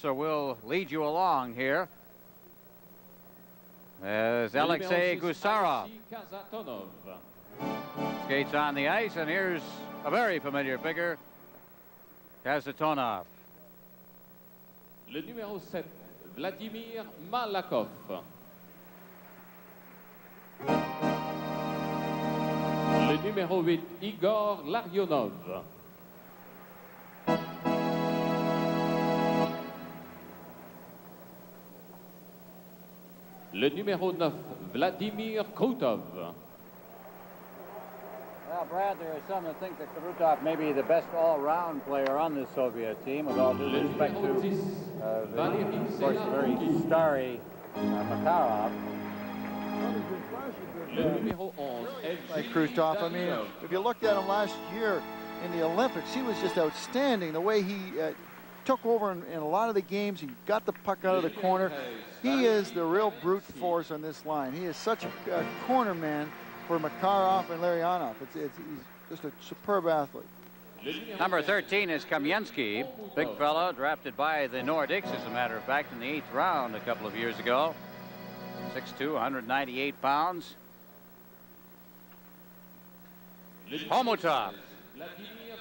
So we'll lead you along here as Alexei Gusarov skates on the ice, and here's a very familiar figure, Kazatonov. Le numéro 7, Vladimir Malakov. Le numéro 8, Igor Larionov. Le numéro 9, Vladimir Krutov. Well, Brad, there are some that think that Krutov may be the best all-round player on this Soviet team, with all due respect to, of course, the very starry Makarov. Like Krutov, I mean, if you looked at him last year in the Olympics, he was just outstanding. The way he took over in a lot of the games, he got the puck out of the corner. He is the real brute force on this line. He is such a corner man for Makarov and Larionov. He's just a superb athlete. Number 13 is Kamensky, big fellow, drafted by the Nordicks, as a matter of fact, in the 8th round a couple of years ago. 6'2", 198 pounds. Homotov.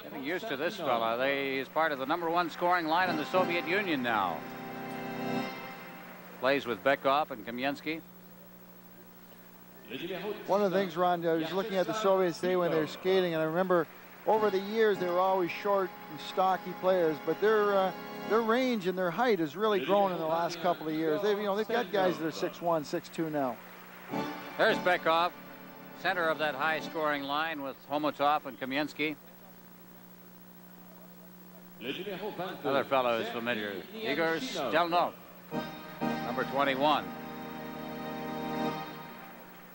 Getting used to this fella. He's part of the #1 scoring line in the Soviet Union now. Plays with Bekov and Kamensky. One of the things, Ron, I was looking at the Soviets today when they were skating, and I remember over the years they were always short and stocky players, but their range and their height has really grown in the last couple of years. They've got guys that are 6'1", 6'2" now. There's Bekov, center of that high-scoring line with Homotov and Kamensky. Another fellow is familiar, Igor Stelnov, number 21.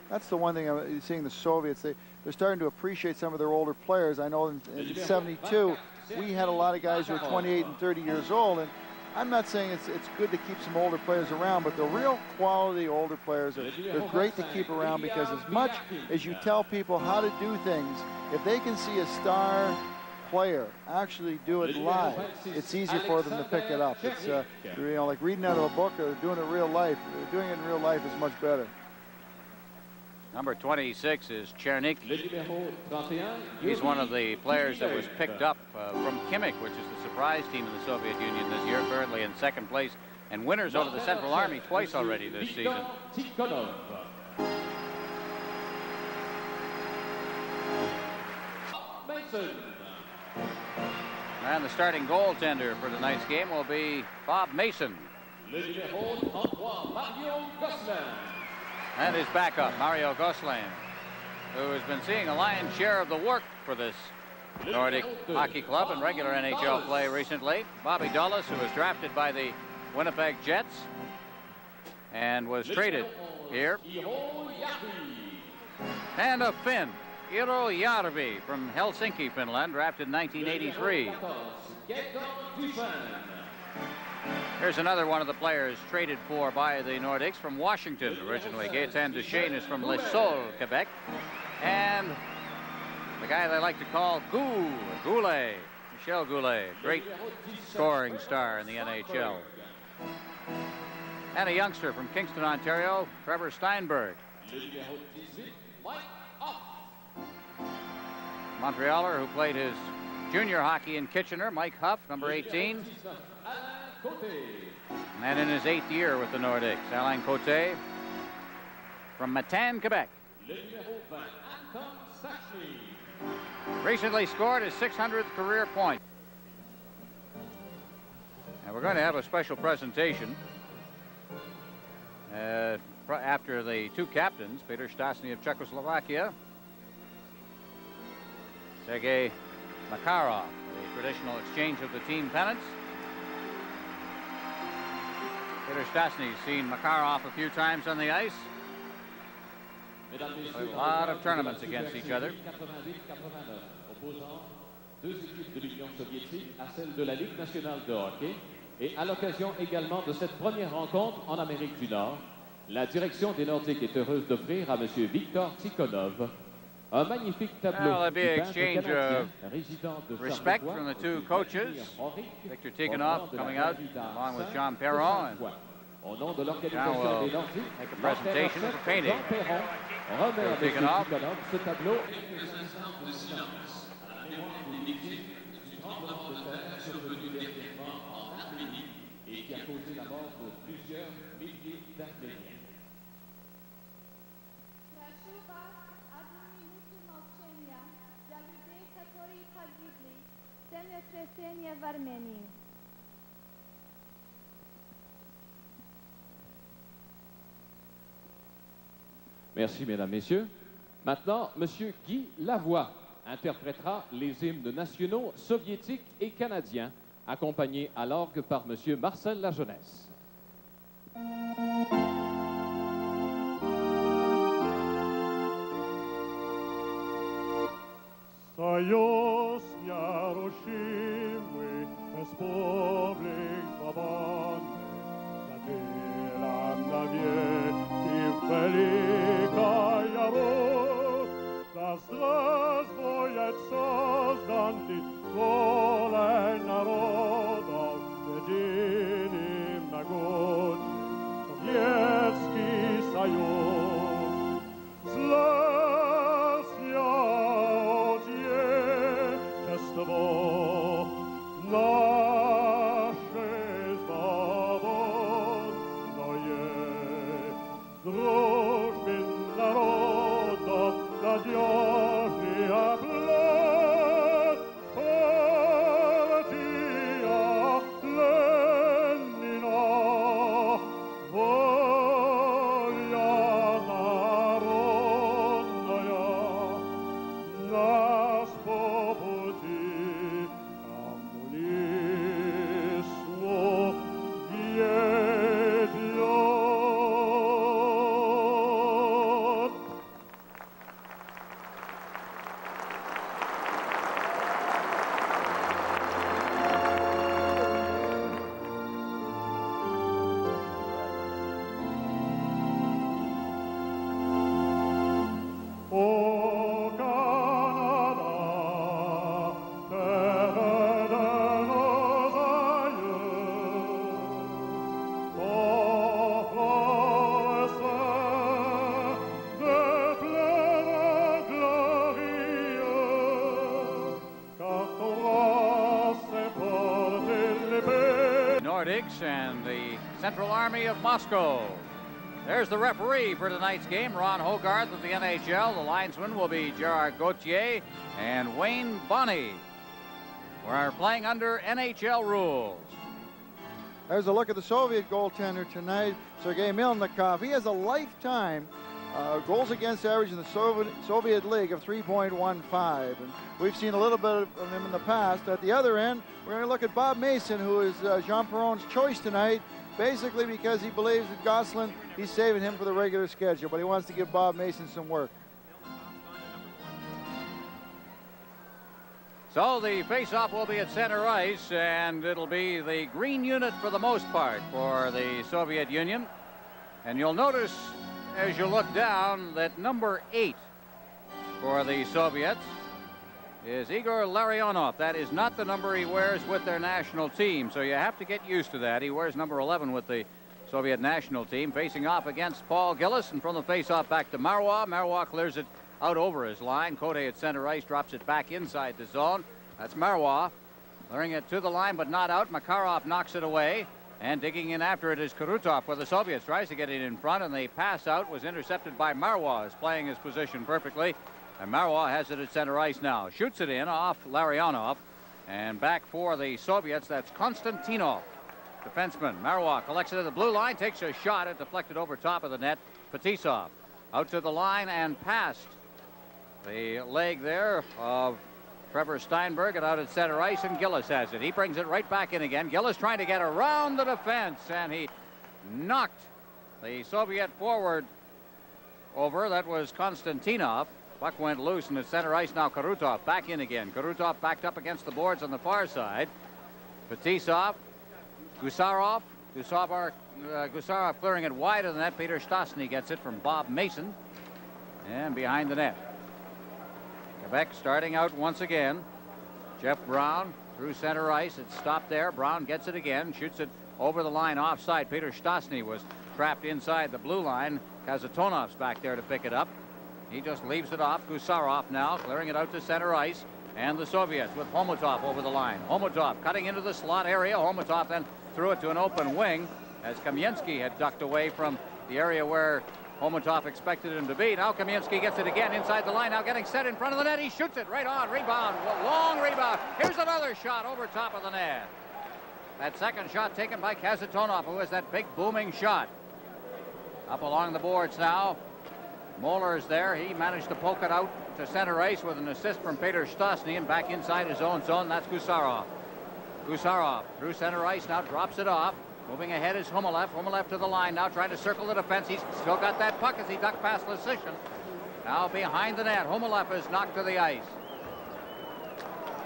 That's the one thing I'm seeing the Soviets. They're starting to appreciate some of their older players. I know in '72, we had a lot of guys who were 28 and 30 years old, and I'm not saying it's good to keep some older players around, but the real quality older players they're great to keep around, because as much as you tell people how to do things, if they can see a star player actually do it live, it's easier for them to pick it up. It's like reading out of a book or doing it in real life. Doing it in real life is much better. Number 26 is Chernik. He's one of the players that was picked up from Kivik, which is the surprise team in the Soviet Union this year, currently in 2nd place, and winners over the Central Army twice already this season. And the starting goaltender for tonight's game will be Bob Mason. And his backup, Mario Gosselin, who has been seeing a lion's share of the work for this Nordic hockey club in regular NHL play recently. Bobby Dulles, who was drafted by the Winnipeg Jets and was traded here. And a Finn, Iro Järvi from Helsinki, Finland, drafted in 1983. Here's another one of the players traded for by the Nordics from Washington originally. Gaétan Duchesne is from Les Saules, Quebec. And the guy they like to call Goulet, Michel Goulet, great scoring star in the NHL. And a youngster from Kingston, Ontario, Trevor Steinberg. Montrealer who played his junior hockey in Kitchener, Mike Huff, number 18. And in his 8th year with the Nordics, Alain Côté from Matane, Quebec. Recently scored his 600th career point. And we're going to have a special presentation after the two captains, Peter Stastny of Czechoslovakia, Sergei Makarov, the traditional exchange of the team pennants. Peter Stastny's seen Makarov a few times on the ice. A lot of tournaments against each other. Et à l'occasion également de cette première rencontre en Amérique du Nord, la direction des Nordiques est heureuse d'offrir à M. Viktor Tikhonov Un magnifique tableau. Well, there'll be an du peintre exchange canadien, of résident de respect Charlevoix, from the two et coaches. Henri, Victor au Tikhonov nom de coming la out Florida along with 5 Jean de Perron. And Charlevoix. Au nom de Jean l'organisation will des Nordiques, make a presentation of the painting. Jean Perron remet à M. Tikhonov. Tikhonov ce tableau. Et qui a causé la mort de plusieurs milliers d'Arméniens. Proszę Was o 1 minutę milczenia dla ludzi, którzy pogibli w землетрясении w Armenii. Merci, mesdames, messieurs. Maintenant, M. Guy Lavoie interprétera les hymnes nationaux soviétiques et canadiens, accompagné à l'orgue par M. Marcel Lajeunesse. Союз нерушимый, республик свободных, заделан навеки великая Русь, да здравствует созданный волей народов, единым могучим Советский Союз. Наше свободное, дружбе народов надежный оплот, партия Ленина, воля народная, нас по пути коммунизму ведет. О, Канада, terre de nos aïeux, offre de fleuves glorieux, car ton roi s'est porté l'épée. Nordicks and the Central Army of Moscow. There's the referee for tonight's game, Ron Hogarth of the NHL. The linesman will be Gerard Gauthier and Wayne Bonney. We're playing under NHL rules. There's a look at the Soviet goaltender tonight, Sergei Milnikov. He has a lifetime goals against average in the Soviet League of 3.15. And we've seen a little bit of him in the past. At the other end, we're going to look at Bob Mason, who is Jean Perron's choice tonight, basically because he believes that Gosselin, he's saving him for the regular schedule, but he wants to give Bob Mason some work. So the face-off will be at center ice, and it'll be the green unit for the most part for the Soviet Union. And you'll notice as you look down that number 8 for the Soviets is Igor Larionov. That is not the number he wears with their national team, so you have to get used to that. He wears number 11 with the Soviet national team, facing off against Paul Gillis, and from the face-off back to Marois. Marois clears it out over his line. Cote at center ice drops it back inside the zone. That's Marois clearing it to the line, but not out. Makarov knocks it away, and digging in after it is Karutov for the Soviets. Tries to get it in front, and the pass out was intercepted by Marois, playing his position perfectly. And Marois has it at center ice now. Shoots it in off Larionov. And back for the Soviets, that's Konstantinov, defenseman. Marois collects it at the blue line, takes a shot. It deflected over top of the net. Fetisov out to the line and past the leg there of Trevor Steinberg, and out at center ice, and Gillis has it. He brings it right back in again. Gillis trying to get around the defense, and he knocked the Soviet forward over. That was Konstantinov. Puck went loose, and at center ice now Karutov back in again. Karutov backed up against the boards on the far side. Fetisov, Gusarov clearing it wide of the net. Peter Stastny gets it from Bob Mason, and behind the net. Quebec starting out once again. Jeff Brown through center ice. It's stopped there. Brown gets it again, shoots it over the line offside. Peter Stastny was trapped inside the blue line. Kazatonov's back there to pick it up. He just leaves it off. Gusarov now clearing it out to center ice. And the Soviets with Homotov over the line. Homotov cutting into the slot area. Homotov then threw it to an open wing as Kamensky had ducked away from the area where Homotov expected him to be. Now Kamensky gets it again inside the line. Now getting set in front of the net. He shoots it right on. Rebound. Long rebound. Here's another shot over top of the net. That second shot taken by Kazatonov, who has that big booming shot. Up along the boards now. Moeller's there. He managed to poke it out to center ice with an assist from Peter Stastny, and back inside his own zone. That's Gusarov. Gusarov through center ice now drops it off. Moving ahead is Humolev. Humolev to the line now, trying to circle the defense. He's still got that puck as he ducked past Lesishin. Now behind the net. Humolev is knocked to the ice.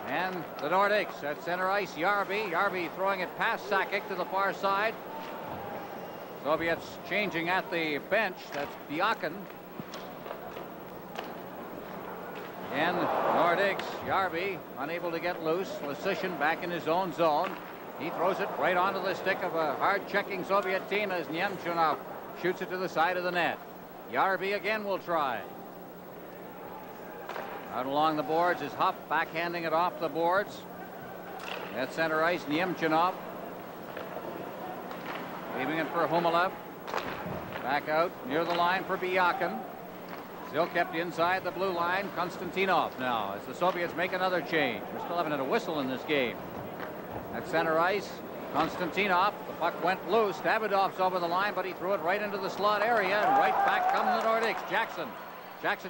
And the Nordics at center ice. Yarby. Yarby throwing it past Sakic to the far side. Soviets changing at the bench. That's Diakin. And Nordics. Yarby unable to get loose. Lesishin back in his own zone. He throws it right onto the stick of a hard-checking Soviet team as Nemchunov shoots it to the side of the net. Yarby again will try. Out along the boards is Huff backhanding it off the boards. At center ice, Nemchunov. Leaving it for Humolev. Back out near the line for Biakin. Still kept inside the blue line. Konstantinov now as the Soviets make another change. We're still having a whistle in this game. At center ice, Konstantinov. The puck went loose. Davidov's over the line, but he threw it right into the slot area, and right back come the Nordics. Jackson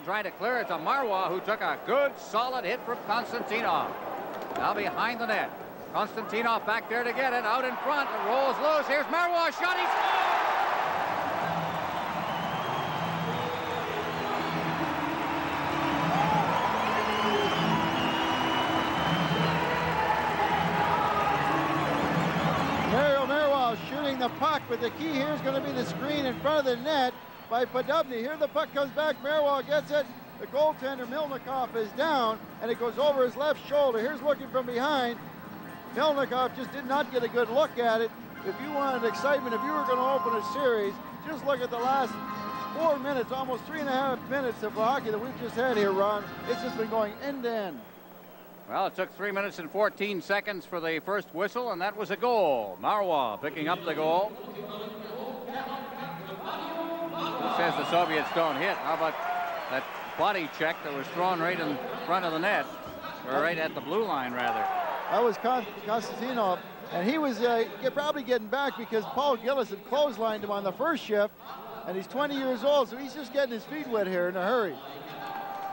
trying to clear it to Marwa, who took a good, solid hit from Konstantinov. Now behind the net. Konstantinov back there to get it. Out in front. It rolls loose. Here's Marwa. Shot. He scores! Shooting the puck, but the key here is going to be the screen in front of the net by Podobny. Here the puck comes back. Marwa gets it. The goaltender Milnikov is down, and it goes over his left shoulder. Here's looking from behind. Milnikov just did not get a good look at it. If you wanted excitement, if you were going to open a series, just look at the last 4 minutes, almost 3.5 minutes of hockey that we've just had here, Ron. It's just been going end to end. Well, it took 3 minutes and 14 seconds for the first whistle, and that was a goal. Marwa picking up the goal. Who says the Soviets don't hit? How about that body check that was thrown right in front of the net, or right at the blue line, rather? That was Konstantinov, and he was probably getting back because Paul Gillis had clotheslined him on the first shift, and he's 20 years old, so he's just getting his feet wet here in a hurry.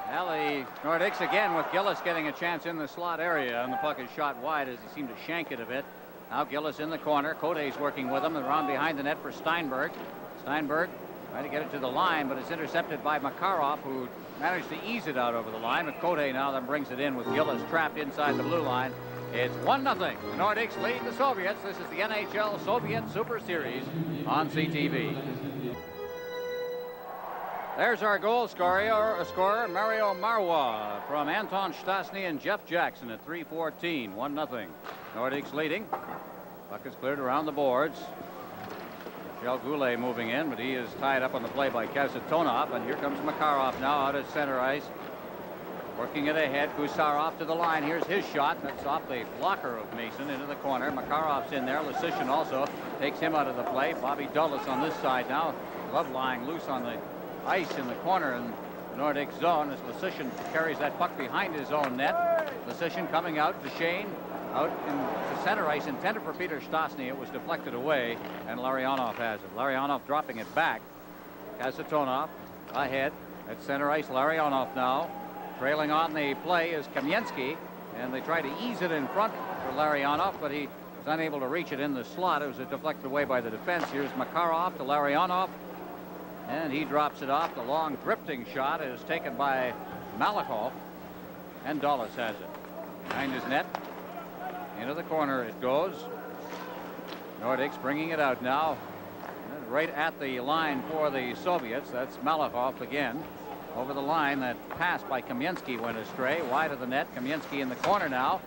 Well, the Nordics again with Gillis getting a chance in the slot area, and the puck is shot wide as he seemed to shank it a bit. Now Gillis in the corner. Cote's working with him, and around behind the net for Steinberg. Steinberg trying to get it to the line, but it's intercepted by Makarov, who managed to ease it out over the line. But Cote now then brings it in with Gillis trapped inside the blue line. It's 1-0. The Nordics lead the Soviets. This is the NHL Soviet Super Series on CTV. There's our goal scorer, Mario Marwa, from Anton Stastny and Jeff Jackson at 3:14. 1-0. Nordics leading. Puck is cleared around the boards. Michel Goulet moving in, but he is tied up on the play by Kazatonov. And here comes Makarov now out at center ice. Working it ahead. Gusarov to the line. Here's his shot. That's off the blocker of Mason into the corner. Makarov's in there. Lesishin also takes him out of the play. Bobby Dulles on this side now. Glove lying loose on the ice in the corner in the Nordic zone as Lesishin carries that puck behind his own net. Lesishin coming out to Shane out into center ice, intended for Peter Stastny. It was deflected away, and Larionov has it. Larionov dropping it back. Kazatonov ahead at center ice. Larionov now trailing on the play is Kamensky, and they try to ease it in front for Larionov, but he was unable to reach it in the slot. It was deflected away by the defense. Here's Makarov to Larionov. And he drops it off. The long drifting shot is taken by Malakov, and Dulles has it. Behind his net. Into the corner it goes. Nordics bringing it out now. Right at the line for the Soviets. That's Malakov again. over the line. That pass by Kamensky went astray, wide of the net. Kamensky in the corner now,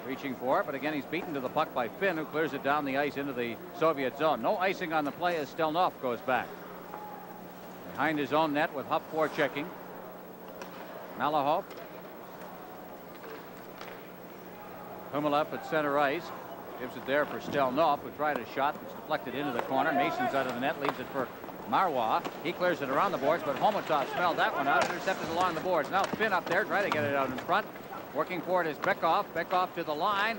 reaching for it, but again he's beaten to the puck by Finn, who clears it down the ice into the Soviet zone. No icing on the play as Stelnov goes back. Behind his own net with Huff forechecking. Malahov. Humelep at center ice. Gives it there for Stelnov, who tried a shot. It's deflected into the corner. Mason's out of the net, leaves it for Marois. He clears it around the boards, but Homotov smelled that one out, intercepted along the boards. Now Finn up there, trying to get it out in front. Working for it is Bekov. Bekov to the line.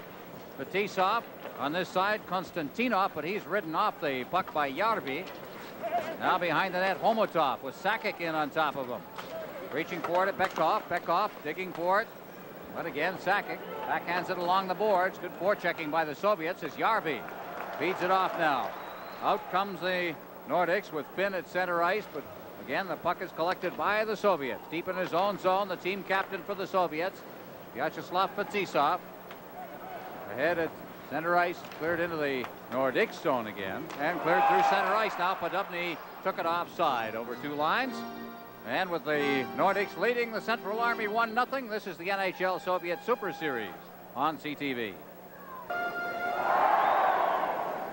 Fetisov on this side. Konstantinov, but he's ridden off the puck by Yarvi. Now behind the net, Homotov with Sakic in on top of him. Reaching for it at Bekov. Bekov digging for it. But again, Sakic backhands it along the boards. Good forechecking by the Soviets as Yarvi feeds it off now. Out comes the Nordics with Finn at center ice, but again, the puck is collected by the Soviets. Deep in his own zone, the team captain for the Soviets, Vyacheslav Fetisov. Ahead at center ice, cleared into the Nordics zone again, and cleared through center ice now. Podubny took it offside over two lines. And with the Nordics leading the Central Army 1-0, this is the NHL Soviet Super Series on CTV.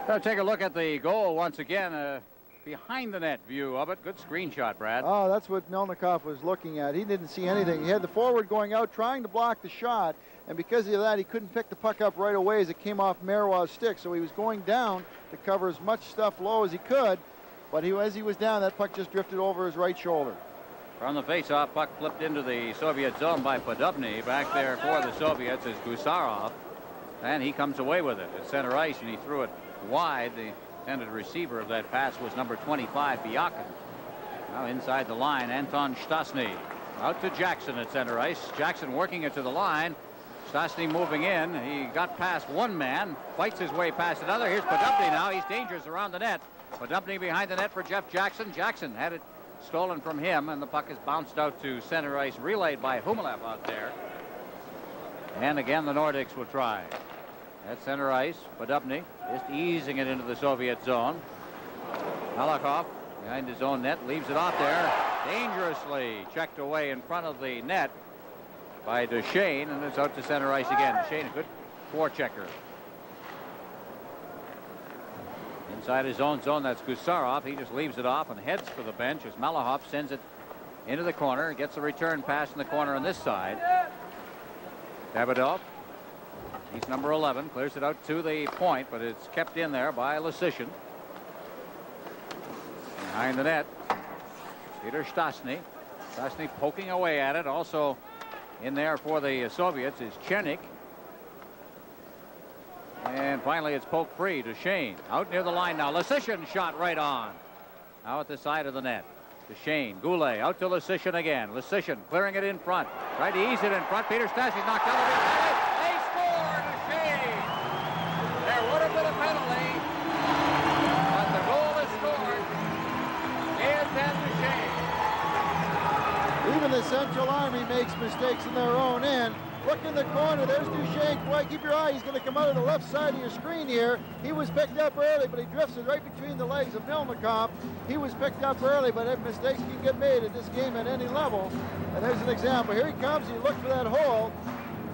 Now take a look at the goal once again. Behind the net view of it. Good screenshot, Brad. Oh, that's what Melnikov was looking at. He didn't see anything. He had the forward going out trying to block the shot, and because of that, he couldn't pick the puck up right away as it came off Marois' stick. So he was going down to cover as much stuff low as he could, but as he was down, that puck just drifted over his right shoulder. From the face-off, puck flipped into the Soviet zone by Podubny. Back there for the Soviets is Gusarov, and he comes away with it at center ice, and he threw it wide. The intended receiver of that pass was number 25, Biakin. Now inside the line, Anton Stasny. Out to Jackson at center ice. Jackson working it to the line. Stasny moving in. He got past one man, fights his way past another. Here's Podubny now. He's dangerous around the net. Podubny behind the net for Jeff Jackson. Jackson had it stolen from him, and the puck is bounced out to center ice, relayed by Humelep out there. And again, the Nordics will try. At center ice, Podubny just easing it into the Soviet zone. Malakov behind his own net, leaves it off there. Dangerously checked away in front of the net by Duchesne, and it's out to center ice again. Duchesne, a good forechecker. Inside his own zone, that's Gusarov. He just leaves it off and heads for the bench as Malahov sends it into the corner. Gets a return pass in the corner on this side. Davidoff, he's number 11, clears it out to the point, but it's kept in there by Lysyshyn. Behind the net, Peter Stasny. Stasny poking away at it. Also in there for the Soviets is Chernik. And finally, it's poked free to Duchesne. Out near the line now. Lysyshyn shot right on. Now at the side of the net. Duchesne, Goulet, out to Lysyshyn again. Lysyshyn clearing it in front. Tried to ease it in front. Peter Stasny's knocked out of it. They score, Duchesne! There would have been a penalty, but the goal is scored. Here's Dan Duchesne. Even the Central Army makes mistakes in their own end. Look in the corner, there's Duchesne. Boy, keep your eye, he's going to come out of the left side of your screen here. He was picked up early, but he drifts it right between the legs of Melnikov. He was picked up early, but mistakes can get made at this game at any level. And there's an example. Here he comes, he looked for that hole,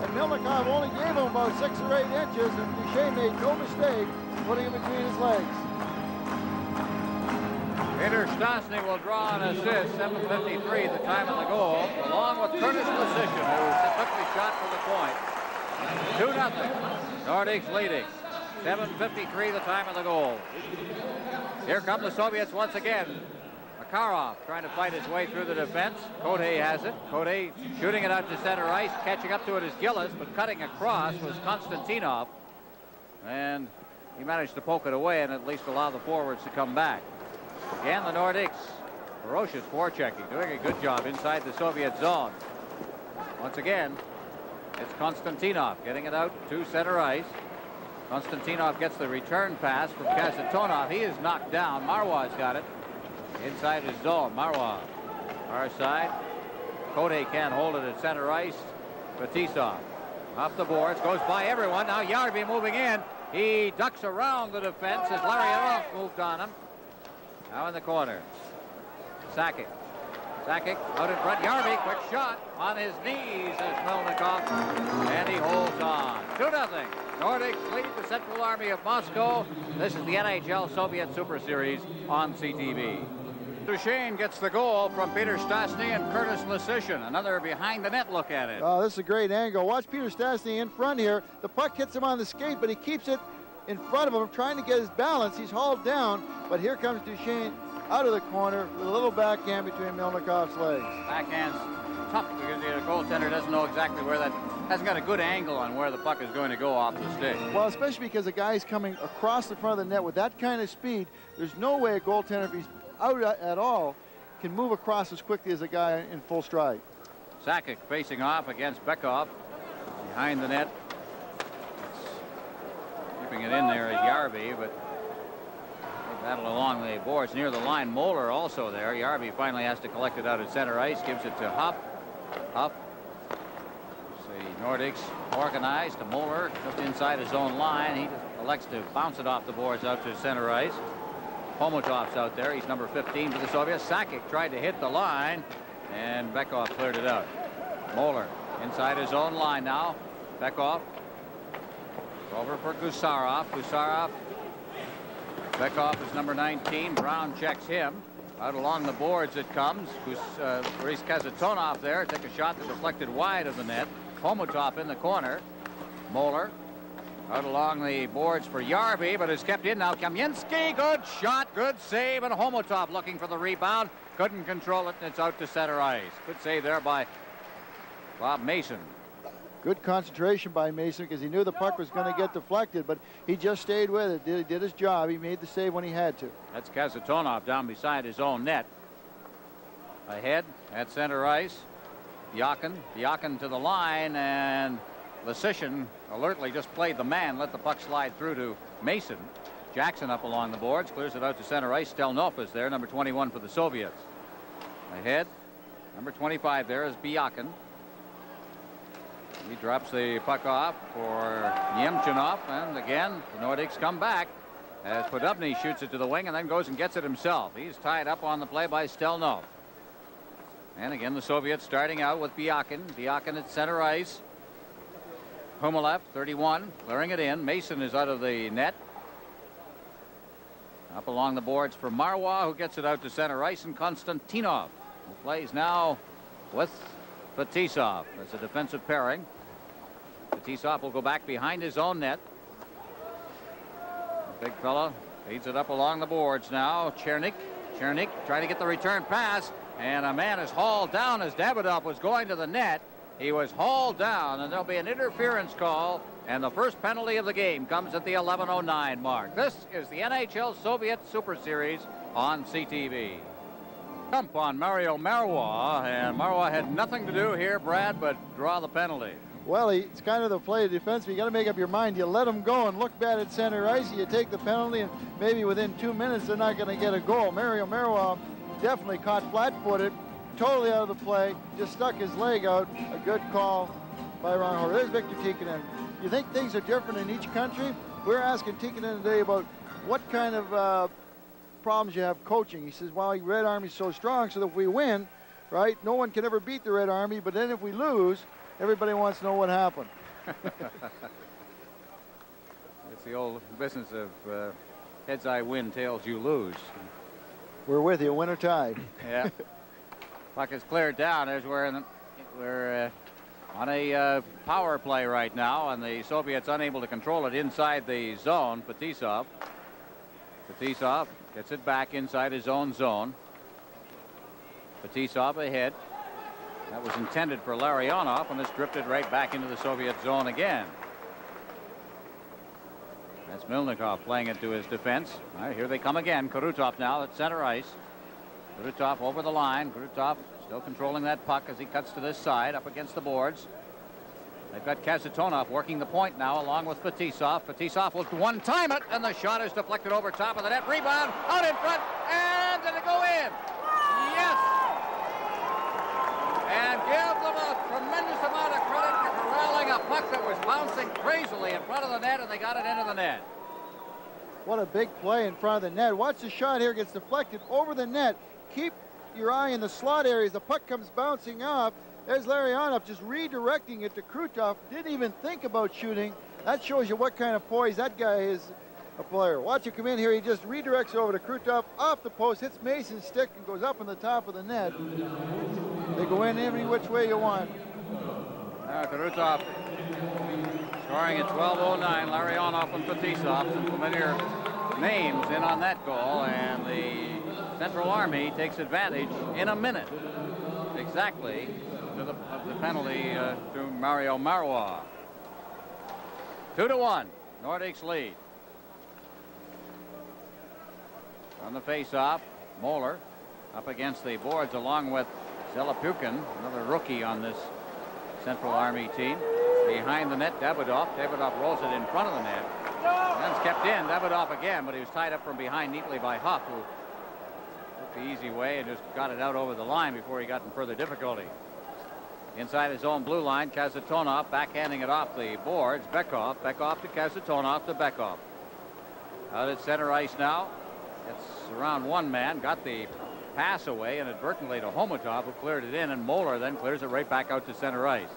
and Melnikov only gave him about 6 or 8 inches, and Duchesne made no mistake putting it between his legs. Peter Stasny will draw an assist, 7:53 the time of the goal, along with Curtis Lysyshyn, who took the shot for the point. 2-0. Nordics leading. 7:53 the time of the goal. Here come the Soviets once again. Makarov trying to fight his way through the defense. Kote has it. Kote shooting it out to center ice. Catching up to it is Gillis, but cutting across was Konstantinov. And he managed to poke it away and at least allow the forwards to come back. Again, the Nordics, ferocious forechecking, doing a good job inside the Soviet zone. Once again, it's Konstantinov getting it out to center ice. Konstantinov gets the return pass from Kasatonov. He is knocked down. Marois got it inside his zone. Marois, far side. Kote can't hold it at center ice. Fetisov off the boards, goes by everyone. Now Yarvi moving in. He ducks around the defense as Larionov moved on him. Now in the corner. Sakic Sakic out in front. Yarby, quick shot on his knees as Melnikov, and he holds on. 2-0. Nordics lead the Central Army of Moscow. This is the NHL Soviet Super Series on CTV. Duchesne gets the goal from Peter Stastny and Curtis Lesishin. Another behind the net look at it. Oh, this is a great angle. Watch Peter Stastny in front here. The puck hits him on the skate, but he keeps it in front of him, trying to get his balance. He's hauled down, but here comes Duchesne out of the corner with a little backhand between Melnikov's legs. Backhand's tough because the goaltender doesn't know exactly where that, hasn't got a good angle on where the puck is going to go off the stick. Well, especially because the guy's coming across the front of the net with that kind of speed. There's no way a goaltender, if he's out at all, can move across as quickly as a guy in full stride. Sakic facing off against Bekov behind the net. Keeping it in there is Yarby, but they battle along the boards near the line. Moeller also there. Yarby finally has to collect it out at center ice, gives it to Huff. Huff. See Nordics organized to Moeller just inside his own line. He just elects to bounce it off the boards out to center ice. Homotov's out there. He's number 15 for the Soviets. Sakic tried to hit the line, and Bekov cleared it out. Moeller inside his own line now. Bekov over for Gusarov. Gusarov. Bekov is number 19. Brown checks him. Out along the boards it comes. Boris Kazatonov there. Took a shot that deflected wide of the net. Homotov in the corner. Moeller out along the boards for Yarby, but is kept in now. Kamensky, good shot, good save, and Homotov looking for the rebound. Couldn't control it, and it's out to center ice. Good save there by Bob Mason. Good concentration by Mason because he knew the puck was going to get deflected, but he just stayed with it. He did his job. He made the save when he had to. That's Kazatonov down beside his own net. Ahead at center ice. Yakin to the line, and Lesishin alertly just played the man, let the puck slide through to Mason. Jackson up along the boards, clears it out to center ice. Stelnov is there, number 21 for the Soviets. Ahead, number 25 there is Byakin. He drops the puck off for Yemchinov, and again, the Nordics come back as Podobny shoots it to the wing and then goes and gets it himself. He's tied up on the play by Stelnov. And again, the Soviets starting out with Byakin. Byakin at center ice. Humalev, 31, clearing it in. Mason is out of the net. Up along the boards for Marwa, who gets it out to center ice, and Konstantinov, who plays now with Fetisov as a defensive pairing. Fetisov will go back behind his own net. The big fella feeds it up along the boards now. Chernik trying to get the return pass, and a man is hauled down as Davidoff was going to the net. He was hauled down, and there'll be an interference call, and the first penalty of the game comes at the 11:09 mark. This is the NHL Soviet Super Series on CTV. Dump on Mario Marwa, and Marwa had nothing to do here, Brad, but draw the penalty. Well, it's kind of the play of defense. You got to make up your mind. You let them go and look bad at center ice. You take the penalty, and maybe within 2 minutes they're not going to get a goal. Mario Marwa definitely caught flat-footed, totally out of the play, just stuck his leg out. A good call by Ron Horvath. There's Victor Tikkanen. You think things are different in each country? We're asking Tikkanen today about what kind of problems you have coaching. He says, well, Red Army's so strong so that if we win, right, no one can ever beat the Red Army, but then if we lose, everybody wants to know what happened. It's the old business of heads I win, tails you lose. We're with you, win or tie. Yeah. Puck is cleared down. There's where we're on a power play right now, and the Soviets unable to control it inside the zone. Fetisov gets it back inside his own zone. Fetisov ahead. That was intended for Larionov, and this drifted right back into the Soviet zone again. That's Milnikov playing it to his defense. All right, here they come again. Kurutov now at center ice. Kurutov over the line. Kurutov still controlling that puck as he cuts to this side up against the boards. They've got Kazatonov working the point now along with Fetisov. Fetisov will one-time it, and the shot is deflected over top of the net. Rebound out in front, and did it go in? Yes! And give them a tremendous amount of credit for corralling a puck that was bouncing crazily in front of the net, and they got it into the net. What a big play in front of the net. Watch the shot here, gets deflected over the net. Keep your eye in the slot areas. The puck comes bouncing off. There's Larionov just redirecting it to Krutov. Didn't even think about shooting. That shows you what kind of poise that guy is, a player. Watch it come in here. He just redirects over to Krutov, off the post, hits Mason's stick, and goes up on the top of the net. They go in every which way you want. Krutov scoring at 12:09. Larionov and Fetisov, some familiar names in on that goal, and the Central Army takes advantage in a minute exactly of the penalty to Mario Marois. 2-1, Nordics lead. On the face-off, Moeller up against the boards along with Zelapukin, another rookie on this Central Army team. Behind the net, Davidoff. Davidoff rolls it in front of the net. And it's kept in. Davidoff again, but he was tied up from behind neatly by Huff, who took the easy way and just got it out over the line before he got in further difficulty. Inside his own blue line, Kazatonov backhanding it off the boards. Bekov to Kazatonov to Bekov. Out at center ice now. It's around one man. Got the pass away inadvertently to Homotov, who cleared it in, and Moeller then clears it right back out to center ice.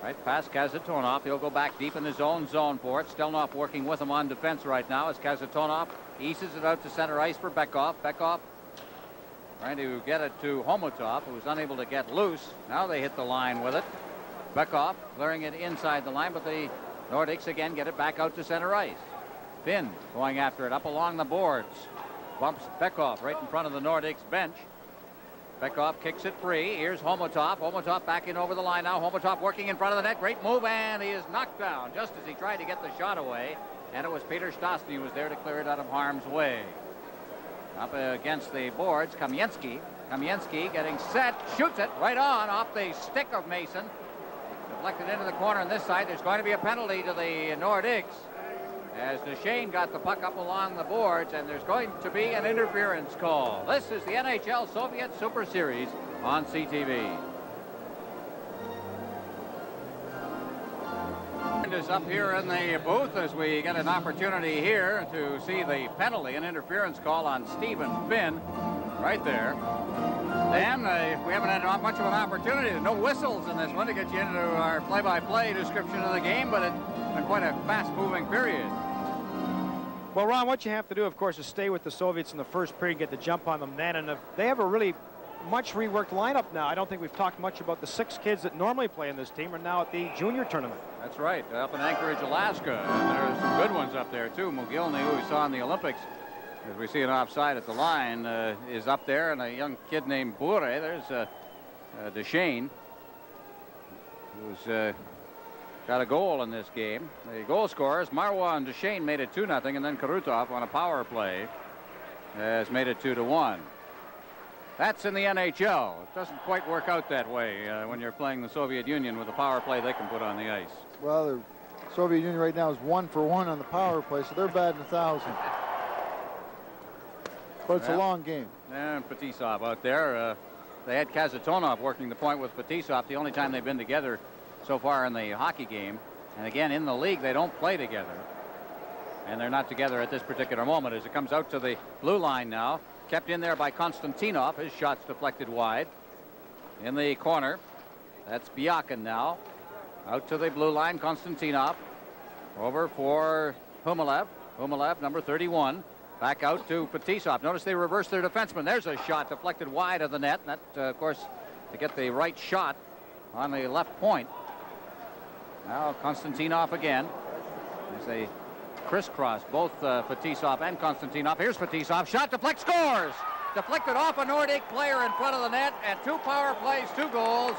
Right past Kazatonov. He'll go back deep in his own zone for it. Stelnoff working with him on defense right now as Kazatonov eases it out to center ice for Bekov. Bekov trying to get it to Homotov, who was unable to get loose. Now they hit the line with it. Bekov clearing it inside the line, but the Nordics again get it back out to center ice. Finn going after it up along the boards. Bumps Bekov right in front of the Nordics bench. Bekov kicks it free. Here's Homotov. Homotov back in over the line now. Homotov working in front of the net. Great move, and he is knocked down just as he tried to get the shot away. And it was Peter Stastny who was there to clear it out of harm's way. Up against the boards, Kamensky. Kamensky getting set, shoots it right on off the stick of Mason. Deflected into the corner on this side. There's going to be a penalty to the Nordics as Duchesne got the puck up along the boards, and there's going to be an interference call. This is the NHL Soviet Super Series on CTV. Is up here in the booth as we get an opportunity here to see the penalty, an interference call on Stephen Finn right there. And we haven't had much of an opportunity. No whistles in this one to get you into our play-by-play description of the game, but it's been quite a fast-moving period. Well, Ron, what you have to do, of course, is stay with the Soviets in the first period, get the jump on them then, and if they have a really much reworked lineup now. I don't think we've talked much about the 6 kids that normally play in this team are now at the junior tournament. That's right, up in Anchorage, Alaska. And there's some good ones up there, too. Mogilny, who we saw in the Olympics, as we see an offside at the line, is up there. And a young kid named Bure, there's Duchesne, who's got a goal in this game. The goal scorers, Marois and Duchesne, made it 2-0, and then Krutov on a power play has made it 2-1. That's in the NHL. It doesn't quite work out that way when you're playing the Soviet Union with the power play they can put on the ice. Well, the Soviet Union right now is 1-for-1 on the power play, so they're batting 1,000. But it's a long game. And Fetisov out there. They had Kazatonov working the point with Fetisov, the only time they've been together so far in the hockey game. And again, in the league, they don't play together. And they're not together at this particular moment as it comes out to the blue line now. Kept in there by Konstantinov. His shot's deflected wide. In the corner, that's Biakin now. Out to the blue line, Konstantinov. Over for Humalev. Humalev, number 31. Back out to Fetisov. Notice they reverse their defenseman. There's a shot deflected wide of the net. And that, of course, to get the right shot on the left point. Now Konstantinov again. As they crisscross both Fetisov and Konstantinov. Here's Fetisov. Shot deflect, scores! Deflected off a Nordic player in front of the net, and 2 power plays, 2 goals.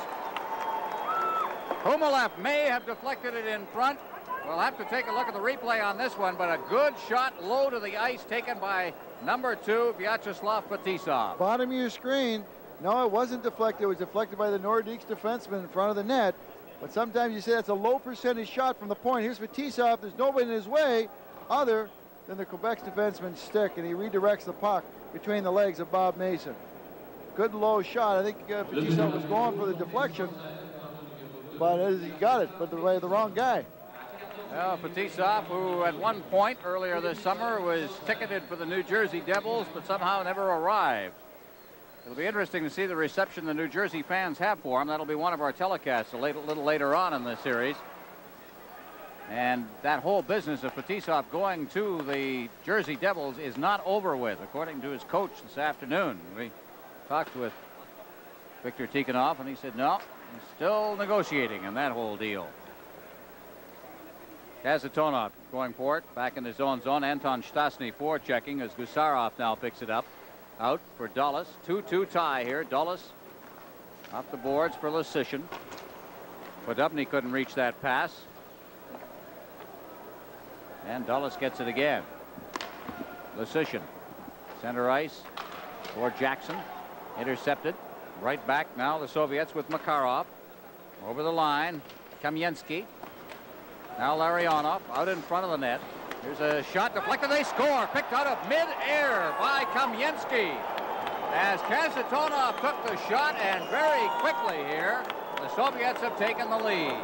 Humalev may have deflected it in front. We'll have to take a look at the replay on this one, but a good shot low to the ice taken by number 2, Vyacheslav Fetisov. Bottom of your screen. No, it wasn't deflected. It was deflected by the Nordiques defenseman in front of the net. But sometimes you say that's a low percentage shot from the point. Here's Fetisov. There's nobody in his way other than the Quebec's defenseman's stick, and he redirects the puck between the legs of Bob Mason. Good low shot. I think Fetisov was going for the deflection, but he got it, but the wrong guy. Well, Fetisov, who at one point earlier this summer was ticketed for the New Jersey Devils, but somehow never arrived. It'll be interesting to see the reception the New Jersey fans have for him. That'll be one of our telecasts a little later on in the series. And that whole business of Fetisov going to the Jersey Devils is not over with, according to his coach this afternoon. We talked with Viktor Tikhonov, and he said, no, he's still negotiating in that whole deal. Kasatonov going for it, back in his own zone. Anton Stasny forechecking as Gusarov now picks it up. Out for Dulles. 2-2 tie here. Dulles off the boards for Lasician. Podubny couldn't reach that pass. And Dulles gets it again. Lasician. Center ice for Jackson. Intercepted. Right back now the Soviets with Makarov. Over the line. Kamensky. Now Larionov out in front of the net. Here's a shot deflected. They score. Picked out of mid-air by Kamensky. As Kasatonov took the shot, and very quickly here, the Soviets have taken the lead.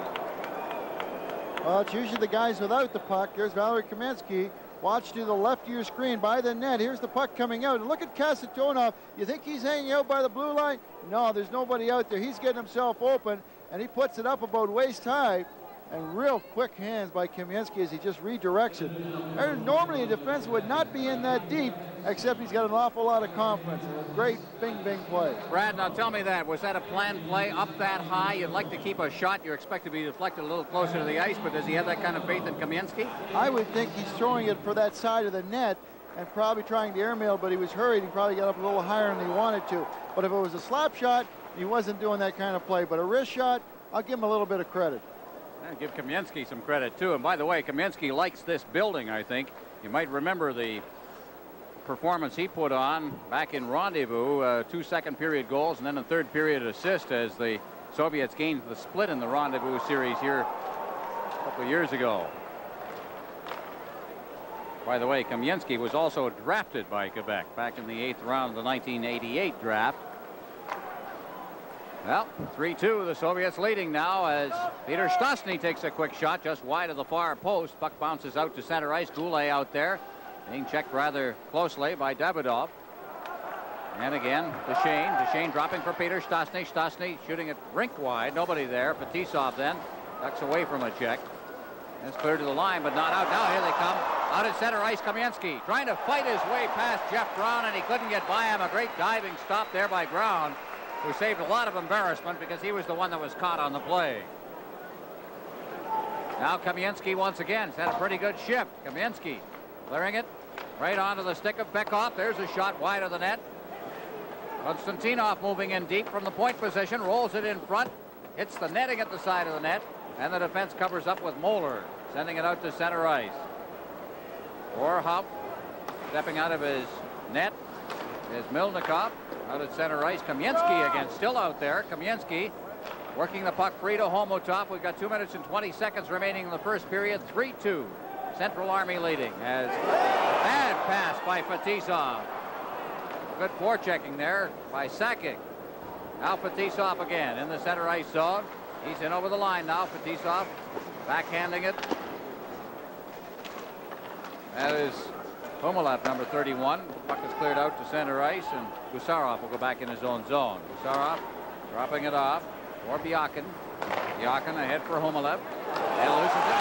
Well, it's usually the guys without the puck. Here's Valery Kamensky. Watch to the left of your screen by the net. Here's the puck coming out. And look at Kasatonov. You think he's hanging out by the blue line? No, there's nobody out there. He's getting himself open, and he puts it up about waist high. And real quick hands by Kamensky as he just redirects it. Normally a defense would not be in that deep, except he's got an awful lot of confidence. A great bing-bing play. Brad, now tell me that. Was that a planned play up that high? You'd like to keep a shot. You expect to be deflected a little closer to the ice, but does he have that kind of faith in Kamensky? I would think he's throwing it for that side of the net and probably trying to airmail, but he was hurried. He probably got up a little higher than he wanted to. But if it was a slap shot, he wasn't doing that kind of play. But a wrist shot, I'll give him a little bit of credit. And give Kamensky some credit, too. And by the way, Kamensky likes this building, I think. You might remember the performance he put on back in Rendezvous, 2 second-period goals and then a third-period assist as the Soviets gained the split in the Rendezvous series here a couple of years ago. By the way, Kamensky was also drafted by Quebec back in the 8th round of the 1988 draft. Well, 3-2, the Soviets leading now as Peter Stastny takes a quick shot just wide of the far post. Puck bounces out to center ice. Goulet out there, being checked rather closely by Davidov. And again, Duchesne dropping for Peter Stastny. Stastny shooting it rink wide. Nobody there. Fetisov then ducks away from a check. It's cleared to the line, but not out. Now here they come. Out at center ice, Kamensky trying to fight his way past Jeff Brown, and he couldn't get by him. A great diving stop there by Brown, who saved a lot of embarrassment because he was the one that was caught on the play. Now Kamensky once again has had a pretty good shift. Kamensky clearing it right onto the stick of Bekov. There's a shot wide of the net. Konstantinov moving in deep from the point position, rolls it in front, hits the netting at the side of the net, and the defense covers up with Moeller, sending it out to center ice. Orhop stepping out of his net is Milnikov. Out at center ice, Kamensky again, still out there. Kamensky working the puck free to Homotov. We've got 2 minutes and 20 seconds remaining in the first period. 3-2. Central Army leading as bad pass by Fetisov. Good forechecking there by Sakic. Now Fetisov again in the center ice zone. He's in over the line now. Fetisov backhanding it. That is Homelap, number 31. Puck is cleared out to center ice, and Gusarov will go back in his own zone. Gusarov dropping it off for Biakin. Biakin ahead for Homelap. And looses it.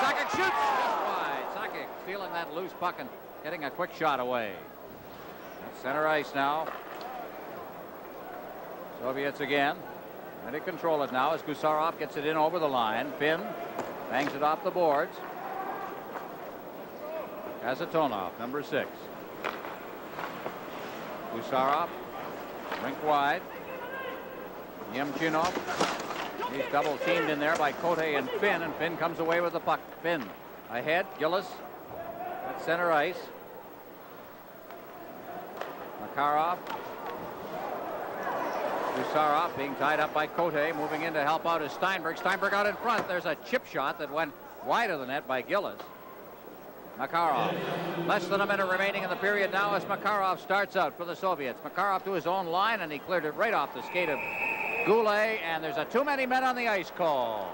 Sakic shoots just wide. Sakic stealing that loose puck and getting a quick shot away. That's center ice now. Soviets again. Ready to control it now as Gusarov gets it in over the line. Finn bangs it off the boards. Kasatonov, number 6. Gusarov, rink wide. Yemchinov. He's double teamed in there by Cote and Finn comes away with the puck. Finn ahead. Gillis at center ice. Makarov. Gusarov being tied up by Cote, moving in to help out is Steinberg. Steinberg out in front. There's a chip shot that went wide of the net by Gillis. Makarov. Less than a minute remaining in the period now as Makarov starts out for the Soviets. Makarov to his own line, and he cleared it right off the skate of Goulet, and there's a too many men on the ice call.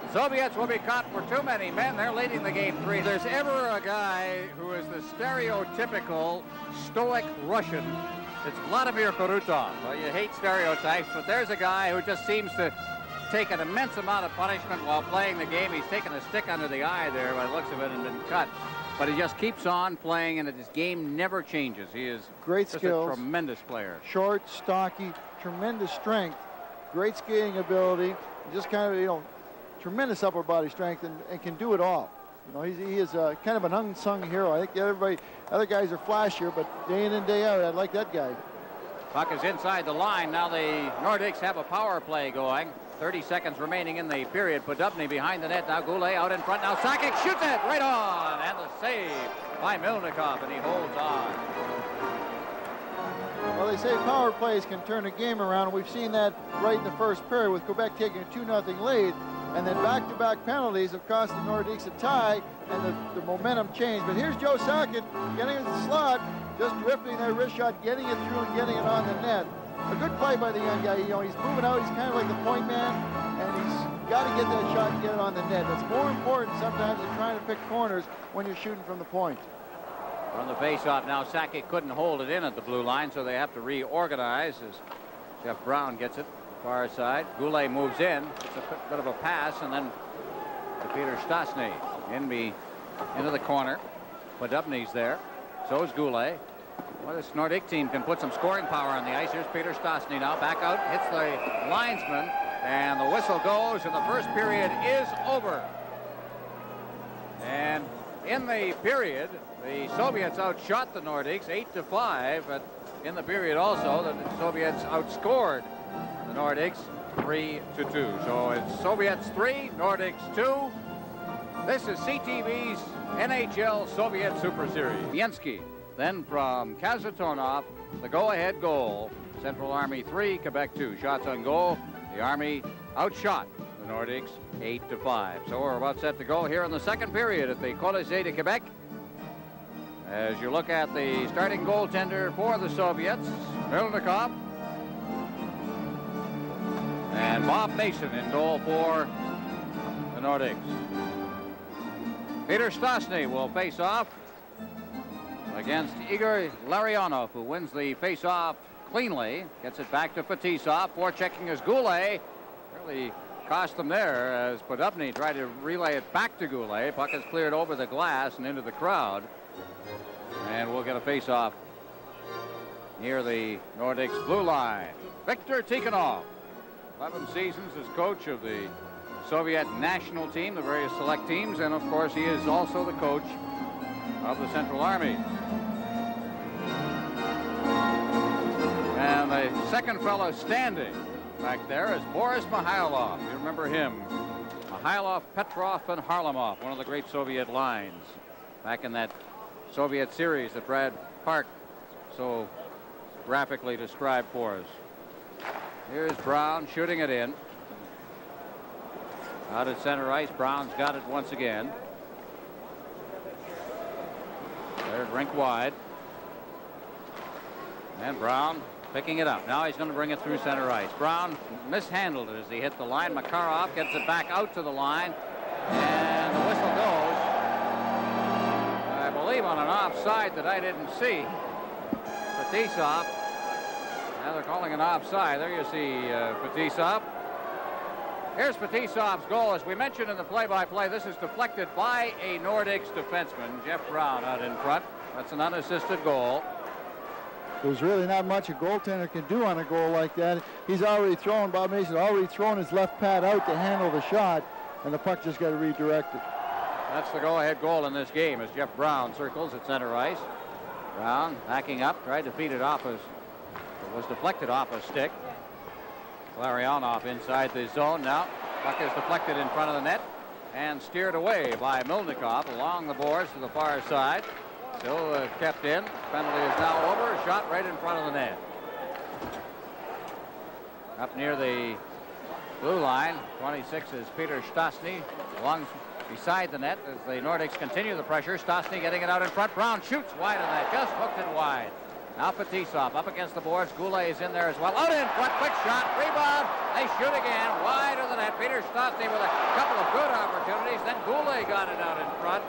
The Soviets will be caught for too many men. They're leading the game 3. There's ever a guy who is the stereotypical stoic Russian It's Vladimir Kurutov. Well, you hate stereotypes, but there's a guy who just seems to take an immense amount of punishment while playing the game. He's taken a stick under the eye there by the looks of it and been cut. But he just keeps on playing, and his game never changes. He is great just skills, a tremendous player. Short, stocky, tremendous strength, great skating ability, just kind of, you know, tremendous upper body strength, and can do it all. You know, he is kind of an unsung hero. I think other guys are flashier, but day in and day out, I like that guy. Puck is inside the line. Now the Nordicks have a power play going. 30 seconds remaining in the period. Podubny behind the net. Now Goulet out in front. Now Sakic shoots it right on. And the save by Milnikov, and he holds on. Well, they say power plays can turn a game around, and we've seen that right in the first period with Quebec taking a 2-0 lead. And then back-to-back penalties have cost the Nordiques a tie, and the momentum changed. But here's Joe Sakic getting in the slot, just drifting their wrist shot, getting it through and getting it on the net. A good play by the young guy. You know, he's moving out. He's kind of like the point man, and he's got to get that shot and get it on the net. That's more important sometimes than trying to pick corners when you're shooting from the point. On the face-off now, Sakic couldn't hold it in at the blue line, so they have to reorganize as Jeff Brown gets it. Far side. Goulet moves in. It's a bit of a pass, and then to Peter Stastny into the corner. Podubny's there. So is Goulet. Well, this Nordic team can put some scoring power on the ice. Here's Peter Stastny now. Back out. Hits the linesman. And the whistle goes, and the first period is over. And in the period, the Soviets outshot the Nordics 8-5. But in the period also, the Soviets outscored the Nordics 3-2. So it's Soviets 3, Nordics 2. This is CTV's NHL Soviet Super Series. Yensky, then from Kazatonov, the go-ahead goal. Central Army 3, Quebec 2. Shots on goal. The Army outshot the Nordics 8-5. So we're about set to go here in the second period at the Colisée de Quebec. As you look at the starting goaltender for the Soviets, Milnikov. And Bob Mason in goal for the Nordics. Peter Stastny will face off against Igor Larionov, who wins the face-off cleanly. Gets it back to Fetisov. Forechecking is Goulet. Really cost them there as Podubny tried to relay it back to Goulet. Puck is cleared over the glass and into the crowd. And we'll get a face-off near the Nordics blue line. Viktor Tikhonov. 11 seasons as coach of the Soviet national team, the various select teams, and of course he is also the coach of the Central Army. And the second fellow standing back there is Boris Mikhailov. You remember him. Mikhailov, Petrov, and Harlamov, one of the great Soviet lines back in that Soviet series that Brad Park so graphically described for us. Here's Brown shooting it in. Out at center ice, Brown's got it once again. There's rink wide. And Brown picking it up. Now he's going to bring it through center ice. Brown mishandled it as he hit the line. Makarov gets it back out to the line. And the whistle goes. I believe on an offside that I didn't see. Fetisov. Now they're calling an offside. There you see Fetisov. Here's Fetisov's goal. As we mentioned in the play-by-play, this is deflected by a Nordics defenseman, Jeff Brown, out in front. That's an unassisted goal. There's really not much a goaltender can do on a goal like that. He's already thrown, Bob Mason already thrown his left pad out to handle the shot, and the puck just got redirected. That's the go-ahead goal in this game as Jeff Brown circles at center ice. Brown backing up, tried to feed it off his... It was deflected off a stick. Larionov inside the zone now. Puck is deflected in front of the net and steered away by Milnikov along the boards to the far side. Still kept in. Penalty is now over. A shot right in front of the net. Up near the blue line, 26 is Peter Stastny along beside the net as the Nordics continue the pressure. Stastny getting it out in front. Brown shoots wide on that. Just hooked it wide. Now Fetisov up against the boards. Goulet is in there as well. Out in front, quick shot, rebound. They shoot again, wide of the net. Peter Stastny with a couple of good opportunities. Then Goulet got it out in front.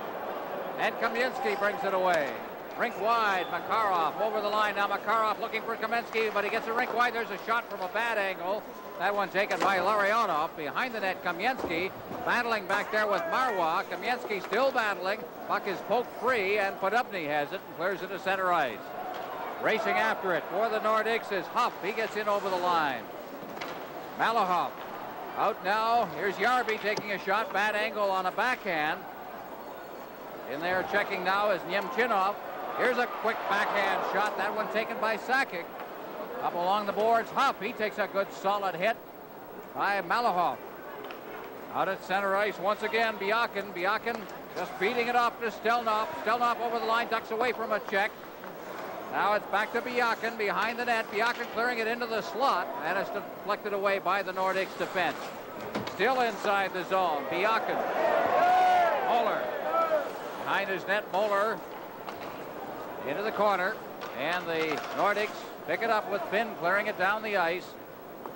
And Kamensky brings it away. Rink wide, Makarov over the line. Now Makarov looking for Kamensky, but he gets a rink wide. There's a shot from a bad angle. That one taken by Larionov. Behind the net, Kamensky battling back there with Marwa. Kamensky still battling. Puck is poked free, and Podobny has it and clears it to center ice. Racing after it for the Nordics is Huff. He gets in over the line. Malahov out now. Here's Yarby taking a shot. Bad angle on a backhand. In there checking now is Nemchinov. Here's a quick backhand shot. That one taken by Sakic. Up along the boards, Huff. He takes a good solid hit by Malahov. Out at center ice once again, Biakin. Biakin just feeding it off to Stelnov. Stelnov over the line, ducks away from a check. Now it's back to Biakin behind the net. Biakin clearing it into the slot, and it's deflected away by the Nordics defense. Still inside the zone, Biakin. Moeller. Behind his net, Moeller into the corner, and the Nordics pick it up with Finn clearing it down the ice.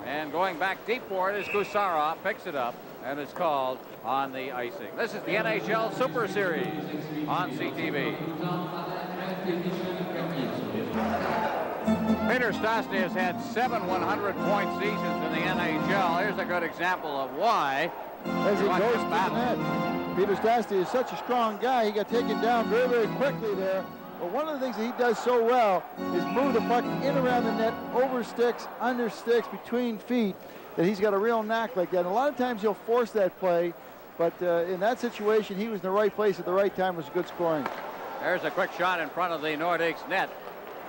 And going back deep for it is Gusarov, picks it up, and is called on the icing. This is the NHL Super Series on CTV. Peter Stastny has had 7 100-point seasons in the NHL. Here's a good example of why. As he goes to the net, Peter Stastny is such a strong guy. He got taken down very, very quickly there. But one of the things that he does so well is move the puck in around the net, over sticks, under sticks, between feet, that he's got a real knack like that. And a lot of times he'll force that play, but in that situation, he was in the right place at the right time. It was good scoring. There's a quick shot in front of the Nordics net.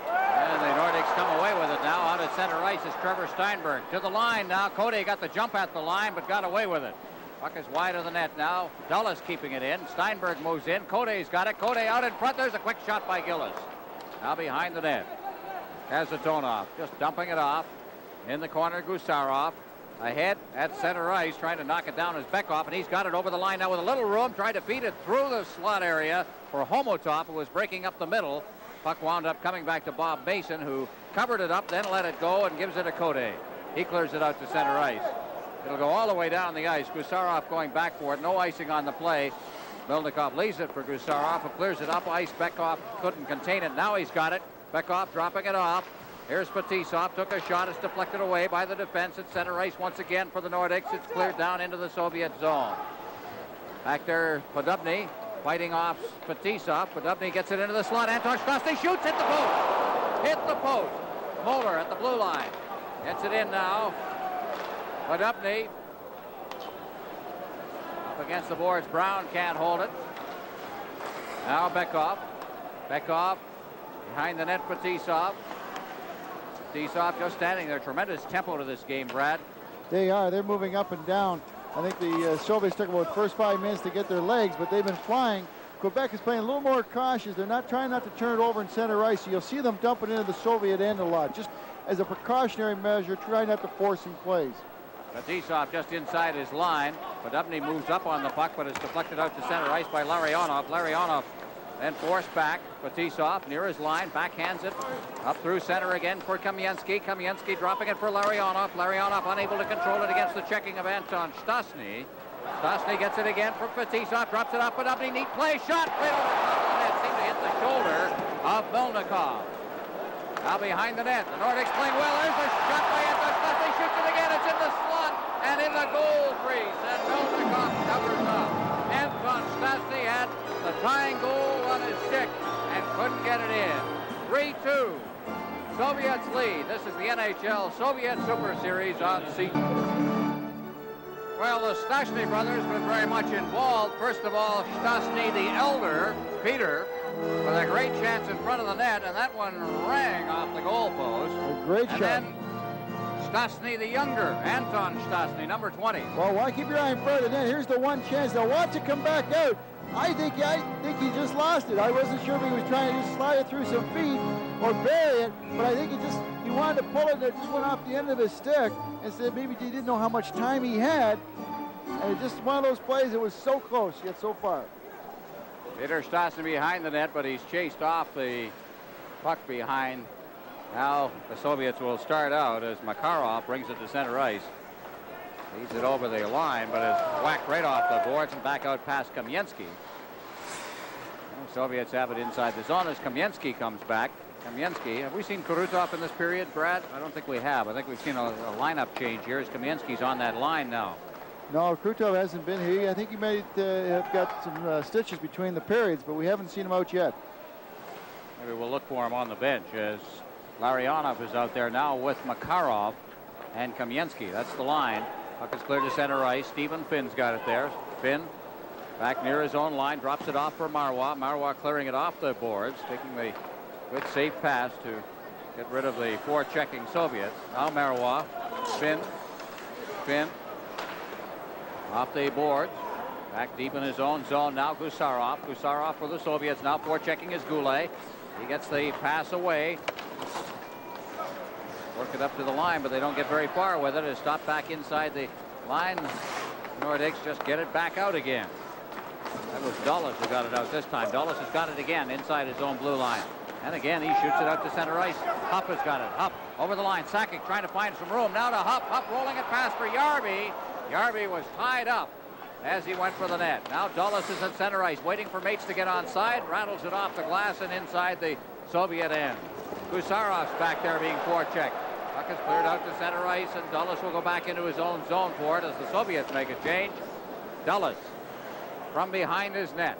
And the Nordics come away with it now. Out at center ice is Trevor Steinberg. To the line now. Cody got the jump at the line, but got away with it. Puck is wide of the net now. Dulles keeping it in. Steinberg moves in. Cody's got it. Cody out in front. There's a quick shot by Gillis. Now behind the net. Kazatonov just dumping it off. In the corner, Gusarov. Ahead at center ice, trying to knock it down is Bekoff, and he's got it over the line now with a little room. Tried to feed it through the slot area for Homotov, who was breaking up the middle. Puck wound up coming back to Bob Mason, who covered it up, then let it go and gives it to Cody. He clears it out to center ice. It'll go all the way down the ice. Gusarov going back for it. No icing on the play. Milnikov leaves it for Gusarov, who clears it up ice. Bekoff couldn't contain it. Now he's got it. Bekoff dropping it off. Here's Fetisov. Took a shot. It's deflected away by the defense at center ice once again for the Nordics. It's cleared down into the Soviet zone. Back there, Podobny fighting off Fetisov. Podobny gets it into the slot. Anton Stastny shoots. Hit the post. Hit the post. Moeller at the blue line. Gets it in now. Podobny up against the boards. Brown can't hold it. Now Bekoff. Bekoff behind the net. Fetisov. Fetisov just standing there. Tremendous tempo to this game, Brad. They are. They're moving up and down. I think the Soviets took about the first 5 minutes to get their legs, but they've been flying. Quebec is playing a little more cautious. They're not trying not to turn it over in center ice, so you'll see them dumping into the Soviet end a lot. Just as a precautionary measure, try not to force some plays. Fetisov just inside his line. Podobny moves up on the puck, but it's deflected out to center ice by Larionov. Larionov then forced back. Fetisov near his line, backhands it up through center again for Kamensky. Kamensky dropping it for Larionov. Larionov unable to control it against the checking of Anton Stastny. Stastny gets it again for Fetisov, drops it up. Podobny, neat play, shot right over the top of the net. Seemed to hit the shoulder of Milnikov. Now behind the net, the Nordics playing well. There's a shot by Anton Stastny, shoots it again. It's in the slot and in the goal crease, and Milnikov covers up. Anton Stastny had the tying goal on his stick and couldn't get it in. 3-2. Soviets lead. This is the NHL Soviet Super Series on CTV. Well, the Stastny brothers have been very much involved. First of all, Stastny the elder, Peter, with a great chance in front of the net, and that one rang off the goalpost. A great shot. Then Stastny the younger, Anton Stastny, number 20. Well, why keep your eye in front of the net? Here's the one chance. Now watch it come back out. I think he just lost it. I wasn't sure if he was trying to just slide it through some feet or bury it, but I think he wanted to pull it and it just went off the end of his stick, and said maybe he didn't know how much time he had, and it's just one of those plays. It was so close yet so far. Peter Stastny behind the net, but he's chased off the puck behind. Now the Soviets will start out as Makarov brings it to center ice. Leads it over the line, but is whacked right off the boards and back out past Kamensky. The Soviets have it inside the zone as Kamensky comes back. Kamensky, have we seen Kurutov in this period, Brad? I don't think we have. I think we've seen a lineup change here as Kamensky's on that line now. No, Kurutov hasn't been here. I think he might have got some stitches between the periods, but we haven't seen him out yet. Maybe we'll look for him on the bench as Larionov is out there now with Makarov and Kamensky. That's the line. Puck is clear to center ice. Stephen Finn's got it there. Finn back near his own line, drops it off for Marois. Marois clearing it off the boards, taking the good safe pass to get rid of the forechecking Soviets. Now Marois, Finn off the boards, back deep in his own zone. Now Gusarov for the Soviets. Now forechecking is Goulet. He gets the pass away. Work it up to the line, but they don't get very far with it. It's stopped back inside the line. Nordics just get it back out again. That was Dulles who got it out this time. Dulles has got it again inside his own blue line. And again, he shoots it out to center ice. Hupp has got it. Hupp over the line. Sakic trying to find some room. Now to Hupp. Hupp rolling it past for Järvi. Järvi was tied up as he went for the net. Now Dulles is at center ice, waiting for Mates to get onside. Rattles it off the glass and inside the Soviet end. Gusarov's back there being forechecked. Puck is cleared out to center ice, and Dulles will go back into his own zone for it as the Soviets make a change. Dulles from behind his net.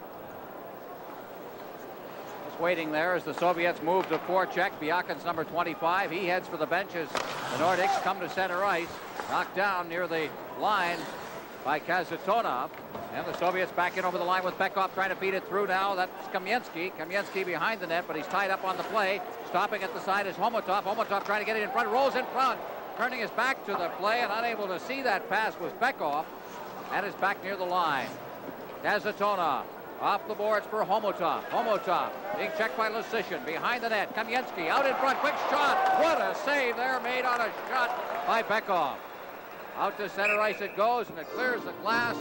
Just waiting there as the Soviets move to forecheck. Biakin's number 25. He heads for the benches. The Nordics come to center ice. Knocked down near the line by Kazatonov. And the Soviets back in over the line with Bekov trying to feed it through now. That's Kamensky. Kamensky behind the net, but he's tied up on the play. Stopping at the side is Homotov. Homotov trying to get it in front. Rolls in front. Turning his back to the play and unable to see that pass was Bekov. And is back near the line. Kazatonov off the boards for Homotov. Homotov being checked by Lucian. Behind the net. Kamensky out in front. Quick shot. What a save there made on a shot by Bekov. Out to center ice it goes, and it clears the glass,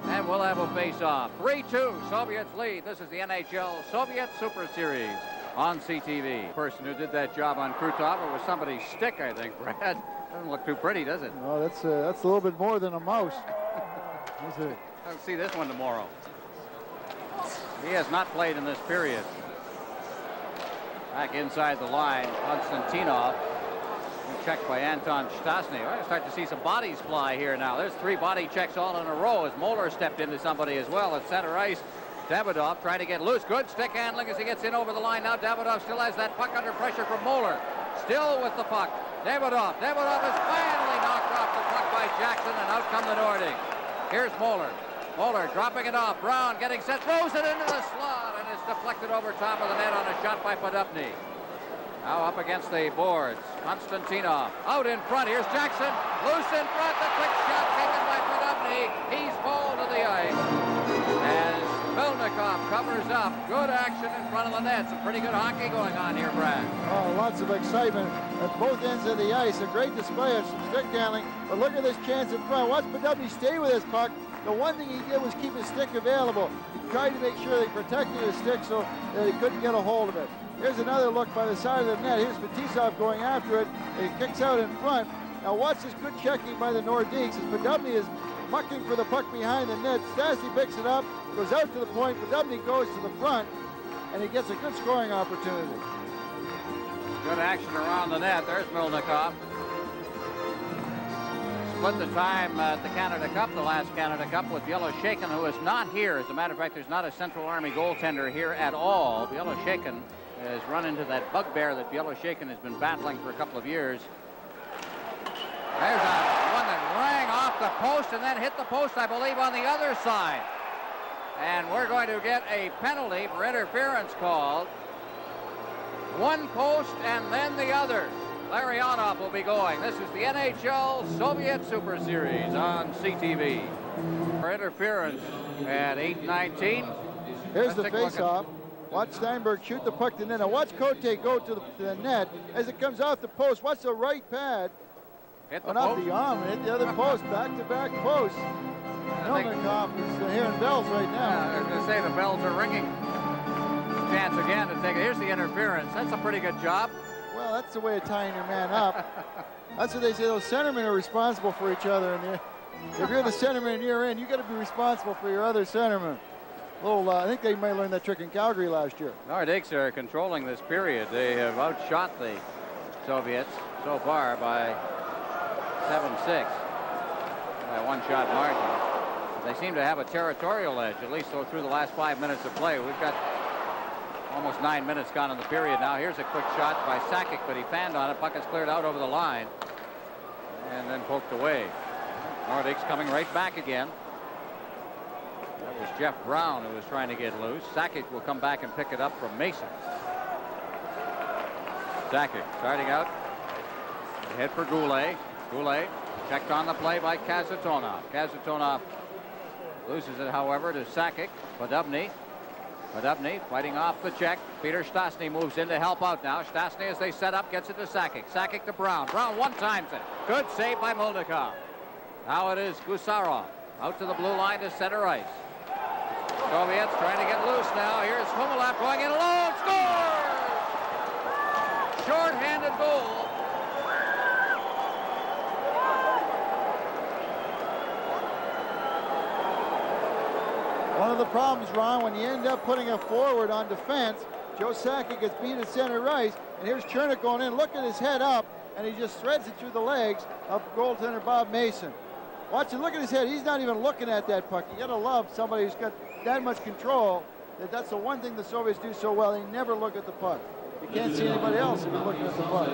and we'll have a face-off. 3-2, Soviets lead. This is the NHL Soviet Super Series on CTV. The person who did that job on Krutov, it was somebody's stick, I think, Brad. Doesn't look too pretty, does it? No, that's a little bit more than a mouse. I'll see this one tomorrow. He has not played in this period. Back inside the line, Konstantinov. Checked by Anton Stasny. We're going to start to see some bodies fly here now. There's 3 body checks all in a row as Moeller stepped into somebody as well at center ice. Davidoff trying to get loose. Good stick handling as he gets in over the line. Now Davidoff still has that puck under pressure from Moeller. Still with the puck. Davidoff. Davidoff is finally knocked off the puck by Jackson, and out come the Nordics. Here's Moeller. Moeller dropping it off. Brown getting set. Throws it into the slot, and it's deflected over top of the net on a shot by Podupny. Now up against the boards. Konstantinov out in front. Here's Jackson. Loose in front. The quick shot taken by Podupny. He's balled to the ice. As Melnikov covers up. Good action in front of the net. Some pretty good hockey going on here, Brad. Oh, lots of excitement at both ends of the ice. A great display of some stick handling. But look at this chance in front. Watch Podupny stay with his puck. The one thing he did was keep his stick available. He tried to make sure they protected his stick so that he couldn't get a hold of it. Here's another look by the side of the net. Here's Fetisov going after it. He kicks out in front. Now watch this good checking by the Nordiques as Podupny is mucking for the puck behind the net. Stastny picks it up, goes out to the point. Podupny goes to the front, and he gets a good scoring opportunity. Good action around the net. There's Melnikov. Split the time at the Canada Cup, the last Canada Cup, with Bieloshakin, who is not here. As a matter of fact, there's not a Central Army goaltender here at all. Bieloshakin has run into that bugbear that Bieloshakin has been battling for a couple of years. There's one that rang off the post and then hit the post, I believe, on the other side. And we're going to get a penalty for interference called. One post and then the other. Larionov will be going. This is the NHL Soviet Super Series on CTV. For interference at 8:19. Here's the face-off. Watch Steinberg shoot the puck to the net. Now watch Cote go to the net as it comes off the post. Watch the right pad. Hit the not post. the arm, hit the other post. Back-to-back posts. Melnikov is hearing bells right now. Yeah, I was going to say the bells are ringing. Chance again to take it. Here's the interference. That's a pretty good job. Well, that's the way of tying your man up. That's what they say. Those centermen are responsible for each other. And if you're the centerman and you're in, you got to be responsible for your other centerman. I think they might learn that trick in Calgary last year. Nordics are controlling this period. They have outshot the Soviets so far by 7-6, by a one-shot margin. They seem to have a territorial edge, at least through the last 5 minutes of play. We've got almost 9 minutes gone in the period now. Here's a quick shot by Sakic, but he fanned on it. Puck is cleared out over the line and then poked away. Nordics coming right back again. That was Jeff Brown who was trying to get loose. Sakic will come back and pick it up from Mason. Sakic starting out. Ahead for Goulet. Goulet checked on the play by Kazatonov. Kazatonov loses it, however, to Sakic. Podubny. Podubny fighting off the check. Peter Stastny moves in to help out now. Stastny, as they set up, gets it to Sakic. Sakic to Brown. Brown one-times it. Good save by Mulnikov. Now it is Gusarov out to the blue line to center ice. Soviets trying to get loose now. Here's Humulap going in alone. Scores! Short-handed goal. One of the problems, Ron, when you end up putting a forward on defense, Joe Sakic gets beat at center ice, and here's Chernik going in. Look at his head up, and he just threads it through the legs of goaltender Bob Mason. Watch it, look at his head. He's not even looking at that puck. You gotta love somebody who's got that much control. That's the one thing the Soviets do so well. They never look at the puck. You can't see anybody else if you're looking at the puck.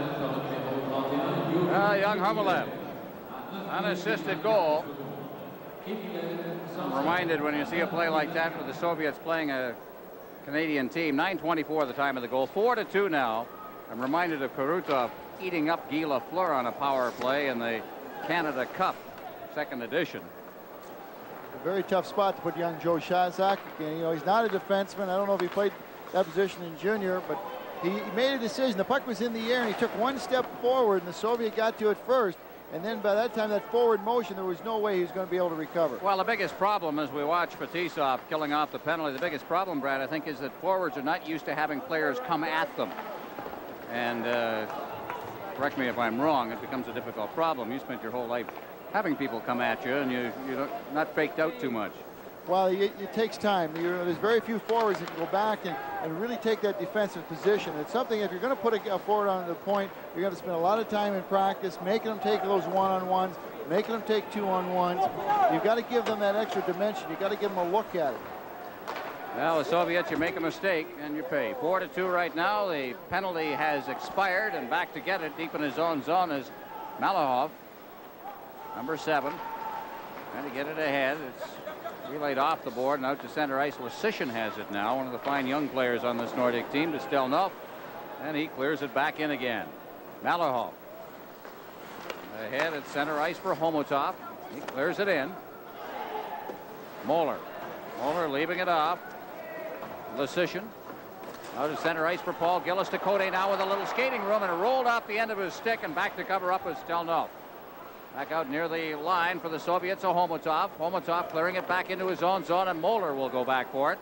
Young Humulap, unassisted goal. I'm reminded when you see a play like that with the Soviets playing a Canadian team. 9:24 the time of the goal. 4-2 now. I'm reminded of Karutov eating up Guy Lafleur on a power play in the Canada Cup, second edition. A very tough spot to put young Joe Sakic in. You know, he's not a defenseman. I don't know if he played that position in junior, but he made a decision. The puck was in the air, and he took one step forward, and the Soviet got to it first. And then by that time, that forward motion, there was no way he was going to be able to recover. Well, the biggest problem as we watch Fetisov killing off the penalty, the biggest problem, Brad, I think, is that forwards are not used to having players come at them. And correct me if I'm wrong, it becomes a difficult problem. You spent your whole life having people come at you, and you're not faked out too much. Well, it takes time. There's very few forwards that can go back and really take that defensive position. It's something, if you're going to put a forward on the point, you're going to spend a lot of time in practice, making them take those one-on-ones, making them take two-on-ones. You've got to give them that extra dimension. You've got to give them a look at it. Well, the Soviets, you make a mistake and you pay. 4-2 right now. The penalty has expired, and back to get it deep in his own zone is Malahov, number 7. Trying to get it ahead. It's relayed off the board and out to center ice. Lesishin has it now, one of the fine young players on this Nordic team, to Stelnov, and he clears it back in again. Malahov ahead at center ice for Homotov. He clears it in. Moeller leaving it off. Lesishin out to center ice for Paul Gillis to Cote now with a little skating room, and it rolled off the end of his stick, and back to cover up with Stelnov. Back out near the line for the Soviets, Homotov. Homotov clearing it back into his own zone, and Moeller will go back for it.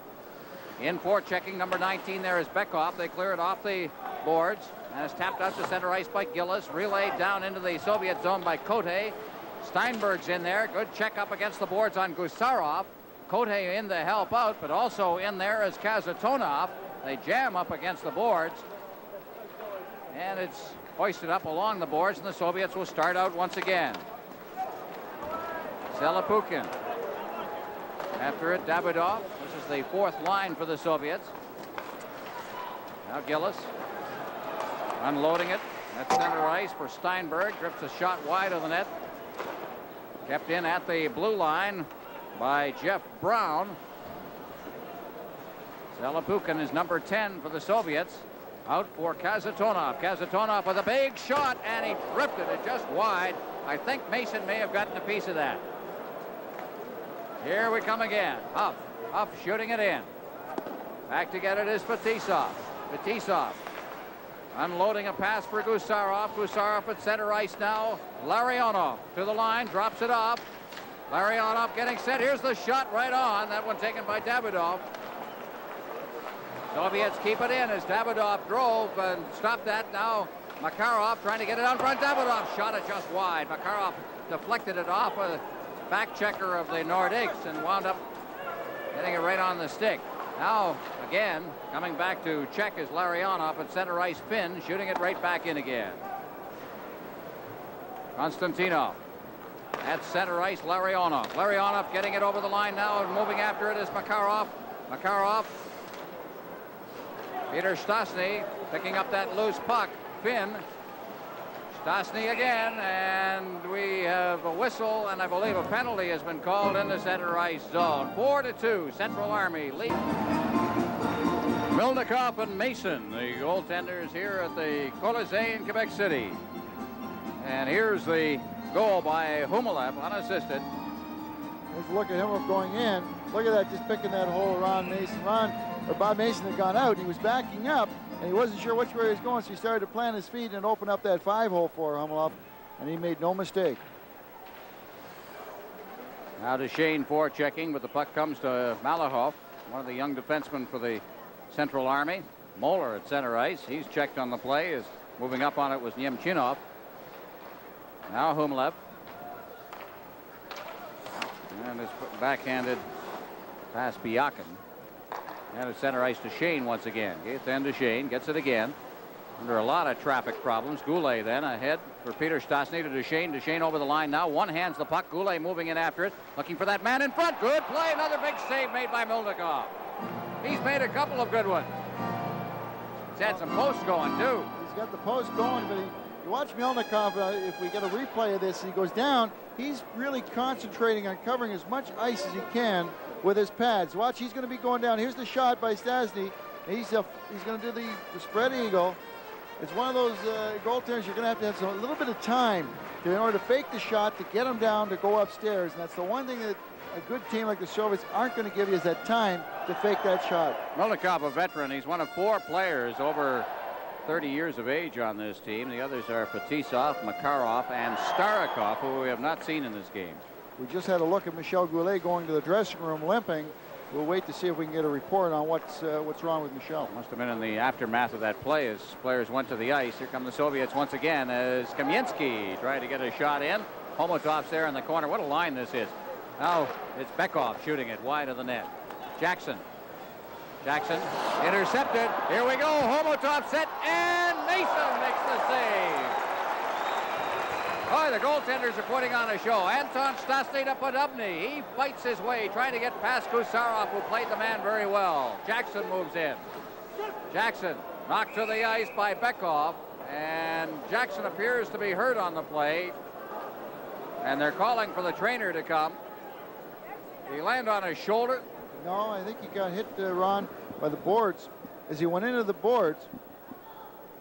In for checking number 19 there is Bekov. They clear it off the boards, and it's tapped out to center ice by Gillis. Relayed down into the Soviet zone by Cote. Steinberg's in there. Good check up against the boards on Gusarov. Cote in to help out, but also in there is Kazatonov. They jam up against the boards, and it's hoisted up along the boards, and the Soviets will start out once again. Selapukin. After it, Davidov. This is the fourth line for the Soviets. Now Gillis unloading it at center ice for Steinberg. Drifts a shot wide of the net. Kept in at the blue line by Jeff Brown. Selapukin is number 10 for the Soviets. Out for Kazatonov. Kazatonov with a big shot, and he drifted it just wide. I think Mason may have gotten a piece of that. Here we come again. Huff shooting it in. Back to get it is Fetisov. Fetisov unloading a pass for Gusarov. Gusarov at center ice now. Larionov to the line, drops it off. Larionov getting set. Here's the shot right on. That one taken by Davidov. Soviets keep it in as Davidov drove and stopped that. Now Makarov trying to get it out front. Davidov shot it just wide. Makarov deflected it off a back checker of the Nordics and wound up Getting it right on the stick. Now, again, coming back to check is Larionov at center ice. Finn shooting it right back in again. Konstantinov at center ice. Larionov. Larionov getting it over the line now and moving after it is Makarov. Makarov. Peter Stastny picking up that loose puck. Finn. Stastny again, and we have a whistle, and I believe a penalty has been called in the center ice zone. 4-2, Central Army lead. Milnikov and Mason, the goaltenders here at the Colisée in Quebec City. And here's the goal by Humalev, unassisted. Let's look at him going in. Look at that, just picking that hole around Mason. Bob Mason had gone out. He was backing up, and he wasn't sure which way he was going, so he started to plant his feet and open up that 5-hole for Humalev, and he made no mistake. Now Duchesne forechecking, but the puck comes to Malahov, one of the young defensemen for the Central Army. Moeller at center ice. He's checked on the play. Is moving up on it was Nemchinov. Now Humalev. And it's backhanded past Biakin. And at center ice, Duchesne once again. Then Duchesne gets it again. Under a lot of traffic problems. Goulet then ahead for Peter Stastny to Duchesne. Duchesne over the line now. One hands the puck. Goulet moving in after it. Looking for that man in front. Good play. Another big save made by Milnikov. He's made a couple of good ones. He's had some posts going too. He's got the post going, but you watch Milnikov, if we get a replay of this, he goes down. He's really concentrating on covering as much ice as he can with his pads. Watch, he's going to be going down. Here's the shot by Stastny. He's going to do the spread eagle. It's one of those goaltenders you're going to have a little bit of time in order to fake the shot, to get him down, to go upstairs. And that's the one thing that a good team like the Soviets aren't going to give you, is that time to fake that shot. Milnikov, a veteran. He's one of 4 players over 30 years of age on this team. The others are Fetisov, Makarov, and Starikov, who we have not seen in this game. We just had a look at Michel Goulet going to the dressing room limping. We'll wait to see if we can get a report on what's wrong with Michel. Must have been in the aftermath of that play as players went to the ice. Here come the Soviets once again as Kamensky trying to get a shot in. Homotov's there in the corner. What a line this is. Now it's Bekov shooting it wide of the net. Jackson intercepted. Here we go. Homotov set, and Mason makes the save. Oh, the goaltenders are putting on a show. Anton Stastny to Podobny. He fights his way, trying to get past Gusarov, who played the man very well. Jackson moves in. Jackson knocked to the ice by Bekov, and Jackson appears to be hurt on the play. And they're calling for the trainer to come. Did he land on his shoulder? No, I think he got hit, Ron, by the boards. As he went into the boards,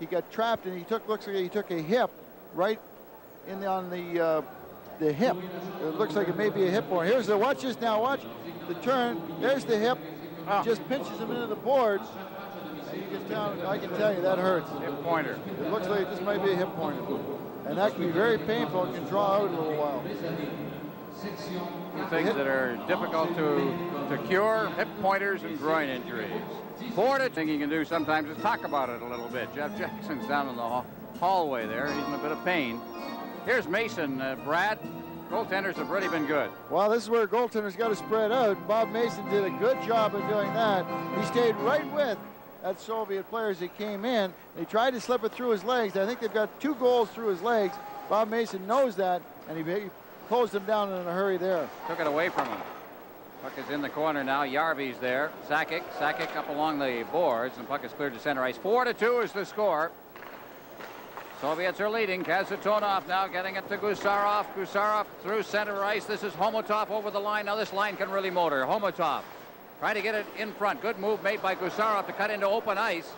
he got trapped, and looks like he took a hip right on the hip. It looks like it may be a hip point. Here's the, watch this now, watch the turn. There's the hip. Just pinches him into the boards. And you can tell, I can tell you that hurts. Hip pointer. It looks like this might be a hip pointer. And that can be very painful. It can draw out a little while. Things that are difficult to cure: hip pointers and groin injuries. Ford, thing you can do sometimes is talk about it a little bit. Jeff Jackson's down in the hallway there. He's in a bit of pain. Here's Mason. Brad, goaltenders have really been good. Well, this is where goaltenders got to spread out. Bob Mason did a good job of doing that. He stayed right with that Soviet player as he came in. They tried to slip it through his legs. I think they've got 2 goals through his legs. Bob Mason knows that, and he closed him down in a hurry there. Took it away from him. Puck is in the corner now. Yarvy's there. Sakic up along the boards, and puck is cleared to center ice. 4-2 is the score. Soviets are leading. Kazatonov now getting it to Gusarov. Gusarov through center ice. This is Homotov over the line. Now this line can really motor. Homotov trying to get it in front. Good move made by Gusarov to cut into open ice.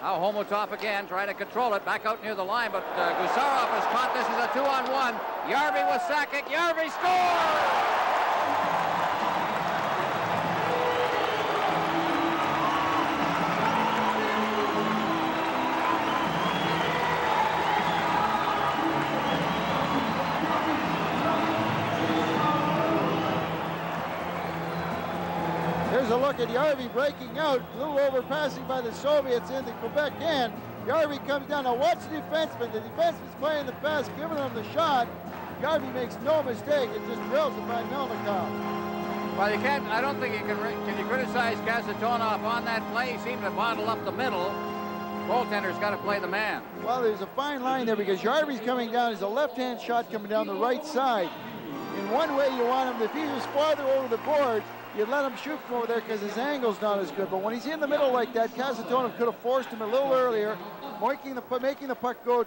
Now Homotov again trying to control it back out near the line, but Gusarov has caught. This is a 2-on-1. Yarvy with Sakic. Yarvy scores! Here's a look at Yarvy breaking out, a little overpassing by the Soviets in the Quebec end. Yarvy comes down. Now watch the defenseman. The defenseman's playing the pass, giving him the shot. Yarvy makes no mistake. It just drills it by Milnikov. Well, you can't. I don't think you can. Can you criticize Kasatonov on that play? He seemed to bottle up the middle. Goaltender's got to play the man. Well, there's a fine line there because Yarby's coming down. There's a left-hand shot coming down the right side. In one way, you want him, if he was farther over the board, you'd let him shoot from over there because his angle's not as good. But when he's in the middle like that, Kasatonov could have forced him a little earlier, making the puck go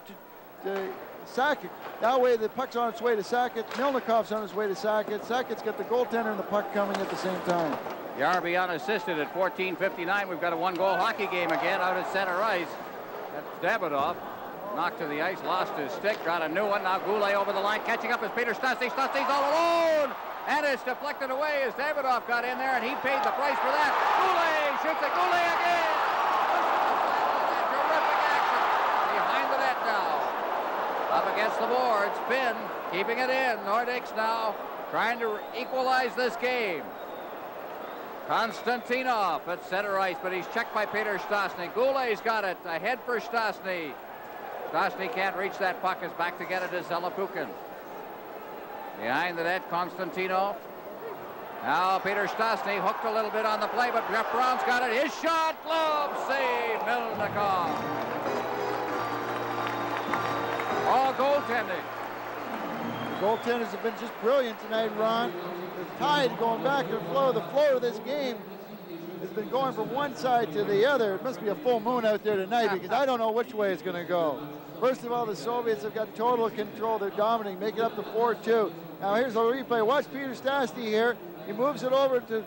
to Sakic. That way, the puck's on its way to Sakic. Milnikov's on his way to Sakic. Sakic's got the goaltender and the puck coming at the same time. Yarby unassisted at 14:59. We've got a one-goal hockey game again out at center ice. That's Davidoff. Knocked to the ice, lost his stick, got a new one. Now Goulet over the line, catching up is Peter Stastny. Stastny's all alone, and it's deflected away as Davidoff got in there, and he paid the price for that. Goulet shoots it. Goulet again. Terrific action behind the net now. Up against the boards, Finn keeping it in. Nordicks now trying to equalize this game. Konstantinov at center ice, but he's checked by Peter Stastny. Goulet's got it. Ahead for Stastny. Stastny can't reach that puck. Is back to get it is Zelapukin. Behind the net, Konstantinov. Now Peter Stastny hooked a little bit on the play, but Jeff Brown's got it. His shot, glove save, Milnikov. All goaltending. The goaltenders have been just brilliant tonight, Ron. The tide going back and flow. The flow of this game has been going from one side to the other. It must be a full moon out there tonight because I don't know which way it's going to go. First of all, the Soviets have got total control. They're dominating, making up to 4-2. Now here's a replay. Watch Peter Stastny here. He moves it over to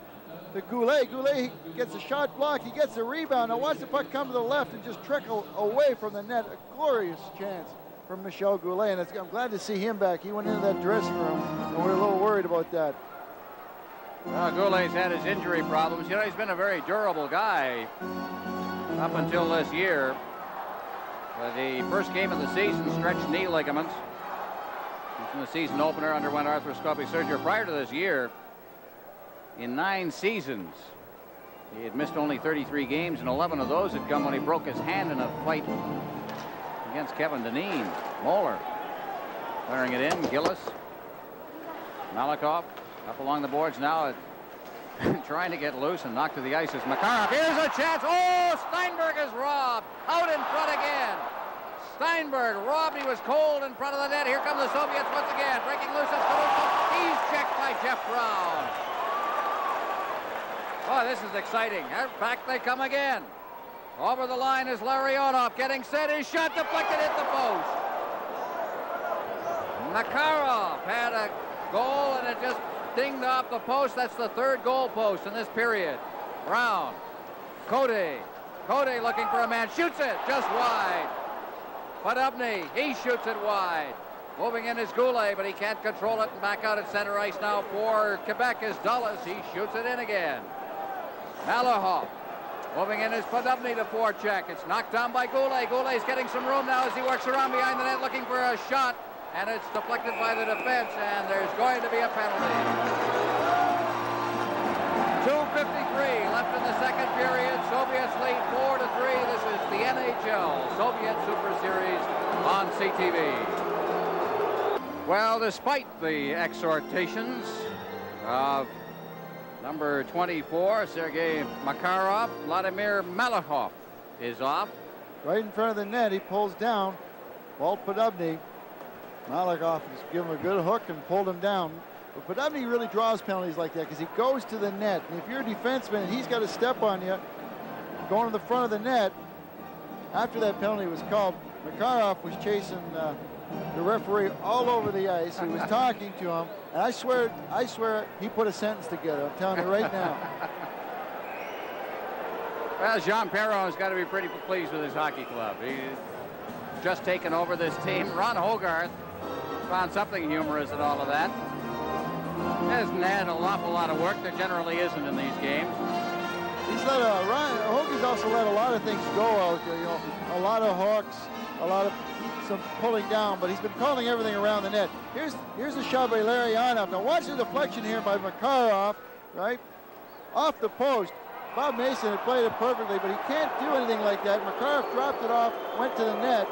Goulet. Goulet gets a shot block. He gets a rebound. Now watch the puck come to the left and just trickle away from the net. A glorious chance from Michel Goulet, and I'm glad to see him back. He went into that dressing room, and we're a little worried about that. Well, Goulet's had his injury problems. You know, he's been a very durable guy up until this year. The first game of the season, stretched knee ligaments. In the season opener, underwent arthroscopic surgery. Prior to this year, in 9 seasons, he had missed only 33 games, and 11 of those had come when he broke his hand in a fight against Kevin Dineen. Moeller firing it in. Gillis, Malikov up along the boards now, trying to get loose and knocked to the ice is Makarov. Here's a chance. Oh, Steinberg is robbed. Out in front again. Steinberg robbed. He was cold in front of the net. Here come the Soviets once again. Breaking loose is Kolokov. He's checked by Jeff Brown. Oh, this is exciting. Back they come again. Over the line is Larionov getting set. His shot deflected at the post. Makarov had a goal and it just dinged off the post. That's the 3rd goal post in this period. Brown. Cody looking for a man. Shoots it just wide. Podubny, he shoots it wide. Moving in is Goulet, but he can't control it. And back out at center ice now for Quebec is Dulles. He shoots it in again. Malahov. Moving in is Podubny to forecheck. It's knocked down by Goulet. Goulet's getting some room now as he works around behind the net looking for a shot. And it's deflected by the defense, and there's going to be a penalty. 2:53 left in the second period. Soviets lead 4-3. This is the NHL Soviet Super Series on CTV. Well, despite the exhortations of number 24, Sergei Makarov, Vladimir Malahov is off. Right in front of the net, he pulls down. Walt Podubny. Malakov has given him a good hook and pulled him down. But Podubny really draws penalties like that because he goes to the net. And if you're a defenseman and he's got to step on you, going to the front of the net, after that penalty was called, Makarov was chasing the referee all over the ice. He was talking to him. And I swear he put a sentence together. I'm telling you right now. Well, Jean Perron's got to be pretty pleased with his hockey club. He's just taken over this team. Ron Hogarth found something humorous in all of that. Hasn't had an awful lot of work. There generally isn't in these games. He's let Hoagie's also let a lot of things go out there. You know, a lot of hooks, some pulling down, but he's been calling everything around the net. Here's a shot by Larionov. Now watch the deflection here by Makarov, right? Off the post. Bob Mason had played it perfectly, but he can't do anything like that. Makarov dropped it off, went to the net,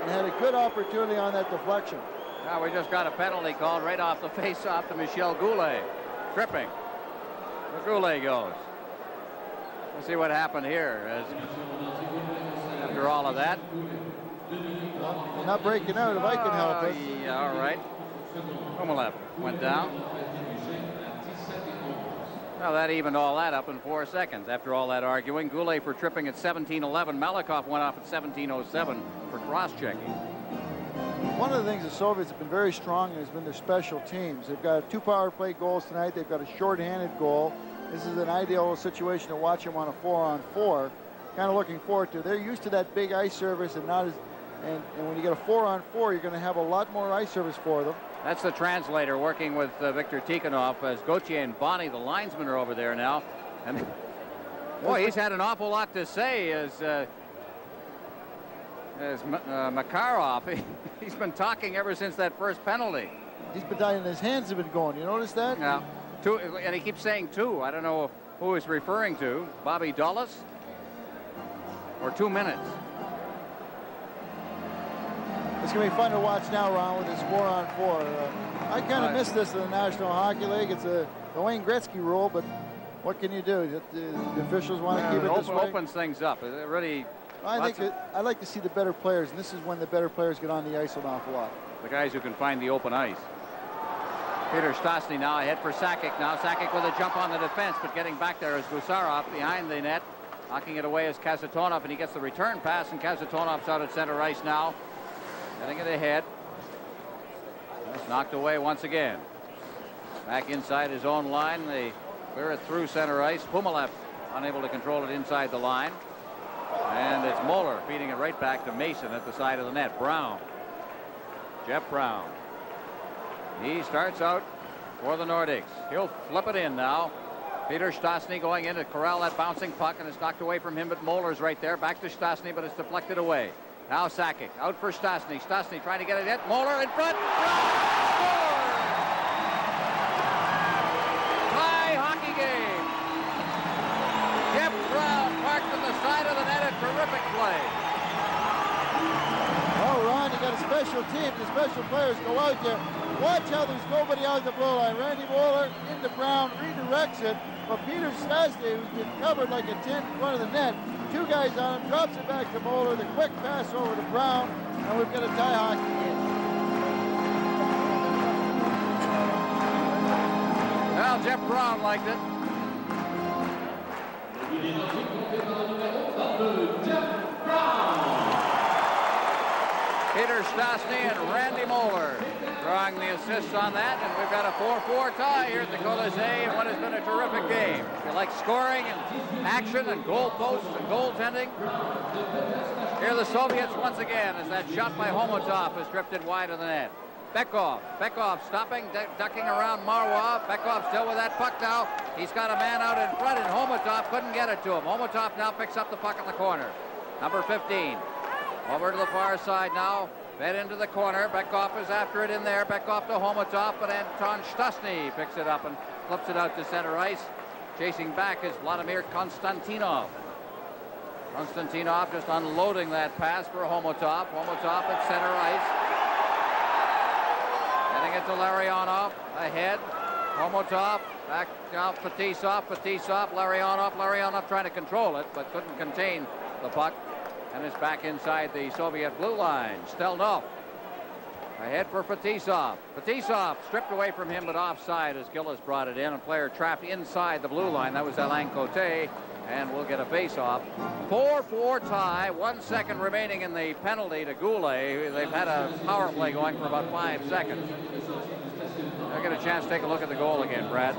and had a good opportunity on that deflection. Now we just got a penalty called right off the face-off to Michel Goulet. Tripping. Goulet goes. Let's see what happened here after all of that. Well, you're not breaking out if I can help it. Yeah, all right. Humolev went down. Well, that evened all that up in 4 seconds after all that arguing. Goulet for tripping at 17:11. Malakoff went off at 17:07 for cross-checking. One of the things the Soviets have been very strong in has been their special teams. They've got 2 power play goals tonight. They've got a short-handed goal. This is an ideal situation to watch them on a 4-on-4. Kind of looking forward to. They're used to that big ice service and not as. And when you get a 4-on-4, you're going to have a lot more ice service for them. That's the translator working with Viktor Tikhonov as Gauthier and Bonnie, the linesmen, are over there now. And boy, he's had an awful lot to say as Makarov. He's been talking ever since that first penalty. He's been dying. His hands have been going. You notice that? Yeah. 2, and he keeps saying 2. I don't know who he's referring to. Bobby Dulles? Or 2 minutes? It's going to be fun to watch now, Ron, with this 4-on-4. I kind of miss this in the National Hockey League. It's the Wayne Gretzky rule, but what can you do? The officials want to keep it this way. Opens things up. It really. I like to see the better players, and this is when the better players get on the ice an awful lot. The guys who can find the open ice. Peter Stastny now ahead for Sakic now. Sakic with a jump on the defense, but getting back there is Gusarov behind the net. Knocking it away is Kasatonov, and he gets the return pass, and Kasatonov's out at center ice now. Getting it ahead. It's knocked away once again. Back inside his own line. They clear it through center ice. Humolev unable to control it inside the line. And it's Moeller feeding it right back to Mason at the side of the net. Brown. Jeff Brown. He starts out for the Nordics. He'll flip it in now. Peter Stastny going in to corral that bouncing puck, and it's knocked away from him, but Moeller's right there. Back to Stastny, but it's deflected away. Now Sakic out for Stastny. Stastny trying to get it in. Moeller in front. Score! Tie hockey game. Jeff Brown parked on the side of the net. A terrific play. Oh, Ron, you got a special team. The special players go out there. Watch how there's nobody out the blue line. Randy Moeller into Brown, redirects it. But Peter Stastny, who's been covered like a tent in front of the net, 2 guys on him, drops it back to Moeller. The quick pass over to Brown, and we've got a tie hockey game. Well, Jeff Brown liked it. Peter Stastny and Randy Moeller drawing the assists on that, and we've got a 4-4 tie here at the Colisée in what has been a terrific game. If you like scoring and action and goal posts and goaltending, here the Soviets once again as that shot by Homotov is drifted wide of the net. Bekov stopping, ducking around Marwa. Bekov still with that puck now. He's got a man out in front, and Homotov couldn't get it to him. Homotov now picks up the puck in the corner. Number 15. Over to the far side now. Fed into the corner. Bekov is after it in there. Bekov to Homotov, but Anton Stastny picks it up and flips it out to center ice. Chasing back is Vladimir Konstantinov. Konstantinov just unloading that pass for Homotov. Homotov at center ice. Getting it to Larionov. Ahead. Homotov. Back now Fetisov. Larionov trying to control it, but couldn't contain the puck. And is back inside the Soviet blue line. Stelnov ahead for Fetisov. Fetisov stripped away from him, but offside as Gillis brought it in. A player trapped inside the blue line. That was Alain Cote, and we'll get a face-off. 4-4 tie. 1 second remaining in the penalty to Goulet. They've had a power play going for about 5 seconds. I'll get a chance to take a look at the goal again, Brad.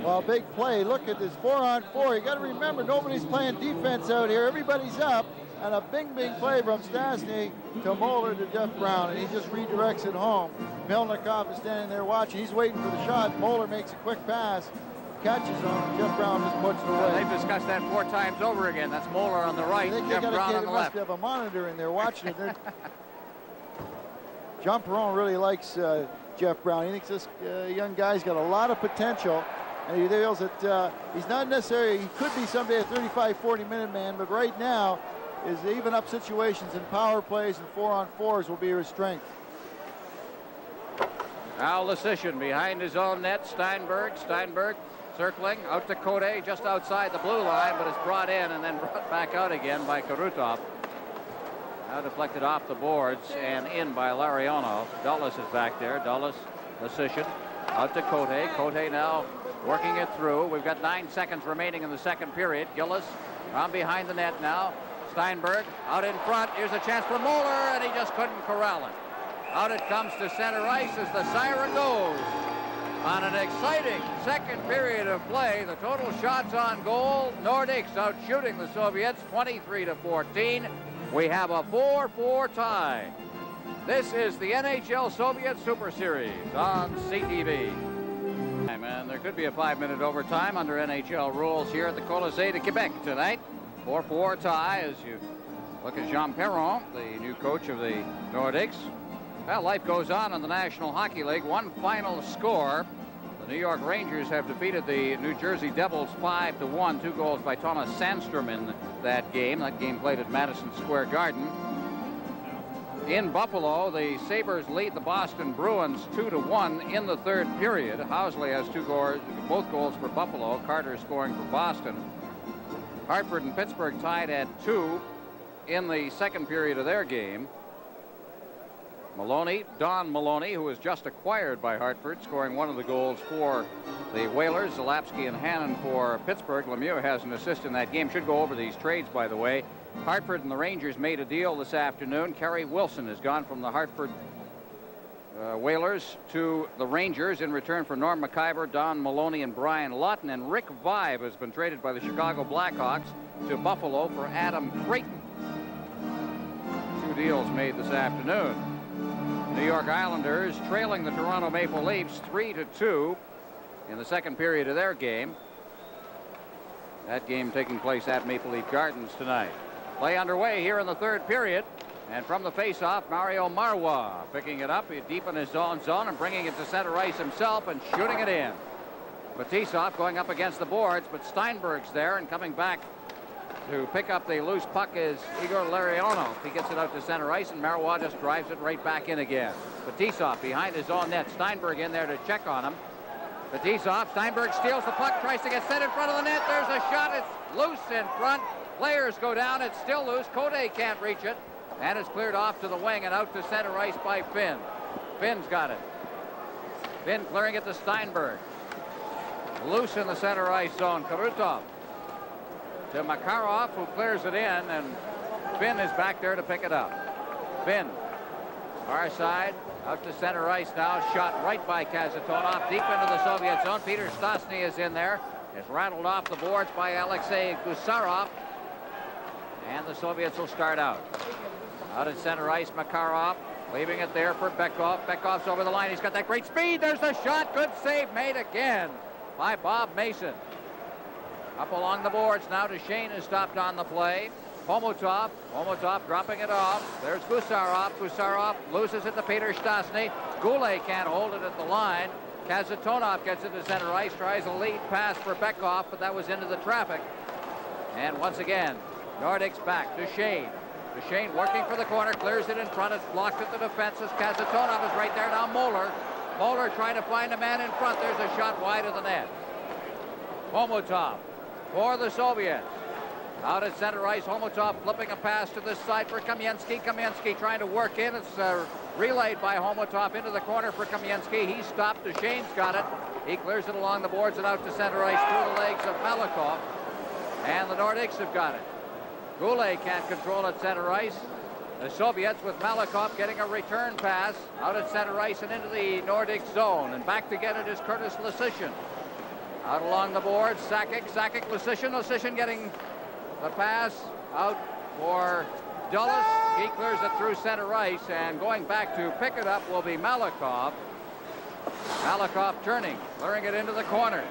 Well, big play. Look at this 4-on-4. You got to remember, nobody's playing defense out here. Everybody's up. And a big play from Stastny to Moeller to Jeff Brown, and he just redirects it home. Melnikov is standing there watching. He's waiting for the shot. Moeller makes a quick pass, catches him, and Jeff Brown just puts it away. They've discussed that 4 times over again. That's Moeller on the right, Jeff Brown on the left. They have a monitor in there watching it. John Perron really likes Jeff Brown. He thinks this young guy's got a lot of potential, and he feels that he's not necessarily, he could be someday a 35, 40-minute man, but right now, is even up situations in power plays and 4-on-4s will be his strength. Now Lasician behind his own net. Steinberg Circling out to Kote just outside the blue line, but it's brought in and then brought back out again by Karutov. Now deflected off the boards and in by Larionov. Dulles is back there. Dulles, Lasician, out to Kote. Kote now working it through. We've got 9 seconds remaining in the second period. Gillis around behind the net now. Steinberg out in front. Here's a chance for Moeller, and he just couldn't corral it. Out it comes to center ice as the siren goes. On an exciting second period of play, the total shots on goal, Nordics out shooting the Soviets 23-14. We have a 4-4 tie. This is the NHL Soviet Super Series on CTV. And there could be a 5-minute overtime under NHL rules here at the Colisée de Quebec tonight. 4-4 tie as you look at Jean Perron, the new coach of the Nordics. Well, life goes on in the National Hockey League. One final score. The New York Rangers have defeated the New Jersey Devils 5-1. 2 goals by Thomas Sandstrom in that game. That game played at Madison Square Garden. In Buffalo, the Sabres lead the Boston Bruins 2-1 in the third period. Housley has both goals for Buffalo. Carter scoring for Boston. Hartford and Pittsburgh tied at 2 in the second period of their game. Maloney, Don Maloney, who was just acquired by Hartford, scoring one of the goals for the Whalers. Zalapsky and Hannon for Pittsburgh. Lemieux has an assist in that game. Should go over these trades, by the way. Hartford and the Rangers made a deal this afternoon. Kerry Wilson has gone from the Hartford Whalers to the Rangers in return for Norm McIver, Don Maloney, and Brian Lawton. And Rick Vibe has been traded by the Chicago Blackhawks to Buffalo for Adam Creighton. 2 deals made this afternoon. New York Islanders trailing the Toronto Maple Leafs 3-2 in the second period of their game. That game taking place at Maple Leaf Gardens tonight. Play underway here in the third period. And from the faceoff, Mario Marois picking it up deep in his own zone and bringing it to center ice himself and shooting it in. Fetisov going up against the boards, but Steinberg's there, and coming back to pick up the loose puck is Igor Larionov. He gets it out to center ice, and Marois just drives it right back in again. Fetisov behind his own net. Steinberg in there to check on him. Fetisov, Steinberg steals the puck, tries to get set in front of the net. There's a shot. It's loose in front. Players go down. It's still loose. Kote can't reach it. And it's cleared off to the wing and out to center ice by Finn. Finn's got it. Finn clearing it to Steinberg. Loose in the center ice zone. Karutov to Makarov, who clears it in, and Finn is back there to pick it up. Finn, far side, out to center ice now. Shot right by Kazatonov, deep into the Soviet zone. Peter Stastny is in there. Is rattled off the boards by Alexei Gusarov. And the Soviets will start out. Out at center ice, Makarov, leaving it there for Bekov. Bekov's over the line. He's got that great speed. There's the shot. Good save made again by Bob Mason. Up along the boards now. Duchesne is stopped on the play. Homotov dropping it off. There's Gusarov. Gusarov loses it to Peter Stastny. Goulet can't hold it at the line. Kazatonov gets it to center ice. Tries a lead pass for Bekov, but that was into the traffic. And once again, Nordics back. Duchesne working for the corner. Clears it in front. It's blocked at the defense as Kazatonov is right there now. Moeller trying to find a man in front. There's a shot wide of the net. Homotov for the Soviets. Out at center ice, Homotov flipping a pass to this side for Kamensky. Kamensky trying to work in. It's relayed by Homotov into the corner for Kamensky. He stopped. Duchesne's got it. He clears it along the boards and out to center ice through the legs of Malikov. And the Nordics have got it. Goulet can't control at center ice. The Soviets with Malikov getting a return pass out at center ice and into the Nordic zone. And back to get it is Curtis Lasician. Out along the boards, Sakic, Lasician getting the pass out for Dulles. He clears it through center ice, and going back to pick it up will be Malikov. Malikov turning, clearing it into the corner.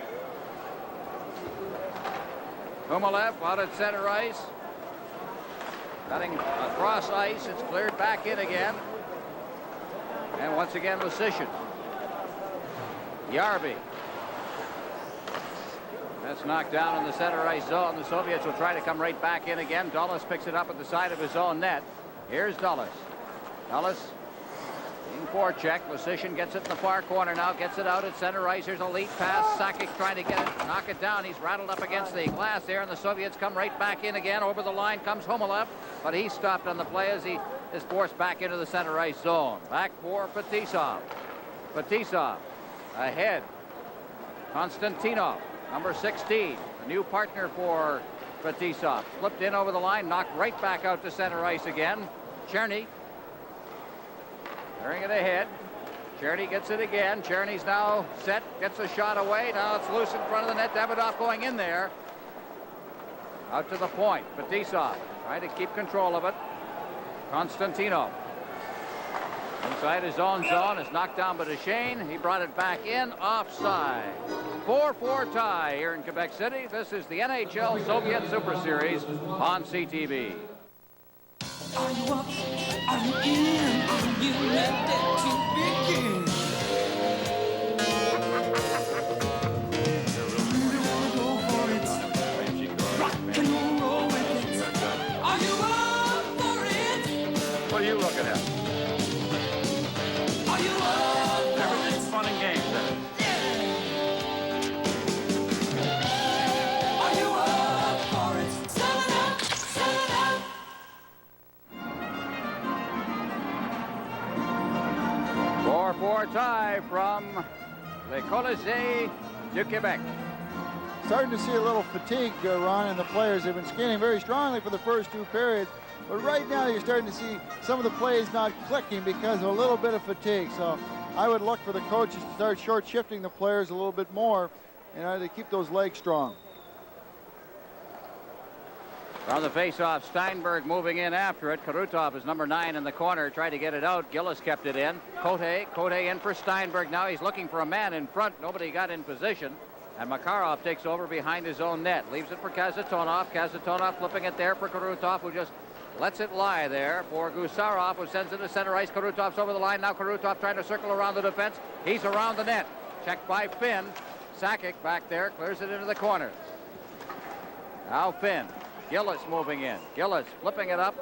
Kumalev out at center ice. Cutting across ice, it's cleared back in again. And once again, Lasician. Yarby. That's knocked down in the center ice zone. The Soviets will try to come right back in again. Dulles picks it up at the side of his own net. Here's Dulles. Dulles forecheck. Lysyshyn gets it in the far corner now, gets it out at center ice. Here's a lead pass. Sakic trying to get it, knock it down. He's rattled up against the glass there, and the Soviets come right back in again. Over the line comes Humalev, but he's stopped on the play as he is forced back into the center ice zone. Back for Fetisov. Fetisov ahead. Konstantinov, number 16, a new partner for Fetisov. Flipped in over the line, knocked right back out to center ice again. Cherny carrying it ahead. Cherny gets it again. Cherny's now set, gets a shot away. Now it's loose in front of the net. Davidoff going in there. Out to the point. Fetisov trying to keep control of it. Konstantinov inside his own zone is knocked down by Duchesne. He brought it back in, offside. 4-4 tie here in Quebec City. This is the NHL Soviet Super Series on CTV. Are you up? Are you in? Are you ready to begin? You wanna go for it? Rock and roll with it. Are you up for it? What are you looking at? Are you up for Everything's fun and games there. Are you up for it? Sell it out, sell it out. 4-4 tie from Le Colisée du Québec. Starting to see a little fatigue, Ron, and the players. They've been skating very strongly for the first two periods, but right now you're starting to see some of the plays not clicking because of a little bit of fatigue. So I would look for the coaches to start short shifting the players a little bit more, to keep those legs strong. From the face-off, Steinberg moving in after it. Karutov is number 9 in the corner, tried to get it out. Gillis kept it in. Cote in for Steinberg. Now he's looking for a man in front. Nobody got in position. And Makarov takes over behind his own net. Leaves it for Kazatonov. Kazatonov flipping it there for Karutov, who just lets it lie there for Gusarov, who sends it to center ice. Karutov's over the line. Now Karutov trying to circle around the defense. He's around the net. Checked by Finn. Sakic back there, clears it into the corners. Now Finn. Gillis moving in. Gillis flipping it up.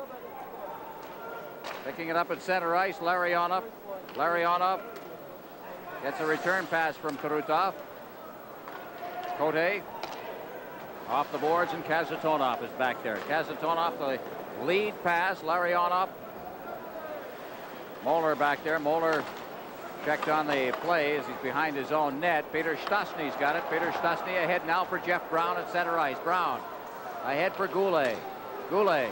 Picking it up at center ice. Larionov. Larionov gets a return pass from Karutov. Cote off the boards, and Kazatonov is back there. Kazatonov, the lead pass. Larionov. Moeller back there. Moeller checked on the play as he's behind his own net. Peter Stastny's got it. Peter Stastny ahead now for Jeff Brown at center ice. Brown ahead for Goulet. Goulet.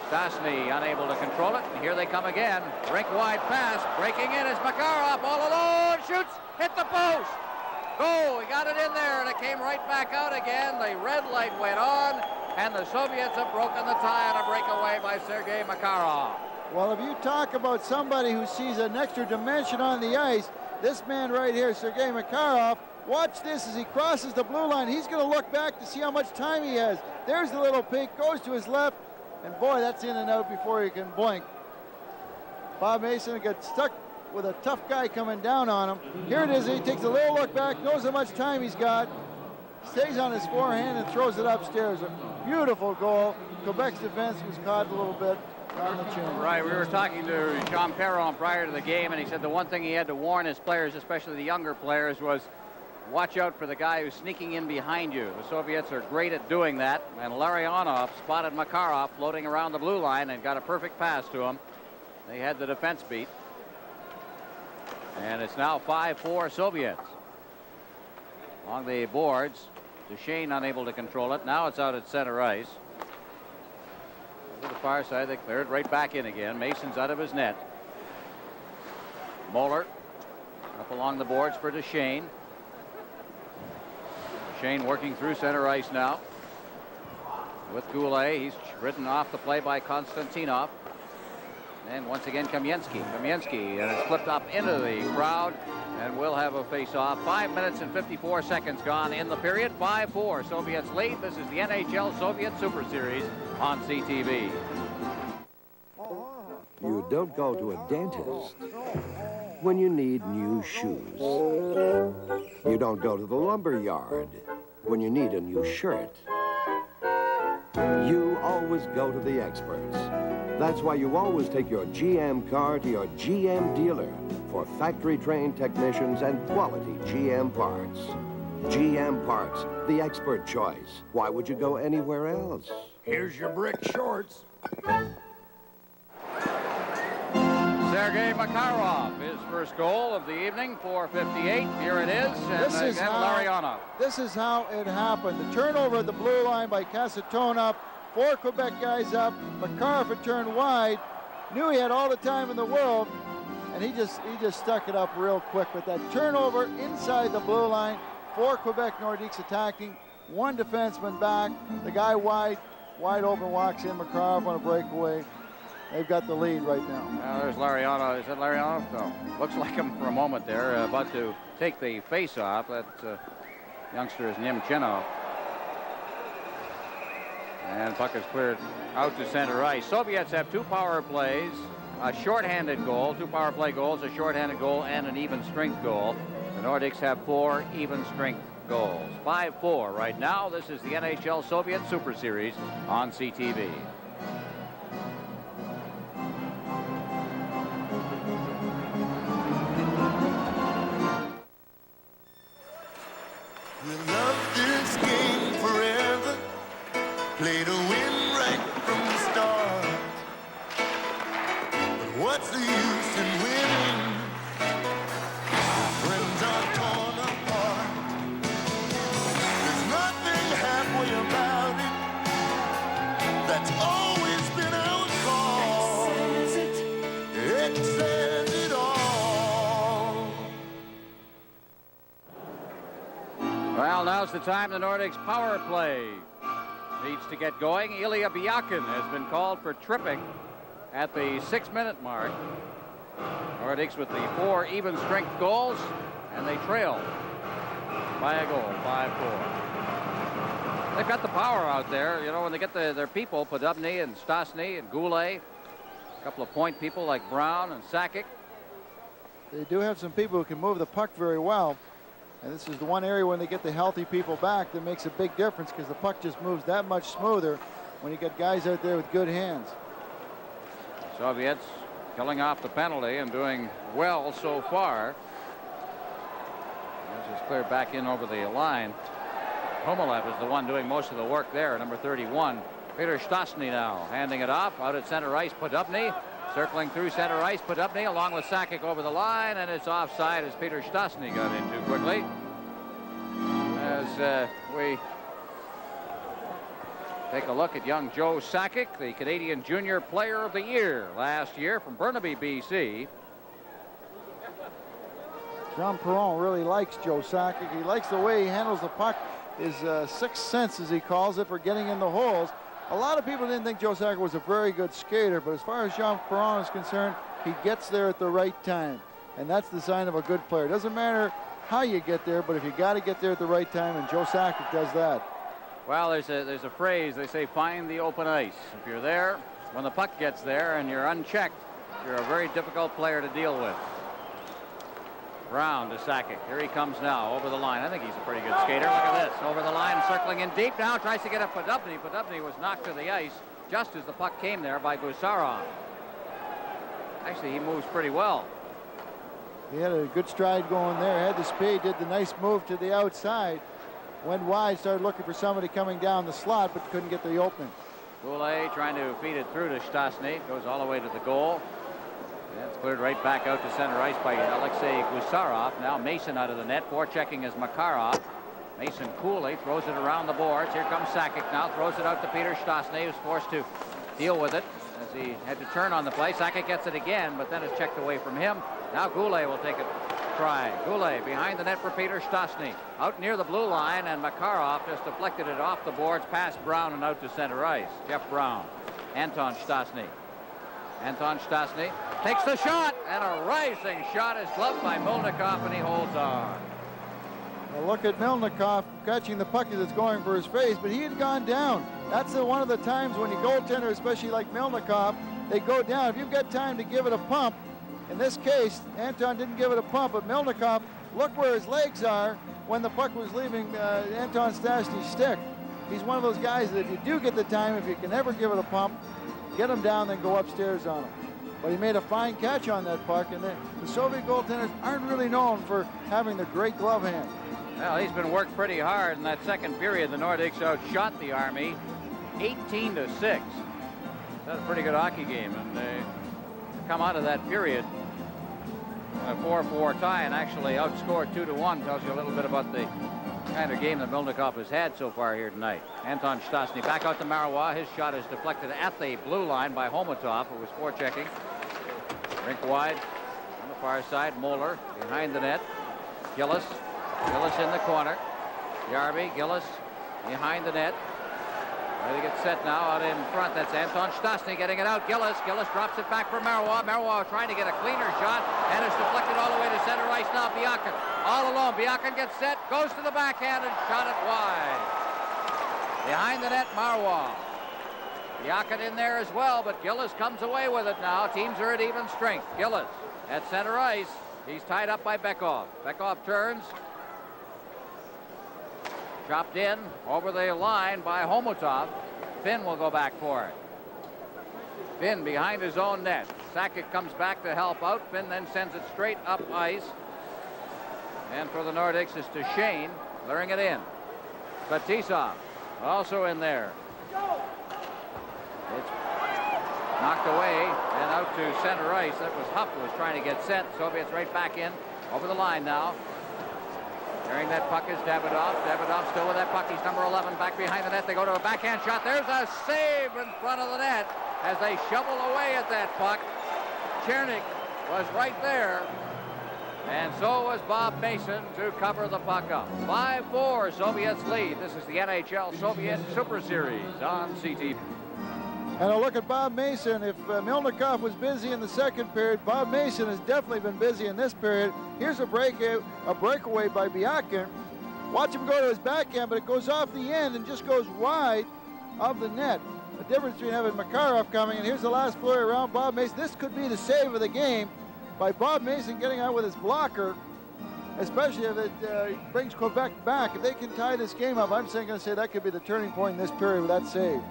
Stastny unable to control it, and here they come again. Rink-wide pass. Breaking in is Makarov all alone. Shoots. Hit the post. Goal. He got it in there, and it came right back out again. The red light went on, and the Soviets have broken the tie on a breakaway by Sergei Makarov. Well, if you talk about somebody who sees an extra dimension on the ice, this man right here, Sergei Makarov, watch this as he crosses the blue line. He's going to look back to see how much time he has. There's the little peek, goes to his left, and boy, that's in and out before you can blink. Bob Mason got stuck with a tough guy coming down on him. Here it is. He takes a little look back, knows how much time he's got, stays on his forehand and throws it upstairs. A beautiful goal. Quebec's defense was caught a little bit on the chin. Right, we were talking to Jean Perron prior to the game, and he said the one thing he had to warn his players, especially the younger players, was watch out for the guy who's sneaking in behind you. The Soviets are great at doing that, and Larionov spotted Makarov floating around the blue line and got a perfect pass to him. They had the defense beat. And it's now 5-4 Soviets. Along the boards, Duchesne unable to control it. Now it's out at center ice. To the far side, they cleared right back in again. Mason's out of his net. Moeller up along the boards for Duchesne. Duchesne working through center ice now with Goulet. He's ridden off the play by Konstantinov. And once again, Kamensky, and it's flipped up into the crowd, and we'll have a face-off. 5 minutes and 54 seconds gone in the period. 5-4, Soviets lead. This is the NHL Soviet Super Series on CTV. You don't go to a dentist when you need new shoes. You don't go to the lumber yard when you need a new shirt. You always go to the experts. That's why you always take your GM car to your GM dealer for factory-trained technicians and quality GM parts. GM Parts, the expert choice. Why would you go anywhere else? Here's your brick shorts. Sergei Makarov, his first goal of the evening, 4:58. Here it is, and This is again, how- Lariano. This is how it happened. The turnover at the blue line by Casatona. 4 Quebec guys up. Makarov had turned wide. Knew he had all the time in the world, and he just stuck it up real quick. But that turnover inside the blue line, 4 Quebec Nordiques attacking, 1 defenseman back. The guy wide open walks in. Makarov on a breakaway. They've got the lead right now. Now there's Lariano. Is that Lariano? No. Looks like him for a moment there, about to take the face off. That youngster is Nemchenov. And puck is cleared out to center ice. Soviets have 2 power plays, a shorthanded goal, 2 power play goals, a shorthanded goal, and an even strength goal. The Nordics have 4 even strength goals. 5-4 right now. This is the NHL Soviet Super Series on CTV. We'll love this game forever. Play to win right from the start. But what's the use in winning? Friends are torn apart. There's nothing halfway about it. That's always been our call. It says it all. Well, now's the time the Nordics power play needs to get going. Ilya Byakin has been called for tripping at the 6-minute mark. Nordics with the 4 even strength goals, and they trail by a goal, 5-4. They've got the power out there. You know, when they get their people, Podubny and Stastny and Goulet, a couple of point people like Brown and Sakic. They do have some people who can move the puck very well. And this is the one area when they get the healthy people back that makes a big difference, because the puck just moves that much smoother when you get guys out there with good hands. Soviets killing off the penalty and doing well so far. This is cleared back in over the line. Komolev is the one doing most of the work there, number 31. Peter Stastny now handing it off out at center ice. Podubny circling through center ice. Podubny along with Sakic over the line, and it's offside as Peter Stastny got in too quickly. As we take a look at young Joe Sakic, the Canadian Junior Player of the Year last year from Burnaby, BC. Jean Perron really likes Joe Sakic. He likes the way he handles the puck. His sixth sense, as he calls it, for getting in the holes. A lot of people didn't think Joe Sakic was a very good skater, but as far as Jean Perron is concerned, he gets there at the right time. And that's the sign of a good player. It doesn't matter how you get there, but if you got to get there at the right time, and Joe Sakic does that. Well, there's a phrase, they say, find the open ice. If you're there, when the puck gets there and you're unchecked, you're a very difficult player to deal with. Brown to Sakic. Here he comes now over the line. I think he's a pretty good skater. Look at this. Over the line, circling in deep now. Tries to get up Podubny. Podubny was knocked to the ice just as the puck came there by Gusarov. Actually, he moves pretty well. He had a good stride going there. Had the speed, did the nice move to the outside. Went wide, started looking for somebody coming down the slot, but couldn't get the opening. Goulet trying to feed it through to Stastny. Goes all the way to the goal. That's cleared right back out to center ice by Alexei Gusarov. Now Mason out of the net. Forechecking is Makarov. Mason coolly throws it around the boards. Here comes Sakic now. Throws it out to Peter Stastny, who's forced to deal with it as he had to turn on the play. Sakic gets it again, but then it's checked away from him. Now Goulet will take a try. Goulet behind the net for Peter Stastny. Out near the blue line, and Makarov just deflected it off the boards past Brown and out to center ice. Jeff Brown. Anton Stastny. Anton Stastny takes the shot, and a rising shot is gloved by Milnikov, and he holds on. Well, look at Milnikov catching the puck as it's going for his face, but he had gone down. That's one of the times when you goaltender, especially like Milnikov, they go down. If you've got time to give it a pump, in this case, Anton didn't give it a pump, but Milnikov, look where his legs are when the puck was leaving Anton Stastny's stick. he's one of those guys that if you do get the time, if you can ever give it a pump, get him down, then go upstairs on him. But he made a fine catch on that puck, and the Soviet goaltenders aren't really known for having the great glove hand. Well, he's been worked pretty hard in that second period. The Nordics outshot the Army 18-6. That's a pretty good hockey game, and they come out of that period a 4-4 tie and actually outscored 2-1. Tells you a little bit about the kind of game that Milnikov has had so far here tonight. Anton Stastny back out to Marois. His shot is deflected at the blue line by Homotov, who was forechecking. Rink wide on the far side. Moeller behind the net. Gillis in the corner. Yarby, Gillis behind the net. Ready to get set now out in front. That's Anton Stastny getting it out. Gillis drops it back for Marois. Marois trying to get a cleaner shot, and it's deflected all the way to center ice now. Biakin all alone. Biakin gets set, goes to the backhand, and shot it wide. Behind the net, Marois. Biakin in there as well, but Gillis comes away with it now. Teams are at even strength. Gillis at center ice. He's tied up by Bekov. Bekov turns. Chopped in over the line by Homotov. Finn will go back for it. Finn behind his own net. Sakic comes back to help out. Finn then sends it straight up ice. And for the Nordics is to Shane, clearing it in. Fetisov also in there. It's knocked away and out to center ice. That was Huff who was trying to get set. Soviets right back in over the line now. Carrying that puck is Davidoff. Davidoff still with that puck. He's number 11 back behind the net. They go to a backhand shot. There's a save in front of the net as they shovel away at that puck. Chernik was right there. And so was Bob Mason to cover the puck up. 5-4 Soviets lead. This is the NHL Soviet Super Series on CTV. And a look at Bob Mason. If Milnikov was busy in the second period, Bob Mason has definitely been busy in this period. Here's a breakaway by Biakin. Watch him go to his backhand, but it goes off the end and just goes wide of the net. The difference between having Makarov coming, and here's the last flurry around Bob Mason. This could be the save of the game by Bob Mason getting out with his blocker, especially if it brings Quebec back. If they can tie this game up, I'm going to say that could be the turning point in this period with that save.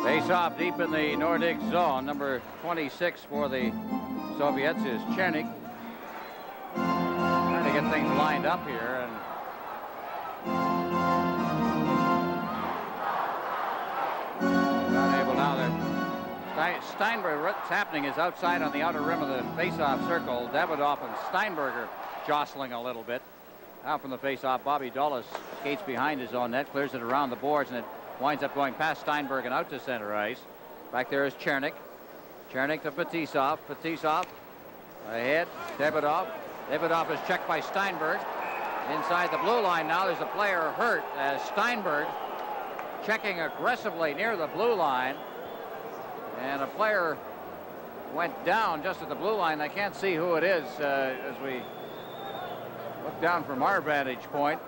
Face off deep in the Nordic zone. Number 26 for the Soviets is Chernik. Trying to get things lined up here. And not able now. Steinberg, what's happening is outside on the outer rim of the face-off circle. Davidoff and Steinberger jostling a little bit. Out from the face-off, Bobby Dulles skates behind his own net, clears it around the boards, and it winds up going past Steinberg and out to center ice. Back there is Chernik. Chernik to Fetisov. Fetisov ahead. Davidoff. Davidoff is checked by Steinberg. Inside the blue line now, there's a player hurt as Steinberg checking aggressively near the blue line. And a player went down just at the blue line. I can't see who it is as we look down from our vantage point.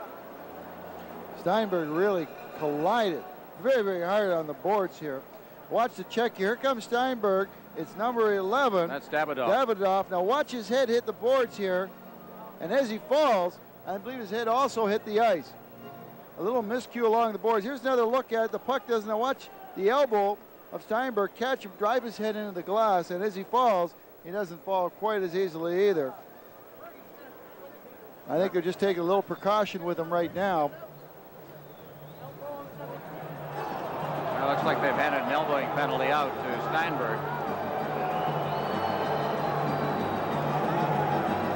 Steinberg really collided very, very hard on the boards here. Watch the check here. Here comes Steinberg. It's number 11. That's Davidoff. Davidoff. Now watch his head hit the boards here. And as he falls, I believe his head also hit the ice. A little miscue along the boards. Here's another look at it. The puck doesn't. Now watch the elbow of Steinberg catch him, drive his head into the glass. And as he falls, he doesn't fall quite as easily either. I think they're just taking a little precaution with him right now. It looks like they've handed an elbowing penalty out to Steinberg.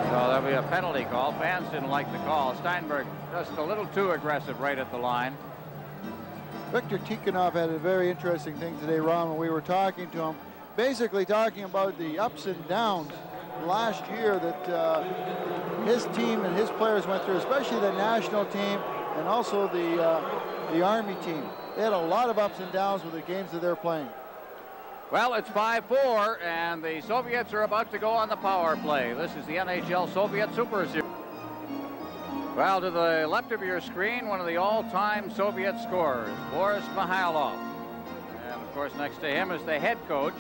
So there'll be a penalty call. Fans didn't like the call. Steinberg just a little too aggressive right at the line. Viktor Tikhonov had a very interesting thing today, Ron, when we were talking to him. Basically talking about the ups and downs last year that his team and his players went through, especially the national team and also the Army team. They had a lot of ups and downs with the games that they're playing. Well, it's 5-4, and the Soviets are about to go on the power play. This is the NHL Soviet Super Series. Well, to the left of your screen, one of the all-time Soviet scorers, Boris Mikhailov. And, of course, next to him is the head coach,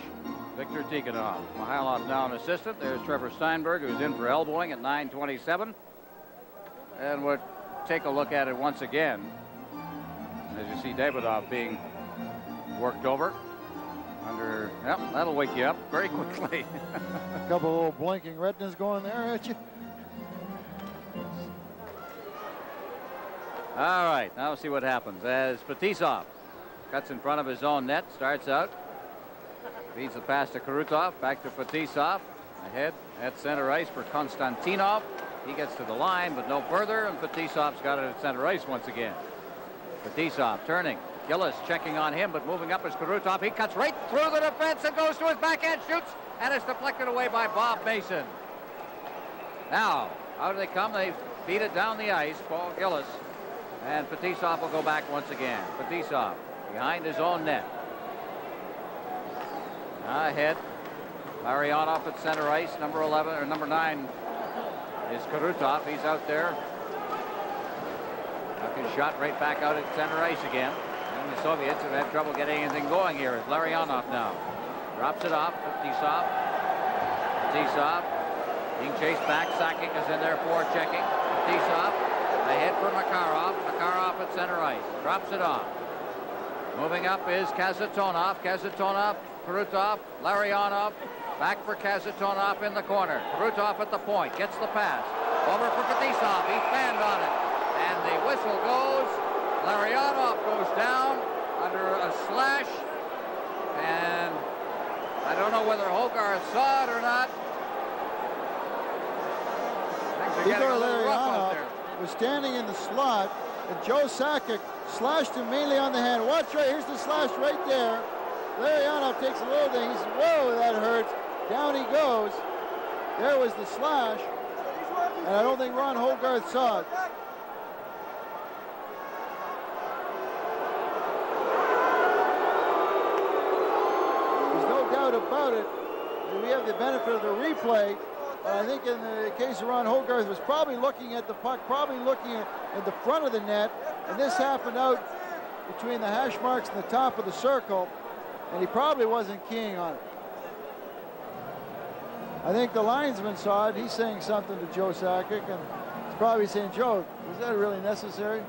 Viktor Tikhonov. Mikhailov now an assistant. There's Trevor Steinberg, who's in for elbowing at 9:27. And what take a look at it once again. As you see Davidoff being worked over. Under, yep, that'll wake you up very quickly. A couple of little blinking retinas going there at you. All right, now we'll see what happens as Fetisov cuts in front of his own net, starts out, feeds the pass to Krutov, back to Fetisov, ahead at center ice for Konstantinov. He gets to the line, but no further, and Fetisov's got it at center ice once again. Fetisov turning, Gillis checking on him, but moving up is Krutov. He cuts right through the defense and goes to his backhand, shoots, and it's deflected away by Bob Mason. Now, how do they come? They feed it down the ice, Paul Gillis. And Fetisov will go back once again. Fetisov behind his own net. Ahead. Larionov at center ice. Number 11 or number 9 is Krutov. He's out there. Took his shot right back out at center ice again. And the Soviets have had trouble getting anything going here. It's Larionov now. Drops it off. Fetisov. Fetisov being chased back. Sakic is in there for checking. Fetisov. Ahead for Makarov. Makarov at center ice. Drops it off. Moving up is Kazatonov. Kazatonov, Krutov, Larionov. Back for Kazatonov in the corner. Krutov at the point. Gets the pass. Over for Fetisov. He's fanned on it. And the whistle goes. Larionov goes down under a slash. And I don't know whether Hogarth saw it or not. Things are getting a little rough out there. Was standing in the slot, and Joe Sakic slashed him mainly on the hand. Watch right, here's the slash right there. Larionov takes a little thing. He says, whoa, that hurts. Down he goes. There was the slash, and I don't think Ron Hogarth saw it. There's no doubt about it. We have the benefit of the replay. I think in the case of Ron Hogarth was probably looking at the puck, probably looking at the front of the net, and this happened out between the hash marks and the top of the circle, and he probably wasn't keying on it. I think the linesman saw it. He's saying something to Joe Sakic, and he's probably saying, Joe, was that really necessary?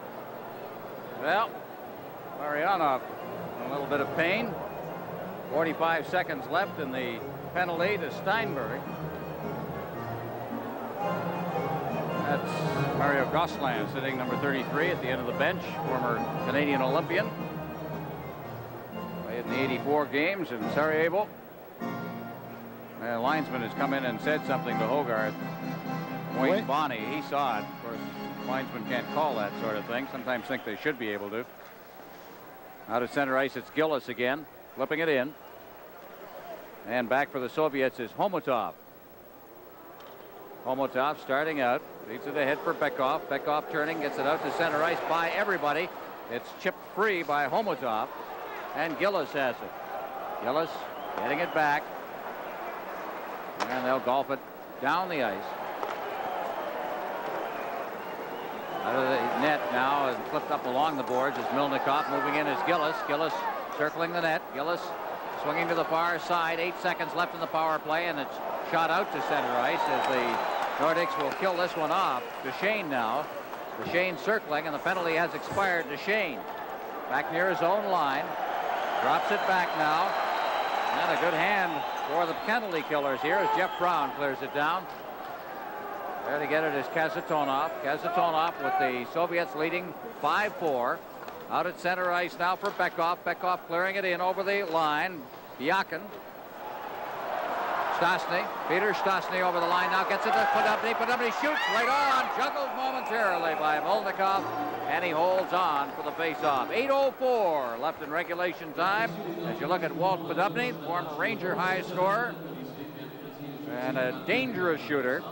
Well, Larionov in a little bit of pain. 45 seconds left in the penalty to Steinberg. That's Mario Gosselin sitting number 33 at the end of the bench, former Canadian Olympian. Played in the 84 games in Sarajevo. The linesman has come in and said something to Hogarth. Wayne Bonney, he saw it. Of course, linesmen can't call that sort of thing. Sometimes think they should be able to. Out at center ice, it's Gillis again, flipping it in. And back for the Soviets is Homotov. Homotov starting out, leads it ahead for Bekov. Bekov turning, gets it out to center ice by everybody. It's chipped free by Homotov, and Gillis has it. Gillis getting it back, and they'll golf it down the ice. Out of the net now and flipped up along the boards is Milnikov. Moving in is Gillis. Gillis circling the net. Gillis swinging to the far side. 8 seconds left in the power play, and it's shot out to center ice as the Nordics will kill this one off. Duchesne now. Duchesne circling, and the penalty has expired. Duchesne back near his own line. Drops it back now. And a good hand for the penalty killers here as Jeff Brown clears it down. There to get it is Kazatonov. Kazatonov with the Soviets leading 5-4. Out at center ice now for Bekov. Bekov clearing it in over the line. Yakin. Stastny. Peter Stastny over the line now. Gets it to Podubny. Podubny shoots right on. Juggled momentarily by Milnikov. And he holds on for the face-off. 8:04 left in regulation time. As you look at Walt Podubny, former Ranger high scorer. And a dangerous shooter.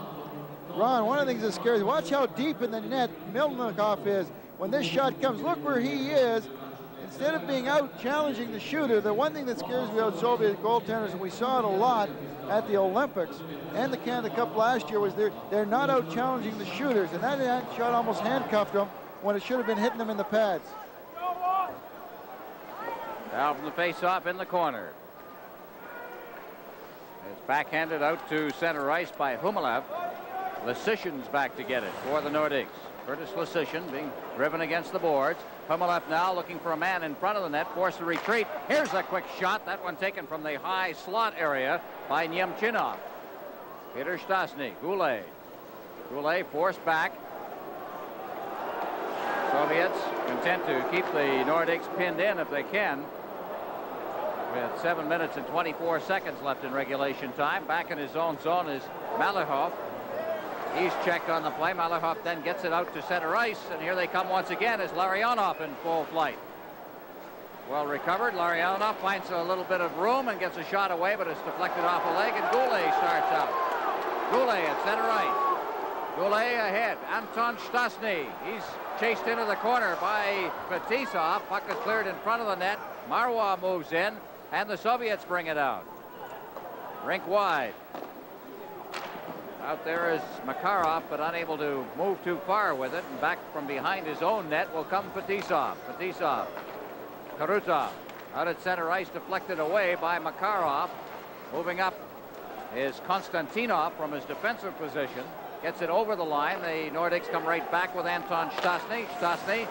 Ron, one of the things that scares you, watch how deep in the net Milnikov is. When this shot comes, look where he is. Instead of being out challenging the shooter, the one thing that scares me about Soviet goaltenders, and we saw it a lot at the Olympics and the Canada Cup last year, was they're not out challenging the shooters, and that shot almost handcuffed them when it should have been hitting them in the pads. Now from the face-off in the corner. It's backhanded out to center ice by Humalev. Lysician's back to get it for the Nordics. Curtis Lasician being driven against the boards. Humilev now looking for a man in front of the net, forced to retreat. Here's a quick shot. That one taken from the high slot area by Nemchinov. Peter Stastny, Goulet. Goulet forced back. Soviets content to keep the Nordics pinned in if they can. With 7 minutes and 24 seconds left in regulation time. Back in his own zone is Malahov. He's checked on the play. Malahov then gets it out to center ice, and here they come once again as Larionov in full flight. Well recovered. Larionov finds a little bit of room and gets a shot away, but it's deflected off a leg, and Goulet starts out. Goulet at center ice. Goulet ahead. Anton Stastny. He's chased into the corner by Fetisov. Puck is cleared in front of the net. Marois moves in, and the Soviets bring it out. Rink wide. Out there is Makarov, but unable to move too far with it. And back from behind his own net will come Fetisov. Fetisov. Karutov. Out at center ice, deflected away by Makarov. Moving up is Konstantinov from his defensive position. Gets it over the line. The Nordics come right back with Anton Stastny. Stastny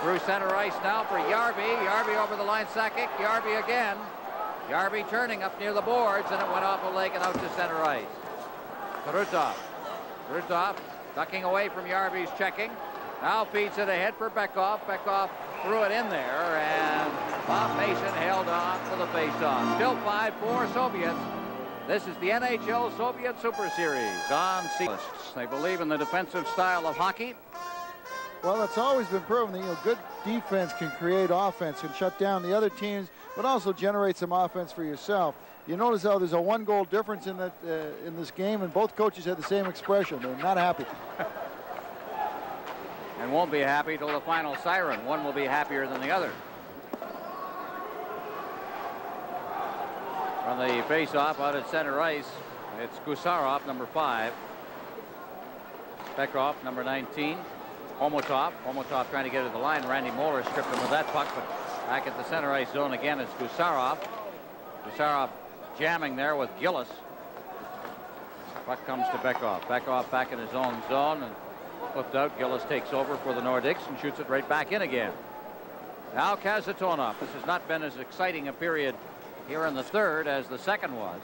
through center ice now for Järvi. Järvi over the line. Sakic. Järvi again. Järvi turning up near the boards, and it went off a leg and out to center ice. Karutov. Karutov ducking away from Järvi's checking. Now feeds it ahead for Bekov. Bekov threw it in there, and Bob Mason held on for the faceoff. Still 5-4 Soviets. This is the NHL Soviet Super Series on CBS. They believe in the defensive style of hockey. Well, it's always been proven that good defense can create offense and shut down the other teams, but also generate some offense for yourself. You notice how there's a 1-goal difference in that in this game, and both coaches had the same expression. They're not happy. And won't be happy till the final siren. One will be happier than the other. From the face-off out at center ice, it's Gusarov, number 5. Bekov, number 19. Homotov. Homotov trying to get to the line. Randy Moller stripped him with that puck, but back at the center ice zone again, it's Gusarov. Gusarov jamming there with Gillis. Puck comes to Bekov. Bekov back in his own zone and flipped out. Gillis takes over for the Nordics and shoots it right back in again. Now Kazatonov. This has not been as exciting a period here in the third as the second was,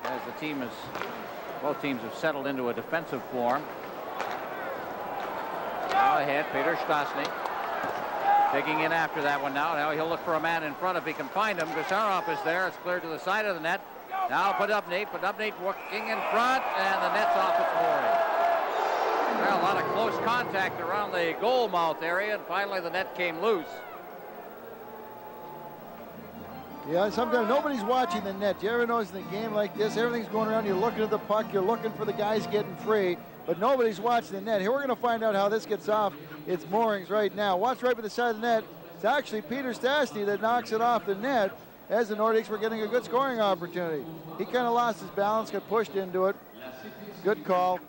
as both teams have settled into a defensive form. Now ahead, Peter Stastny digging in after that one now. Now he'll look for a man in front if he can find him. Gusarov is there. It's cleared to the side of the net. Now Podubny working in front, and the net's off its mooring. Well, a lot of close contact around the goal mouth area, and finally the net came loose. Yeah, sometimes nobody's watching the net. You ever notice in a game like this, everything's going around, you're looking at the puck, you're looking for the guys getting free, but nobody's watching the net. Here we're going to find out how this gets off its moorings right now. Watch right by the side of the net. It's actually Peter Stastny that knocks it off the net as the Nordics were getting a good scoring opportunity. He kind of lost his balance, got pushed into it. Good call.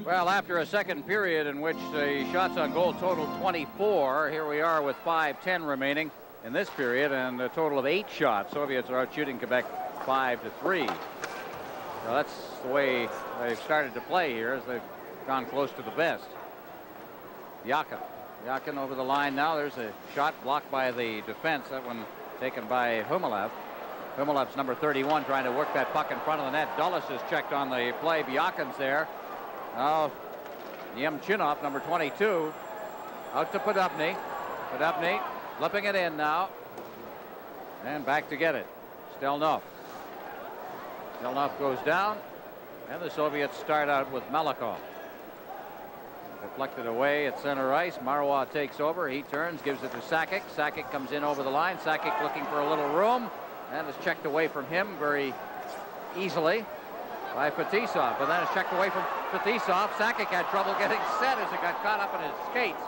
Well, after a second period in which the shots on goal totaled 24, here we are with 5:10 remaining in this period, and a total of 8 shots. Soviets are out shooting Quebec 5-3. So that's the way they've started to play here, as they've gone close to the best. Yakin over the line now. There's a shot blocked by the defense. That one taken by Humilev. Humilev's number 31 trying to work that puck in front of the net. Dulles is checked on the play. Yakin's there. Now Nemchinov, number 22, out to Podubny. Podubny flipping it in now, and back to get it. Stelnov. Stelnov goes down, and the Soviets start out with Malakov. Deflected away at center ice. Marois takes over. He turns, gives it to Sakic. Sakic comes in over the line. Sakic looking for a little room, and is checked away from him very easily by Fetisov. But then it's checked away from Fetisov. Sakic had trouble getting set as it got caught up in his skates,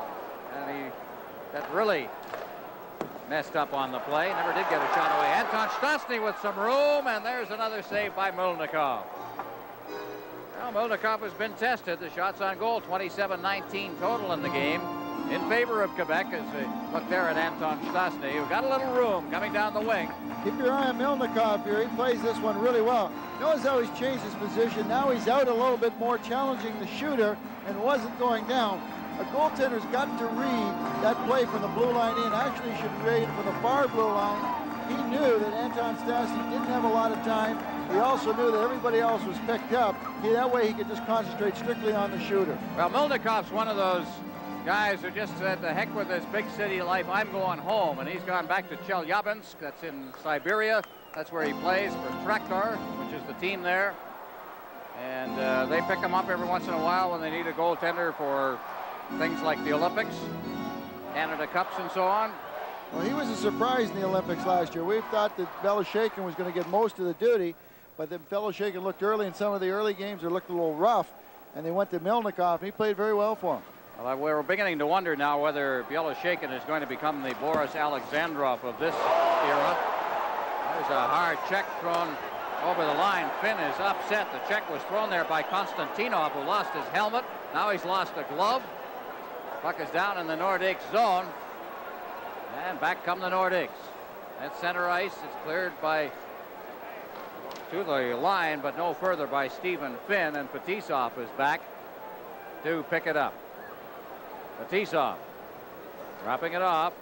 and he got really messed up on the play. Never did get a shot away. Anton Stastny with some room, and there's another save by Melnikov. Well, Melnikov has been tested. The shots on goal, 27-19 total in the game in favor of Quebec, as we look there at Anton Stastny, who got a little room coming down the wing. Keep your eye on Melnikov here. He plays this one really well. Notice how he's changed his position. Now he's out a little bit more, challenging the shooter. and wasn't going down. A goaltender's got to read that play from the blue line in. Actually, should read it from the far blue line. He knew that Anton Stastny didn't have a lot of time. He also knew that everybody else was picked up. That way he could just concentrate strictly on the shooter. Well, Milnikov's one of those guys who just said, the heck with this big city life, I'm going home. And he's gone back to Chelyabinsk, that's in Siberia. That's where he plays for Traktor, which is the team there. And they pick him up every once in a while when they need a goaltender for things like the Olympics, Canada Cups, and so on. Well, he was a surprise in the Olympics last year. We thought that Belosheikin was going to get most of the duty, but then Belosheikin looked early in some of the early games. It looked a little rough, and they went to Milnikov, and he played very well for him. Well, we're beginning to wonder now whether Belosheikin is going to become the Boris Alexandrov of this era. There's a hard check thrown over the line. Finn is upset. The check was thrown there by Konstantinov, who lost his helmet. Now he's lost a glove. Puck is down in the Nordics zone. And back come the Nordics. At center ice, it's cleared to the line, but no further by Stephen Finn, and Fetisov is back to pick it up. Fetisov dropping it off.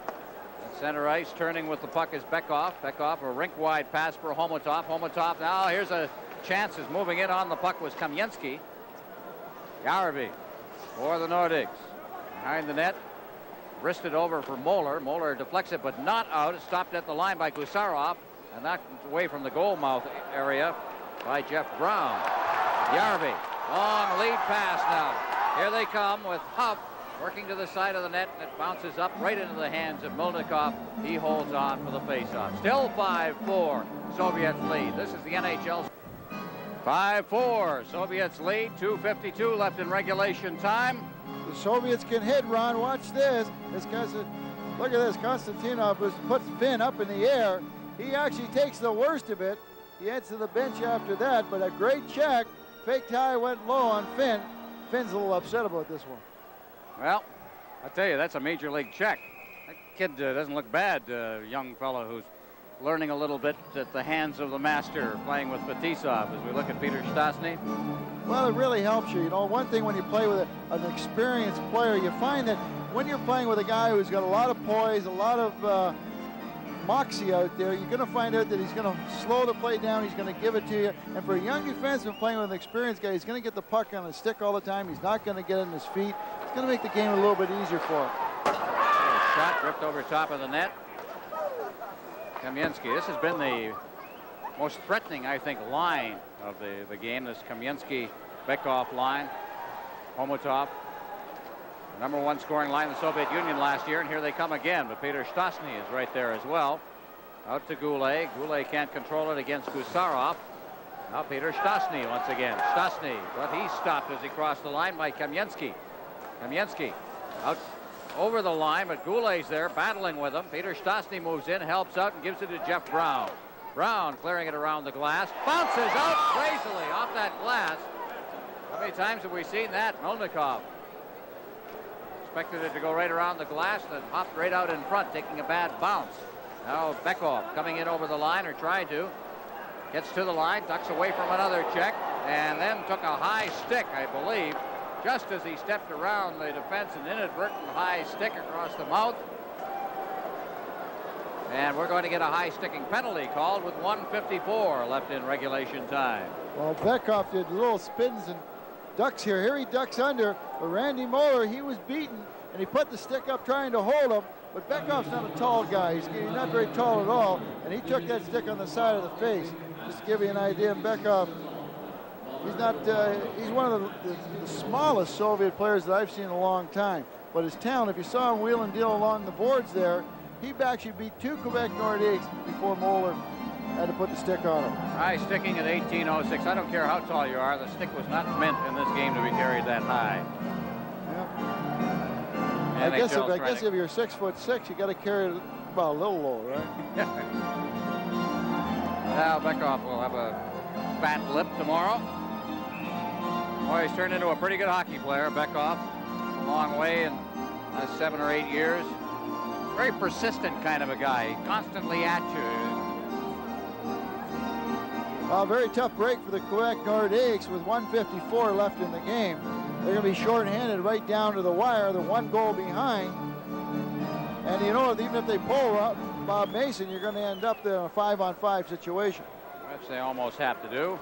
At center ice, turning with the puck is Bekov. Bekov, a rink-wide pass for Homotov. Homotov now, here's a chance, is moving in on the puck was Kamensky. Järvi for the Nordics. Behind the net, wristed over for Moeller. Moeller deflects it, but not out. It's stopped at the line by Gusarov, and knocked away from the goal mouth area by Jeff Brown. Järvi, long lead pass now. Here they come with Huff working to the side of the net, and it bounces up right into the hands of Milnikov. He holds on for the faceoff. Still 5-4, Soviets lead. This is the NHL. 5-4, Soviets lead. 2:52 left in regulation time. The Soviets can hit, Ron. Watch this. This guy's look at this. Konstantinov puts Finn up in the air. He actually takes the worst of it. He heads to the bench after that, but a great check. Fake tie went low on Finn. Finn's a little upset about this one. Well, I tell you, that's a major league check. That kid doesn't look bad, young fellow who's learning a little bit at the hands of the master, playing with Fetisov as we look at Peter Stastny. Well, it really helps you. You know, one thing when you play with an experienced player, you find that when you're playing with a guy who's got a lot of poise, a lot of moxie out there, you're going to find out that he's going to slow the play down, he's going to give it to you. And for a young defenseman playing with an experienced guy, he's going to get the puck on his stick all the time. He's not going to get it in his feet. It's going to make the game a little bit easier for him. Shot ripped over top of the net. Kamensky, this has been the most threatening, I think, line of the game, this Kamensky-Bekov line. Homotov, the number one scoring line in the Soviet Union last year, and here they come again, but Peter Stastny is right there as well. Out to Goulet. Goulet can't control it against Gusarov. Now Peter Stastny once again. Stastny, but he's stopped as he crossed the line by Kamensky. Kamensky out over the line, but Goulet's there battling with him. Peter Stastny moves in, helps out, and gives it to Jeff Brown. Brown clearing it around the glass. Bounces out crazily off that glass. How many times have we seen that? Milnikov expected it to go right around the glass, then hopped right out in front, taking a bad bounce. Now Bekov coming in over the line, or trying to. Gets to the line, ducks away from another check, and then took a high stick, I believe, just as he stepped around the defense, an inadvertent high stick across the mouth. And we're going to get a high sticking penalty called with 1:54 left in regulation time. Well, Bekov did little spins and ducks here. Here he ducks under, but Randy Moeller, he was beaten, and he put the stick up trying to hold him. But Bekov's not a tall guy. He's not very tall at all, and he took that stick on the side of the face. Just to give you an idea, Bekov, he's one of the smallest Soviet players that I've seen in a long time. But his talent, if you saw him wheel and deal along the boards there, he actually beat two Quebec Nordiques before Moeller had to put the stick on him. High sticking at 18:06. I don't care how tall you are. The stick was not meant in this game to be carried that high. Yeah. I guess if you're 6'6", you got to carry it about a little low, right? Now Bekov will have a fat lip tomorrow. Boy, he's turned into a pretty good hockey player, Bekov. A long way in 7 or 8 years. Very persistent kind of a guy. Constantly at you. A very tough break for the Quebec Nordiques with 1:54 left in the game. They're going to be short-handed right down to the wire. They're 1 goal behind. And you know, even if they pull up Bob Mason, you're going to end up in a 5-on-5 situation. Which they almost have to do.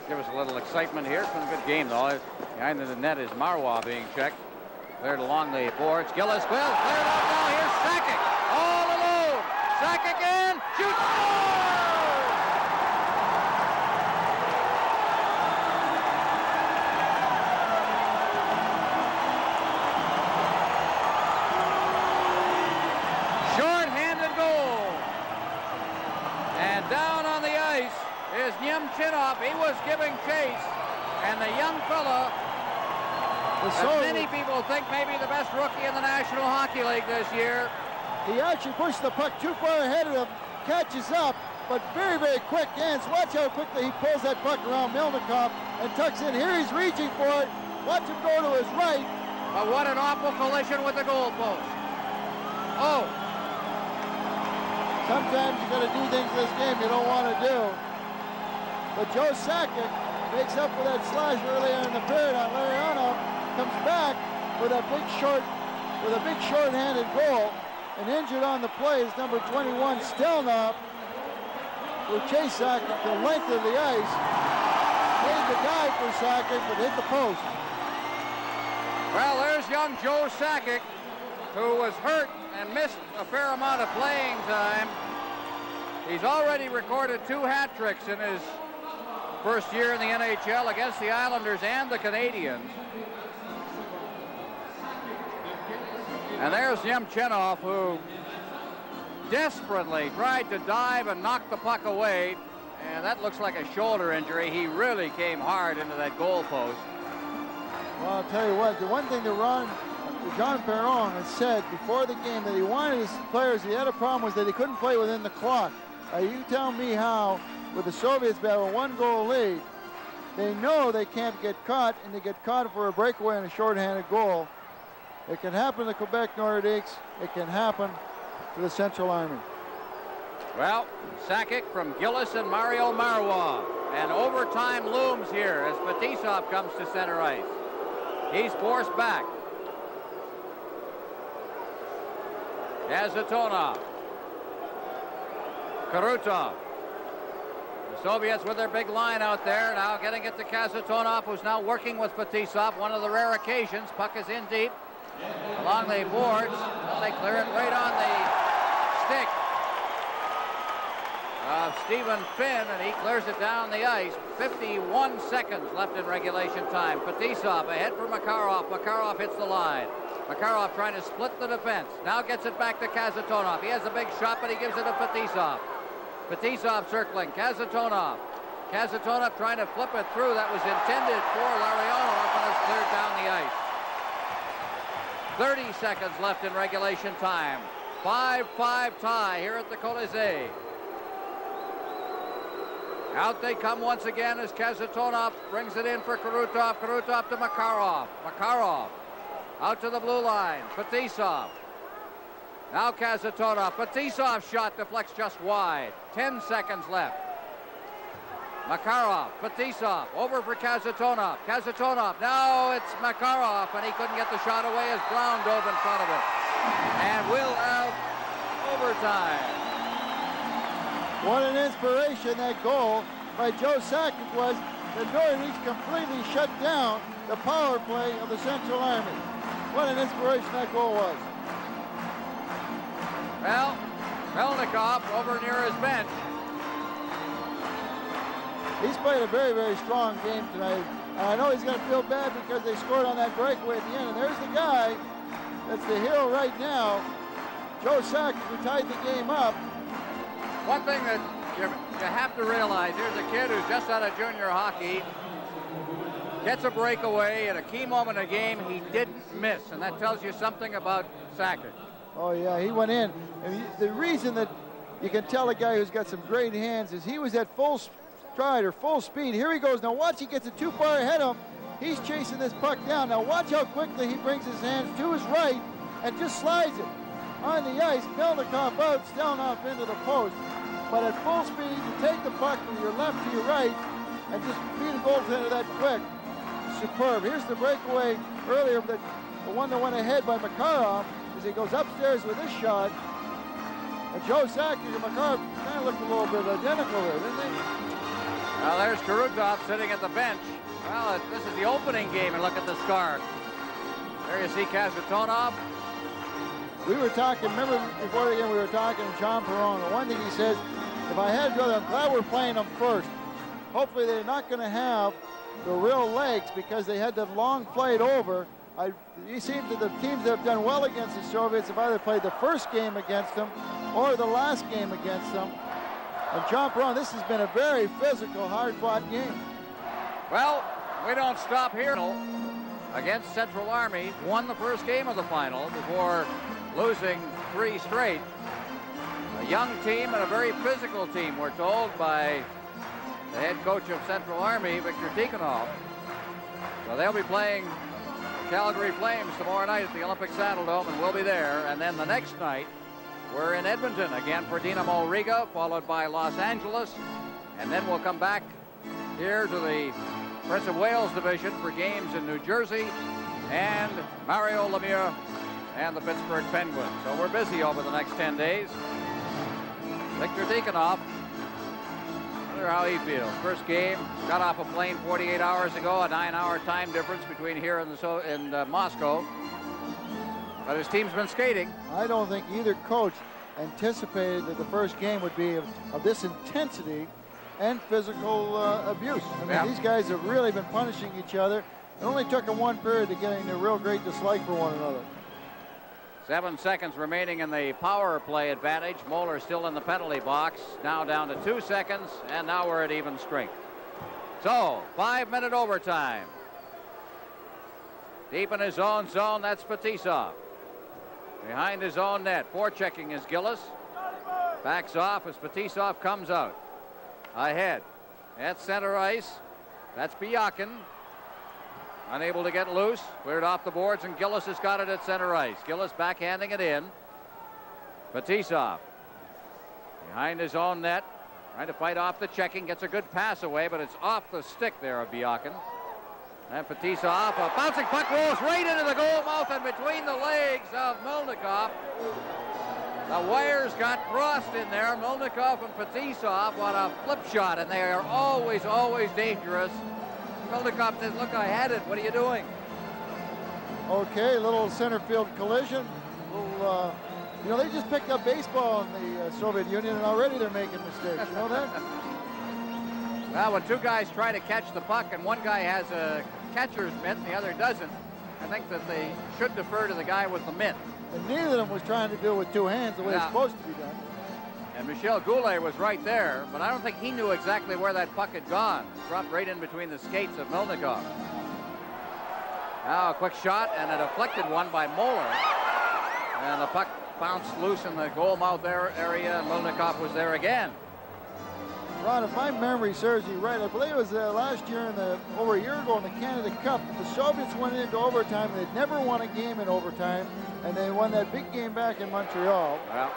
Give us a little excitement here. It's been a good game, though. Behind the net is Marois being checked. Cleared along the boards. Gillis will. Cleared out now. Here's Sakic. All alone. Sakic in. Shoots. Short-handed goal. And down on the ice is Nemchinov. He was giving chase. And the young fella, as many people think maybe the best rookie in the National Hockey League this year. He actually pushed the puck too far ahead of him, catches up, but very, very quick hands. Watch how quickly he pulls that puck around Melnikov and tucks in. Here he's reaching for it. Watch him go to his right. But what an awful collision with the goalpost. Oh. Sometimes you got to do things in this game you don't want to do. But Joe Sakic makes up for that slash earlier in the period on Lariano. Comes back with a big short-handed goal, and injured on the play is number 21 Stelnov, who chased Sakic the length of the ice. Made the dive for Sakic, but hit the post. Well, there's young Joe Sakic, who was hurt and missed a fair amount of playing time. He's already recorded 2 hat tricks in his first year in the NHL against the Islanders and the Canadiens. And there's Nemchinov, who desperately tried to dive and knock the puck away. And that looks like a shoulder injury. He really came hard into that goal post. Well, I'll tell you what, the one thing that Jean Perron has said before the game that he wanted his players, he had a problem was that he couldn't play within the clock. You tell me how, with the Soviets have a 1-goal lead, they know they can't get caught, and they get caught for a breakaway and a shorthanded goal. It can happen to the Quebec Nordiques. It can happen to the Central Army. Well, Sakic from Gillis and Mario Marois. And overtime looms here as Fetisov comes to center ice. He's forced back. Kazatonov. Karutov. The Soviets with their big line out there, now getting it to Kazatonov, who's now working with Fetisov. One of the rare occasions. Puck is in deep along the boards. Well, they clear it right on the stick of Stephen Finn, and he clears it down the ice. 51 seconds left in regulation time. Fetisov ahead for Makarov. Makarov hits the line. Makarov trying to split the defense. Now gets it back to Kazatonov. He has a big shot, but he gives it to Fetisov. Fetisov circling. Kazatonov. Kazatonov trying to flip it through. That was intended for Larionov, and it's cleared down the ice. 30 seconds left in regulation time. 5-5 tie here at the Colisée. Out they come once again as Kazatonov brings it in for Karutov. Karutov to Makarov. Makarov out to the blue line. Fetisov. Now Kazatonov. Fetisov's shot deflects just wide. 10 seconds left. Makarov. Fetisov over for Kazatonov. Kazatonov. Now it's Makarov, and he couldn't get the shot away as Brown dove in front of it. And we'll have overtime. What an inspiration that goal by Joe Sakic was. The Nordiques completely shut down the power play of the Central Army. What an inspiration that goal was. Well, Melnikov over near his bench. He's played a very, very strong game tonight. And I know he's going to feel bad because they scored on that breakaway at the end. And there's the guy that's the hero right now, Joe Sakic, who tied the game up. One thing that you have to realize, here's a kid who's just out of junior hockey, gets a breakaway at a key moment of the game he didn't miss, and that tells you something about Sakic. Oh yeah, he went in. And the reason that you can tell a guy who's got some great hands is he was at full stride or full speed. Here he goes. Now watch, he gets it too far ahead of him. He's chasing this puck down. Now watch how quickly he brings his hands to his right and just slides it on the ice. Melnikov out, Stelnov into the post. but at full speed, you take the puck from your left to your right and just beat a goaltender that quick. Superb. Here's the breakaway earlier, the one that went ahead by Makarov as he goes upstairs with this shot. And Joe Sakic and Makarov kind of looked a little bit identical there, didn't they? Well, there's Karukov sitting at the bench. Well, this is the opening game, and look at the scarf. There you see Kazatonov. We were talking, remember before the game we were talking to John Perron. The one thing he says, if I had to go there, I'm glad we're playing them first. Hopefully they're not going to have the real legs because they had that long flight over. It seems that the teams that have done well against the Soviets have either played the first game against them or the last game against them. And John Perron, this has been a very physical, hard-fought game. Well, we don't stop here. Against Central Army, won the first game of the final before losing 3 straight. A young team and a very physical team, we're told by the head coach of Central Army, Victor Tikhonov. So they'll be playing the Calgary Flames tomorrow night at the Olympic Saddledome, and we'll be there. And then the next night, we're in Edmonton again for Dinamo Riga, followed by Los Angeles. And then we'll come back here to the Prince of Wales division for games in New Jersey and Mario Lemieux and the Pittsburgh Penguins. So we're busy over the next 10 days. Victor Tikhonov, wonder how he feels. First game, got off a plane 48 hours ago, a 9-hour time difference between here and Moscow. But his team's been skating. I don't think either coach anticipated that the first game would be of this intensity and physical abuse. I mean, these guys have really been punishing each other. It only took them 1 period to get a real great dislike for one another. 7 seconds remaining in the power play advantage. Moeller still in the penalty box. Now down to 2 seconds, and now we're at even strength. So, 5-minute overtime. Deep in his own zone, that's Fetisov. Behind his own net, forechecking is Gillis. Backs off as Fetisov comes out. Ahead at center ice, that's Biakin. Unable to get loose, cleared off the boards, and Gillis has got it at center ice. Gillis backhanding it in. Fetisov behind his own net, trying to fight off the checking, gets a good pass away, but it's off the stick there of Biakin. And Fetisov, a bouncing puck rolls right into the goal mouth and between the legs of Melnikov. The wires got crossed in there. Melnikov and Fetisov, what a flip shot, and they are always, always dangerous. Melnikov says, look, I had it. What are you doing? Okay, little center field collision. Little, you know, they just picked up baseball in the Soviet Union, and already they're making mistakes. You know that? Well, when 2 guys try to catch the puck, and one guy has a catcher's mitt and the other doesn't, I think that they should defer to the guy with the mitt. And neither of them was trying to do it with 2 hands the way it's supposed to be done. And Michel Goulet was right there, but I don't think he knew exactly where that puck had gone. Dropped right in between the skates of Melnikov. Now a quick shot and a deflected one by Moeller. And the puck bounced loose in the goal mouth area, and Melnikov was there again. Ron, if my memory serves me right, I believe it was last year over a year ago in the Canada Cup, the Soviets went into overtime. They'd never won a game in overtime, and they won that big game back in Montreal. Well,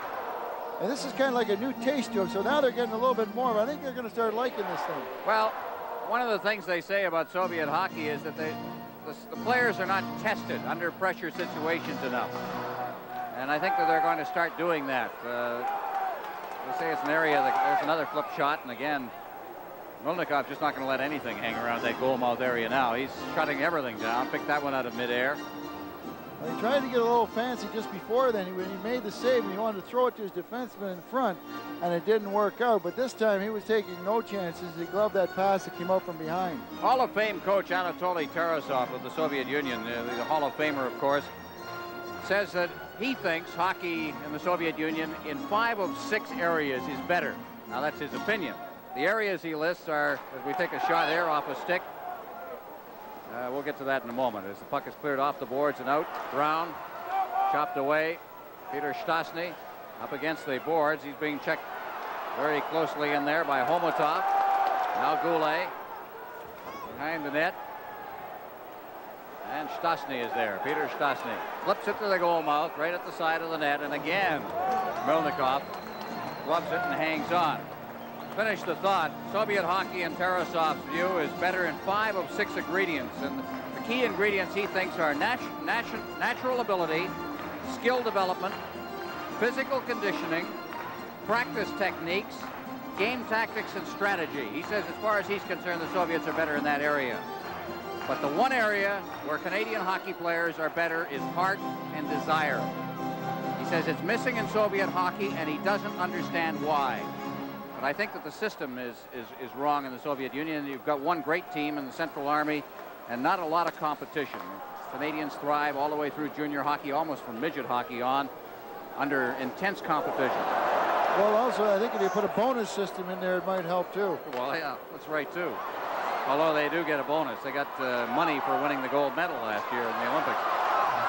and this is kind of like a new taste to them, so now they're getting a little bit more, but I think they're going to start liking this thing. Well, one of the things they say about Soviet hockey is that the players are not tested under pressure situations enough. And I think that they're going to start doing that. They say it's an area that there's another flip shot, and again, Melnikov just not going to let anything hang around that goal mouth area now. He's shutting everything down. Picked that one out of midair. Well, he tried to get a little fancy just before then when he made the save, and he wanted to throw it to his defenseman in front, and it didn't work out. But this time he was taking no chances. He gloved that pass that came out from behind. Hall of Fame coach Anatoly Tarasov of the Soviet Union, the Hall of Famer, of course, says that he thinks hockey in the Soviet Union in 5 of 6 areas is better. Now, that's his opinion. The areas he lists are, as we take a shot here off a stick, we'll get to that in a moment. As the puck is cleared off the boards and out, Brown chopped away. Peter Stastny up against the boards. He's being checked very closely in there by Homotov. Now Goulet behind the net. And Stastny is there. Peter Stastny flips it to the goal mouth, right at the side of the net. And again, Melnikov gloves it and hangs on. Finish the thought. Soviet hockey in Tarasov's view is better in 5 of 6 ingredients. And the key ingredients he thinks are natural ability, skill development, physical conditioning, practice techniques, game tactics, and strategy. He says as far as he's concerned, the Soviets are better in that area. But the one area where Canadian hockey players are better is heart and desire. He says it's missing in Soviet hockey, and he doesn't understand why. But I think that the system is wrong in the Soviet Union. You've got one great team in the Central Army and not a lot of competition. Canadians thrive all the way through junior hockey, almost from midget hockey on, under intense competition. Well, also, I think if you put a bonus system in there, it might help too. Well, yeah, that's right too. Although they do get a bonus. They got money for winning the gold medal last year in the Olympics.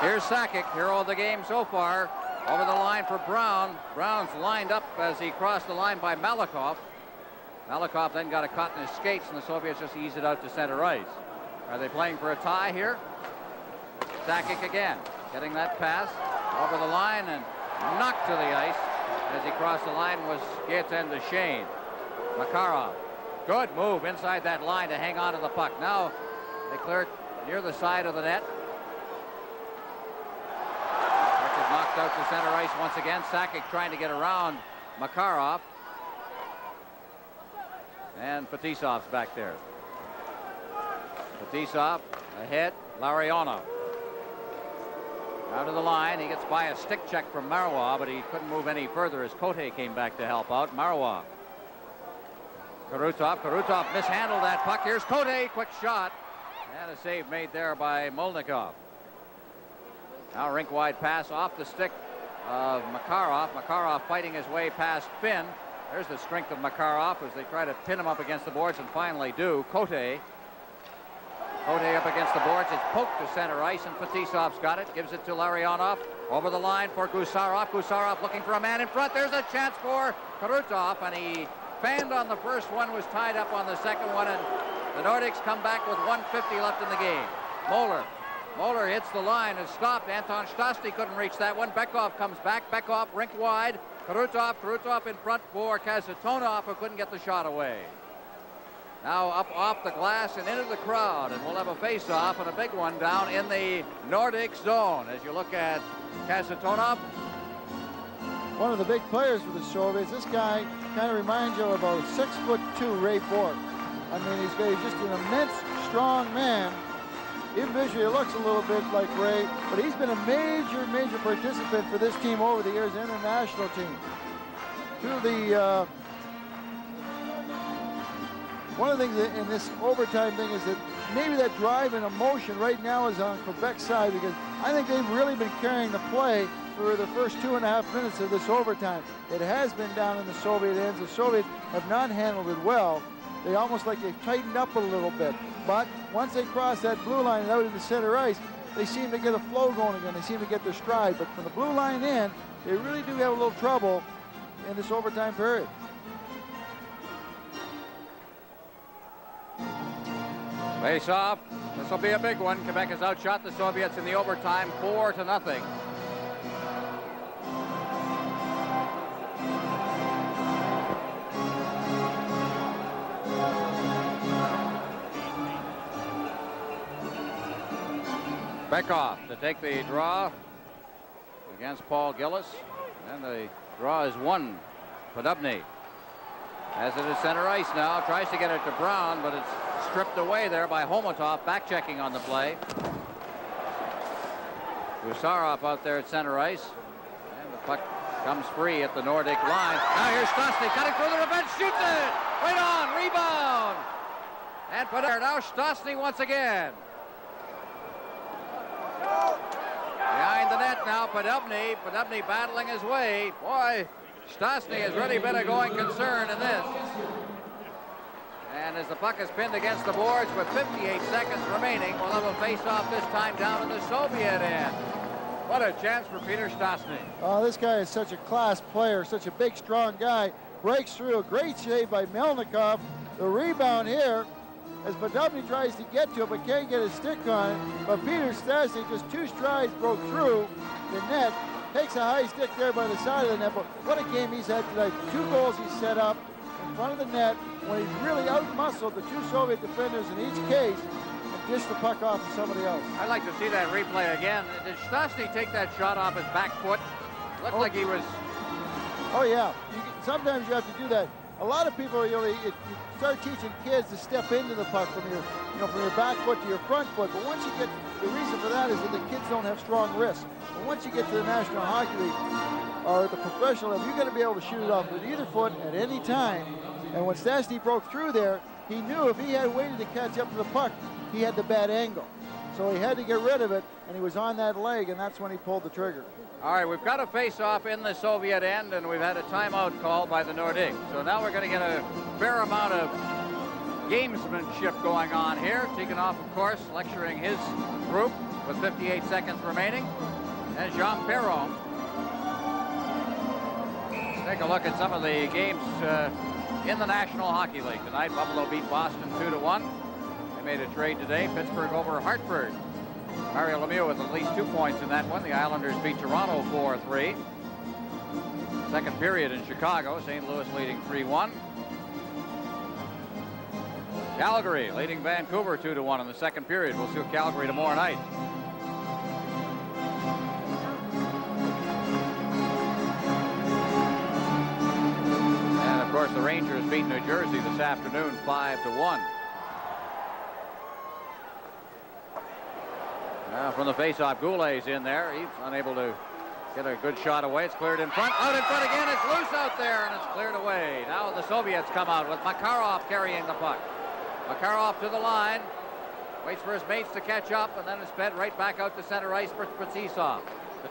Here's Sakic, hero of the game so far. Over the line for Brown. Brown's lined up as he crossed the line by Malikov. Malikov then got a cut in his skates, and the Soviets just eased it out to center ice. Are they playing for a tie here? Sakic again, getting that pass over the line and knocked to the ice. As he crossed the line was Gaetan Duchesne. Makarov, good move inside that line to hang on to the puck. Now they clear it near the side of the net. Knocked out to center ice once again. Sakic trying to get around Makarov. And Fetisov's back there. Fetisov ahead. Larionov. Out of the line. He gets by a stick check from Marois, but he couldn't move any further as Cote came back to help out. Marois. Karutov. Karutov mishandled that puck. Here's Cote. Quick shot. And a save made there by Molnikov. Now rink-wide pass off the stick of Makarov. Makarov fighting his way past Finn. There's the strength of Makarov as they try to pin him up against the boards and finally do. Cote up against the boards. It's poked to center ice, and Fetisov's got it. Gives it to Larionov. Over the line for Gusarov. Gusarov looking for a man in front. There's a chance for Karutov, and he fanned on the first one, was tied up on the second one, and the Nordics come back with 1:50 left in the game. Moeller hits the line and stopped. Anton Stastny couldn't reach that one. Bekov comes back. Bekov rink wide. Karutov in front for Kasatonov, who couldn't get the shot away. Now up off the glass and into the crowd, and we'll have a face-off and a big one down in the Nordic zone. As you look at Kasatonov. One of the big players for the Soviets. This guy kind of reminds you of about 6'2" Ray Bourque. I mean, he's just an immense, strong man. Even visually, it looks a little bit like Ray, but he's been a major participant for this team over the years and the national team. One of the things in this overtime thing is that maybe that drive and emotion right now is on Quebec's side, because I think they've really been carrying the play for the first 2.5 minutes of this overtime. It has been down in the Soviet ends. The Soviets have not handled it well. They almost like they've tightened up a little bit. But once they cross that blue line and out into center ice, they seem to get a flow going again. They seem to get their stride. But from the blue line in, they really do have a little trouble in this overtime period. Face off. This will be a big one. Quebec has outshot the Soviets in the overtime 4-0. Bekov to take the draw against Paul Gillis, and the draw is won. Podobny has it at center ice now, tries to get it to Brown, but it's stripped away there by Homotov, back checking on the play. Gusarov out there at center ice, and the puck comes free at the Nordic line. Now here's Stastny cutting through the defense, shoots it right on, rebound, and put there. Now Stastny once again. Behind the net now, Podobny battling his way. Boy, Stastny has really been a going concern in this. And as the puck is pinned against the boards with 58 seconds remaining, we'll have a face-off this time down in the Soviet end. What a chance for Peter Stastny. Oh, this guy is such a class player, such a big, strong guy. Breaks through, a great save by Melnikov. The rebound here, as Podobny tries to get to it, but can't get his stick on it. But Peter Stastny, just 2 strides, broke through the net, takes takes a high stick there by the side of the net, but what a game he's had tonight. 2 goals he set up in front of the net when he really out-muscled the 2 Soviet defenders in each case and dished the puck off to somebody else. I'd like to see that replay again. Did Stastny take that shot off his back foot? Looked like he was... Oh, yeah. Sometimes you have to do that. A lot of people, you start teaching kids to step into the puck from your, from your back foot to your front foot. But once you get, the reason for that is that the kids don't have strong wrists. But once you get to the National Hockey League or the professional level, you got to be able to shoot it off with either foot at any time. And when Stastny broke through there, he knew if he had waited to catch up to the puck, he had the bad angle. So he had to get rid of it, and he was on that leg, and that's when he pulled the trigger. All right, we've got a face-off in the Soviet end, and we've had a timeout called by the Nordiques. So now we're going to get a fair amount of gamesmanship going on here. Tikhonov, of course, lecturing his group with 58 seconds remaining. And Jean Perron. Take a look at some of the games in the National Hockey League tonight. Buffalo beat Boston 2-1. They made a trade today. Pittsburgh over Hartford. Mario Lemieux with at least 2 points in that one. The Islanders beat Toronto 4-3. Second period in Chicago. St. Louis leading 3-1. Calgary leading Vancouver 2-1 in the second period. We'll see Calgary tomorrow night. And of course the Rangers beat New Jersey this afternoon 5-1. Now from the faceoff, Goulet's in there. He's unable to get a good shot away. It's cleared in front. Out in front again. It's loose out there, and it's cleared away. Now the Soviets come out with Makarov carrying the puck. Makarov to the line. Waits for his mates to catch up, and then it's fed right back out to center ice for Fetisov.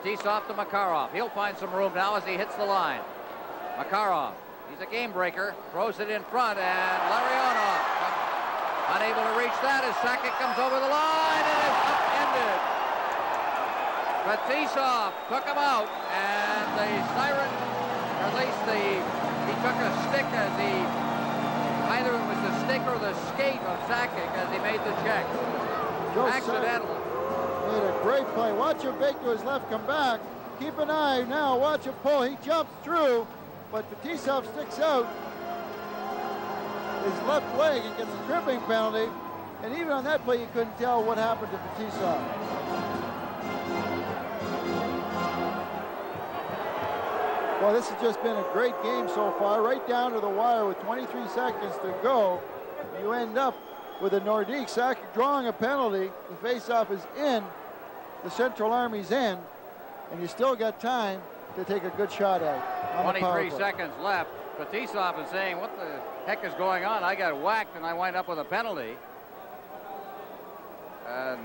Fetisov to Makarov. He'll find some room now as he hits the line. Makarov, he's a game breaker. Throws it in front, and Larionov unable to reach that as Sakic comes over the line and is upended. Fetisov took him out, and the siren, or at least he took a stick as either it was the stick or the skate of Sakic as he made the check. Accidental. Made a great play. Watch him fake to his left, come back. Keep an eye now, watch him pull. He jumps through, but Fetisov sticks out his left leg and gets a tripping penalty. And even on that play, you couldn't tell what happened to Fetisov. Well, this has just been a great game so far, right down to the wire with 23 seconds to go. You end up with a Nordiques Sakic drawing a penalty. The faceoff is in, the Central Army's in, and you still got time to take a good shot at it. 23 seconds left. Fetisov is saying, what the heck is going on? I got whacked and I wind up with a penalty. And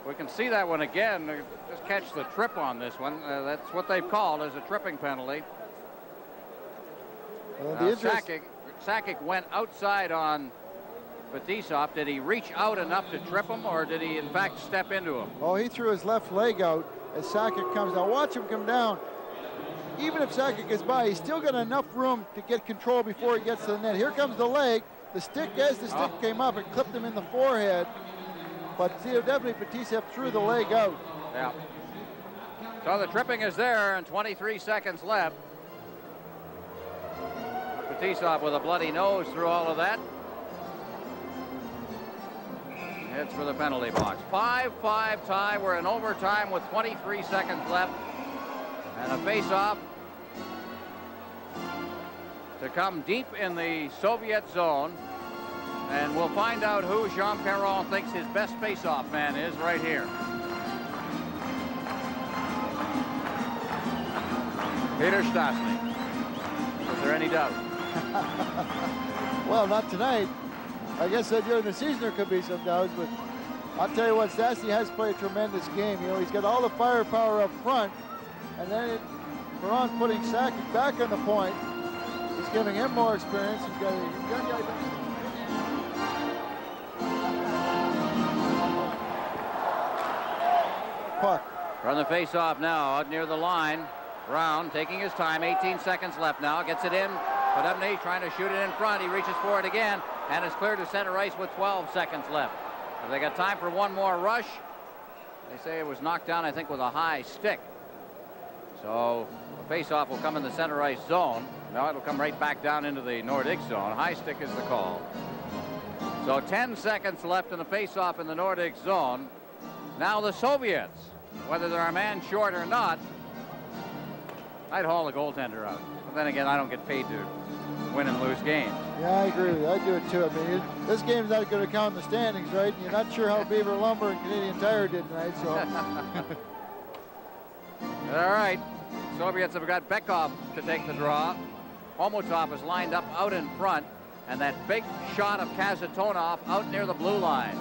we can see that one again. Just catch the trip on this one. That's what they've called as a tripping penalty. Sakic went outside on Fetisov. Did he reach out enough to trip him, or did he in fact step into him? Oh, he threw his left leg out as Sakic comes down. Watch him come down. Even if Sakic gets by, he's still got enough room to get control before he gets to the net. Here comes the leg. The stick, as the stick came up, it clipped him in the forehead. But definitely Fetisov threw the leg out. Yeah. So the tripping is there, and 23 seconds left. Fetisov with a bloody nose through all of that. Heads for the penalty box. 5-5 tie. We're in overtime with 23 seconds left. And a face-off to come deep in the Soviet zone. And we'll find out who Jean Perron thinks his best face-off man is right here. Peter Stastny. Is there any doubt? Well, not tonight. I guess during the season there could be some doubts, but I'll tell you what, Stastny has played a tremendous game. You know, he's got all the firepower up front, and then Perron's putting Sakic back on the point. He's giving him more experience. He's got a young guy. Puck. From the face-off now, out near the line. Brown taking his time, 18 seconds left now, gets it in. Podubny trying to shoot it in front. He reaches for it again, and it's cleared to center ice with 12 seconds left. Have they got time for one more rush? They say it was knocked down, I think, with a high stick. So the face-off will come in the center ice zone. No, it'll come right back down into the Nordicks zone. High stick is the call. So 10 seconds left in the face-off in the Nordicks zone. Now the Soviets, whether they're a man short or not, I'd haul the goaltender out. But then again, I don't get paid to win and lose games. Yeah, I agree with you. I do it too. I mean, this game's not going to count in the standings, right? And you're not sure how Beaver Lumber and Canadian Tire did tonight, so. All right. Soviets have got Bekov to take the draw. Homotov is lined up out in front, and that big shot of Kazatonov out near the blue line.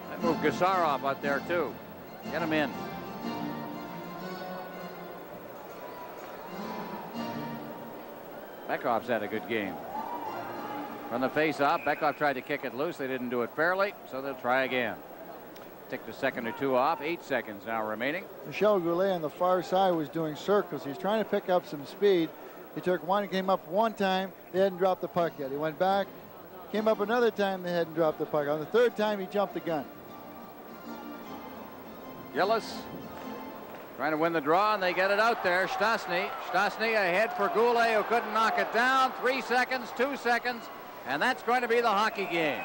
That moved Gusarov out there too. Get him in. Bekov's had a good game. From the face-off, Bekov tried to kick it loose. They didn't do it fairly, so they'll try again. Ticked a second or two off. 8 seconds now remaining. Michel Goulet on the far side was doing circles. He's trying to pick up some speed. He took one, came up one time. They hadn't dropped the puck yet. He went back, came up another time. They hadn't dropped the puck. On the third time, he jumped the gun. Gillis trying to win the draw, and they get it out there. Stastny ahead for Goulet, who couldn't knock it down. 3 seconds, 2 seconds, and that's going to be the hockey game.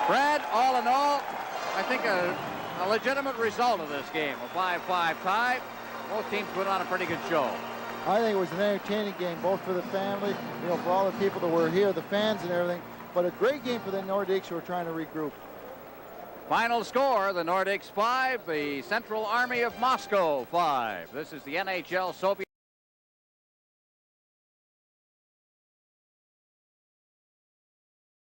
Brad, all in all, I think a legitimate result of this game. A 5-5 tie. Both teams put on a pretty good show. I think it was an entertaining game, both for the family, you know, for all the people that were here, the fans and everything, but a great game for the Nordiques who are trying to regroup. Final score, the Nordics 5, the Central Army of Moscow 5. This is the NHL Soviet